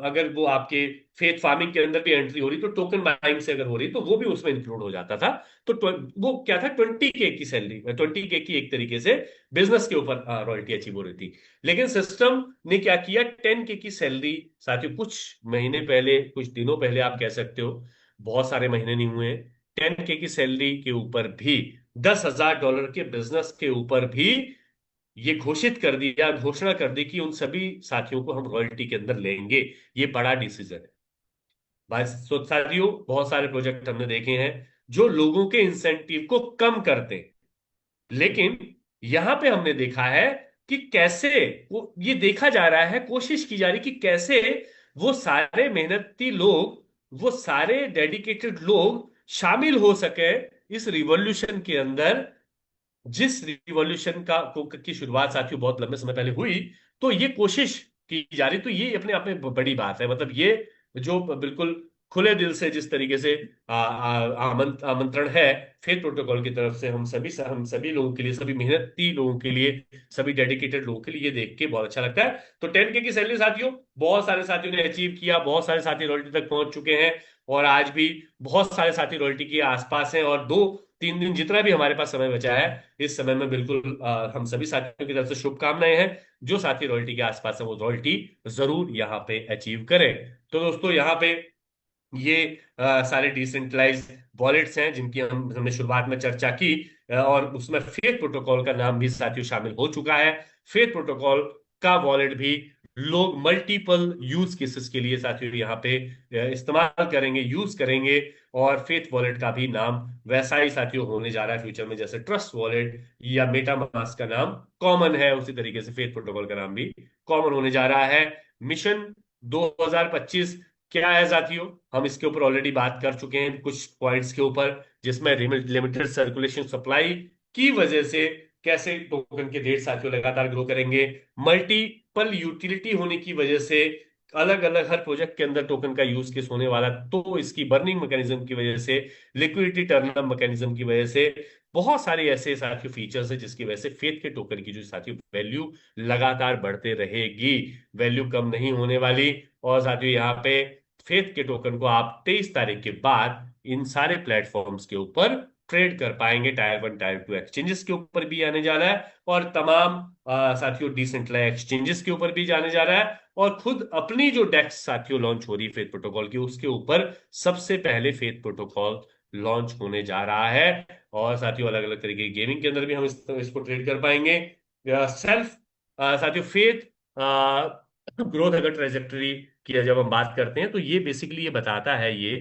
Speaker 1: अगर वो आपके फेथ फार्मिंग के अंदर भी एंट्री हो रही, तो टोकन बाइंग से अगर हो रही, तो वो भी उसमें इंक्लूड हो जाता था। तो वो क्या था, 20K की सैलरी, 20K की एक तरीके से बिजनेस के ऊपर रॉयल्टी अचीव हो रही थी। लेकिन सिस्टम ने क्या किया, 10K की सैलरी साथियों कुछ महीने पहले, कुछ दिनों पहले आप कह सकते हो, बहुत सारे महीने नहीं हुए, 10K की सैलरी के ऊपर भी, 10,000 डॉलर के बिजनेस के ऊपर भी ये घोषित कर दिया, घोषणा कर दी कि उन सभी साथियों को हम रॉयल्टी के अंदर लेंगे। ये बड़ा डिसीजन है भाई। so साथियों बहुत सारे प्रोजेक्ट हमने देखे हैं जो लोगों के इंसेंटिव को कम करते हैं, लेकिन यहां पे हमने देखा है कि कैसे वो, ये देखा जा रहा है, कोशिश की जा रही कि कैसे वो सारे मेहनती लोग, वो सारे डेडिकेटेड लोग शामिल हो सके इस रिवॉल्यूशन के अंदर। जिस रिवॉल्यूशन की शुरुआत साथियों बहुत लंबे समय पहले हुई, तो ये कोशिश की जा रही, तो ये अपने आप में बड़ी बात है। मतलब ये जो बिल्कुल खुले दिल से जिस तरीके से आमंत्रण है फेथ प्रोटोकॉल की तरफ से, हम सभी लोगों के लिए, सभी मेहनती लोगों के लिए, सभी डेडिकेटेड लोगों के लिए, ये देख के बहुत अच्छा लगता है। तो 10K की सैलरी साथियों बहुत सारे साथियों ने अचीव किया, बहुत सारे साथी रॉयल्टी तक पहुंच चुके हैं। और आज भी बहुत सारे साथी रॉयल्टी के आसपास हैं। और 2-3 दिन जितना भी हमारे पास समय बचा है, इस समय में बिल्कुल हम सभी साथियों की तरफ से शुभकामनाएं हैं। जो साथी रॉयल्टी के आसपास है वो रॉयल्टी जरूर यहाँ पे अचीव करें। तो दोस्तों यहाँ पे ये सारे डिसेंट्रलाइज वॉलेट्स हैं जिनकी हमने शुरुआत में चर्चा की। और उसमें फेथ प्रोटोकॉल का नाम भी साथियों शामिल हो चुका है। फेथ प्रोटोकॉल का वॉलेट भी लोग मल्टीपल यूज केसेस के लिए साथियों यहाँ पे इस्तेमाल करेंगे, यूज करेंगे। और फेथ वॉलेट का भी नाम वैसा ही साथियों होने जा रहा है फ्यूचर में, जैसे ट्रस्ट वॉलेट या मेटा मास्क का नाम कॉमन है, उसी तरीके से फेथ प्रोटोकॉल का नाम भी कॉमन होने जा रहा है। मिशन 2025 क्या है साथियों, हम इसके ऊपर ऑलरेडी बात कर चुके हैं कुछ पॉइंट्स के ऊपर, जिसमें लिमिटेड सर्कुलेशन सप्लाई की वजह से कैसे टोकन के रेट साथियों लगातार ग्रो करेंगे, मल्टीपल यूटिलिटी होने की वजह से अलग अलग हर प्रोजेक्ट के अंदर टोकन का यूज केस होने वाला, तो इसकी बर्निंग मैकेनिज्म की वजह से, लिक्विडिटी टर्न मैकेनिज्म की वजह से, बहुत सारे ऐसे साथियों फीचर्स है जिसकी वजह से फेथ के टोकन की जो साथियों वैल्यू लगातार बढ़ते रहेगी, वैल्यू कम नहीं होने वाली। और साथियों यहाँ पे फेथ के टोकन को आप 23 तारीख के बाद इन सारे प्लेटफॉर्म्स के ऊपर ट्रेड कर पाएंगे। टायर 1 टायर 2 एक्सचेंजेस के ऊपर भी आने जा रहा है, और तमाम साथियों डिसेंट्रलाइज एक्सचेंजेस के ऊपर भी जाने जा रहा है। और खुद अपनी जो डेक्स साथियों लॉन्च हो रही है फेथ प्रोटोकॉल की, उसके ऊपर सबसे पहले फेथ प्रोटोकॉल लॉन्च होने जा रहा है। और साथियों अलग अलग तरीके की गेमिंग के अंदर भी हम इसको ट्रेड कर पाएंगे। सेल्फ साथियों फेथ ग्रोथ अगर ट्रेजेक्टरी की जब हम बात करते हैं, तो ये बेसिकली ये बताता है ये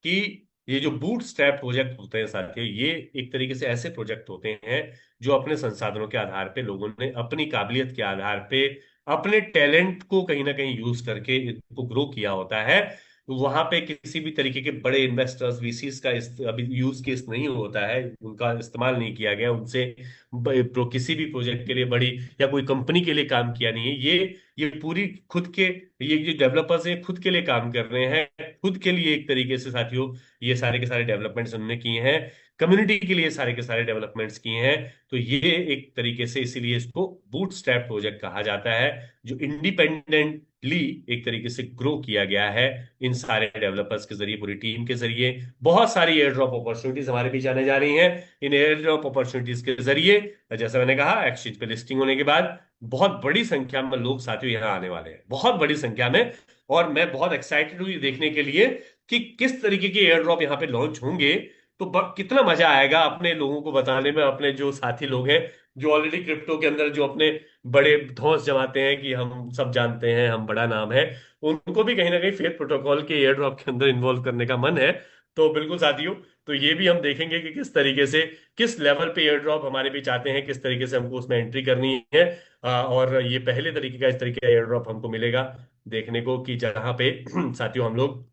Speaker 1: कि ये जो बूट स्ट्रैप प्रोजेक्ट होते हैं साथियों, ये एक तरीके से ऐसे प्रोजेक्ट होते हैं जो अपने संसाधनों के आधार पे, लोगों ने अपनी काबिलियत के आधार पे, अपने टैलेंट को कहीं ना कहीं यूज करके इनको ग्रो किया होता है। वहां पे किसी भी तरीके के बड़े इन्वेस्टर्स, वीसीस का अभी यूज केस नहीं होता है, उनका इस्तेमाल नहीं किया गया, उनसे किसी भी प्रोजेक्ट के लिए बड़ी या कोई कंपनी के लिए काम किया नहीं है। ये पूरी खुद के, ये जो डेवलपर्स हैं खुद के लिए काम कर रहे हैं, खुद के लिए एक तरीके से साथियों ये सारे के सारे डेवलपमेंट्स उन्होंने किए हैं, कम्युनिटी के लिए सारे के सारे डेवलपमेंट्स किए हैं। तो ये एक तरीके से इसीलिए इसको बूटस्ट्रैप प्रोजेक्ट कहा जाता है, जो इंडिपेंडेंटली एक तरीके से ग्रो किया गया है इन सारे डेवलपर्स के जरिए, पूरी टीम के जरिए। बहुत सारी एयर ड्रॉप अपॉर्चुनिटीज हमारे बीच आने जा रही हैं। इन एयर ड्रॉप अपॉर्चुनिटीज के जरिए, जैसा मैंने कहा, एक्सचेंज पे लिस्टिंग होने के बाद बहुत बड़ी संख्या में लोग साथियों यहाँ आने वाले हैं, बहुत बड़ी संख्या में। और मैं बहुत एक्साइटेड हूँ ये देखने के लिए कि किस तरीके के एयर ड्रॉप यहाँ पे लॉन्च होंगे। तो कितना मजा आएगा अपने लोगों को बताने में, अपने जो साथी लोग हैं जो ऑलरेडी क्रिप्टो के अंदर जो अपने बड़े धौंस जमाते हैं कि हम सब जानते हैं, हम बड़ा नाम है, उनको भी कहीं ना कहीं फेथ प्रोटोकॉल के एयर ड्रॉप के अंदर इन्वॉल्व करने का मन है। तो बिल्कुल साथियों, तो ये भी हम देखेंगे कि किस तरीके से, किस लेवल पे एयर ड्रॉप हमारे बीच आते हैं, किस तरीके से हमको उसमें एंट्री करनी है। और ये पहले तरीके का इस तरीके का एयर ड्रॉप हमको मिलेगा देखने को, कि जहां पे साथियों हम लोग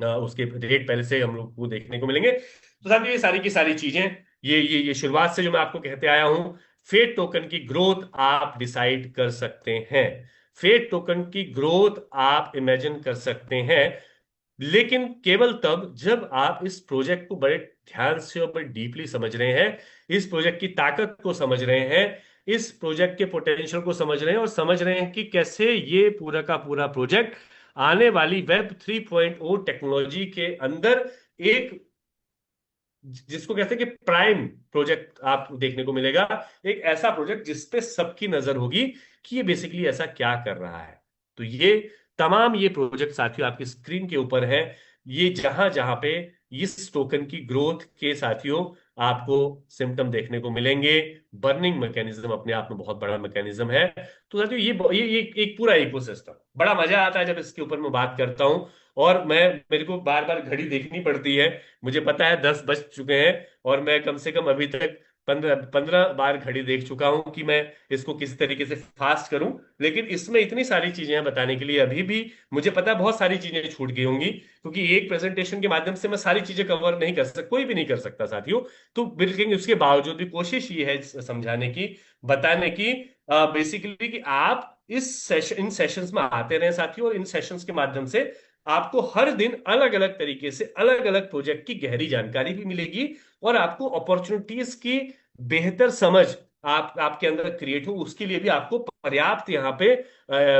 Speaker 1: उसके रेट पहले से हम लोग को देखने को मिलेंगे। तो साथियों ये सारी की सारी चीजें, ये शुरुआत से जो मैं आपको कहते आया हूं, फेट टोकन की ग्रोथ आप डिसाइड कर सकते हैं, फेट टोकन की ग्रोथ आप इमेजिन कर सकते हैं, लेकिन केवल तब जब आप इस प्रोजेक्ट को बड़े ध्यान से और बड़े डीपली समझ रहे हैं, इस प्रोजेक्ट की ताकत को समझ रहे हैं, इस प्रोजेक्ट के पोटेंशियल को समझ रहे हैं, और समझ रहे हैं कि कैसे ये पूरा का पूरा प्रोजेक्ट आने वाली वेब 3.0 टेक्नोलॉजी के अंदर एक, जिसको कहते हैं कि प्राइम प्रोजेक्ट आपको देखने को मिलेगा, एक ऐसा प्रोजेक्ट जिसपे सबकी नजर होगी कि ये बेसिकली ऐसा क्या कर रहा है। तो ये तमाम ये प्रोजेक्ट साथियों आपकी स्क्रीन के ऊपर है, ये जहां जहां पे इस टोकन की ग्रोथ के साथियों आपको सिम्टम देखने को मिलेंगे। बर्निंग मैकेनिज्म अपने आप में बहुत बड़ा मैकेनिज्म है। तो साथियों ये एक पूरा इकोसिस्टम, बड़ा मजा आता है जब इसके ऊपर मैं बात करता हूं। और मेरे को बार बार घड़ी देखनी पड़ती है, मुझे पता है 10 बज चुके हैं, और मैं कम से कम अभी तक 15 बार घड़ी देख चुका हूं कि मैं इसको किस तरीके से फास्ट करूं। लेकिन इसमें इतनी सारी चीजें हैं बताने के लिए, अभी भी मुझे पता है बहुत सारी चीजें छूट गई होंगी, क्योंकि एक प्रेजेंटेशन के माध्यम से मैं सारी चीजें कवर नहीं कर सकता, कोई भी नहीं कर सकता साथियों। तो बिल्कुल उसके बावजूद भी कोशिश ये है समझाने की, बताने की, बेसिकली कि आप इन सेशंस में आते रहें साथियों, और इन सेशंस के माध्यम से आपको हर दिन अलग अलग तरीके से अलग अलग प्रोजेक्ट की गहरी जानकारी भी मिलेगी, और आपको अपॉर्चुनिटीज की बेहतर समझ आपके अंदर क्रिएट हो, उसके लिए भी आपको पर्याप्त यहाँ पे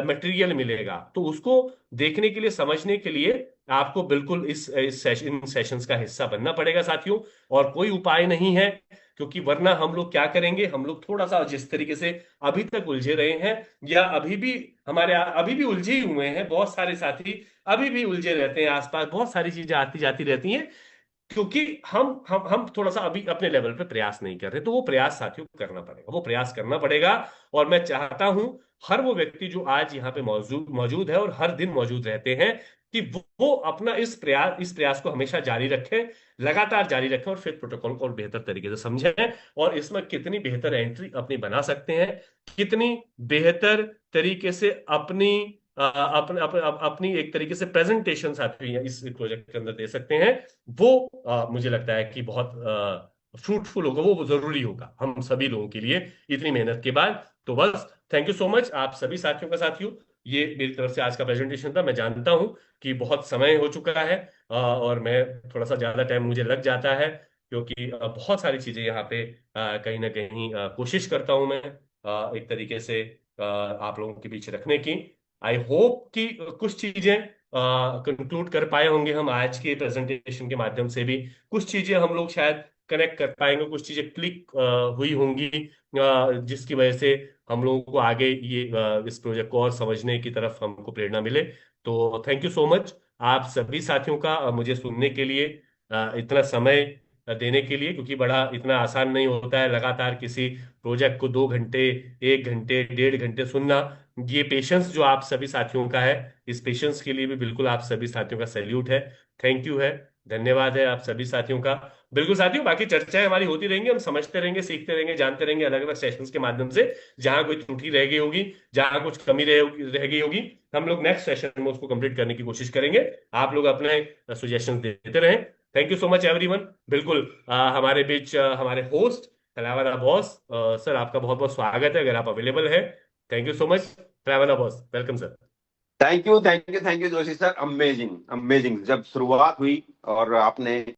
Speaker 1: मटेरियल मिलेगा। तो उसको देखने के लिए, समझने के लिए आपको बिल्कुल इन सेशंस का हिस्सा बनना पड़ेगा साथियों, और कोई उपाय नहीं है। क्योंकि वरना हम लोग क्या करेंगे, हम लोग थोड़ा सा जिस तरीके से अभी तक उलझे रहे हैं, या अभी भी उलझे ही हुए हैं, बहुत सारे साथी अभी भी उलझे रहते हैं, आसपास बहुत सारी चीजें आती जाती रहती हैं, क्योंकि हम थोड़ा सा अभी अपने लेवल पे प्रयास नहीं कर रहे। तो वो प्रयास साथियों को करना पड़ेगा, वो प्रयास करना पड़ेगा। और मैं चाहता हूं हर वो व्यक्ति जो आज यहाँ पे मौजूद मौजूद है और हर दिन मौजूद रहते हैं, कि वो अपना इस प्रयास को हमेशा जारी रखें, लगातार जारी रखें, और फिर प्रोटोकॉल को और बेहतर तरीके से समझें, और इसमें कितनी बेहतर एंट्री अपनी बना सकते हैं, कितनी बेहतर तरीके से अपनी अपनी एक तरीके से प्रेजेंटेशन साथी इस प्रोजेक्ट के अंदर दे सकते हैं, वो मुझे लगता है कि बहुत फ्रूटफुल होगा, वो जरूरी होगा हम सभी लोगों के लिए इतनी मेहनत के बाद। तो बस थैंक यू सो मच आप सभी साथियों का। साथियों ये मेरी तरफ से आज का प्रेजेंटेशन था। मैं जानता हूं कि बहुत समय हो चुका है, और मैं थोड़ा सा ज्यादा टाइम मुझे लग जाता है, क्योंकि बहुत सारी चीजें यहाँ पे कहीं ना कहीं कोशिश करता हूं मैं एक तरीके से आप लोगों के बीच रखने की। आई होप कि कुछ चीजें कंक्लूड कर पाए होंगे हम आज के प्रेजेंटेशन के माध्यम से भी, कुछ चीजें हम लोग शायद कनेक्ट कर पाएंगे, कुछ चीजें क्लिक हुई होंगी, जिसकी वजह से हम लोगों को आगे इस प्रोजेक्ट को और समझने की तरफ हमको प्रेरणा मिले। तो थैंक यू सो मच आप सभी साथियों का, मुझे सुनने के लिए, इतना समय देने के लिए, क्योंकि बड़ा इतना आसान नहीं होता है लगातार किसी प्रोजेक्ट को 2 घंटे, 1 घंटे, 1.5 घंटे सुनना। ये पेशेंस जो आप सभी साथियों का है, इस पेशेंस के लिए भी बिल्कुल आप सभी साथियों का सैल्यूट है, थैंक यू है, धन्यवाद है आप सभी साथियों का। बिल्कुल साथियों, बाकी चर्चाएं हमारी होती रहेंगी, हम समझते रहेंगे, सीखते रहेंगे, जानते रहेंगे अलग अलग सेशंस के माध्यम से। जहां कोई त्रुटि रह गई होगी, जहां कुछ कमी रह गई होगी, हम लोग नेक्स्ट सेशन में उसको कंप्लीट करने की कोशिश करेंगे। आप लोग अपने सजेशन देते रहें। Thank you so much everyone. बिल्कुल हमारे बीच हमारे होस्ट कलावरा बॉस, सर आपका बहुत बहुत स्वागत है अगर आप अवेलेबल है। थैंक यू सो मच कलावरा boss, welcome sir.
Speaker 2: Thank you Joshi sir. Amazing amazing, जब शुरुआत हुई और आपने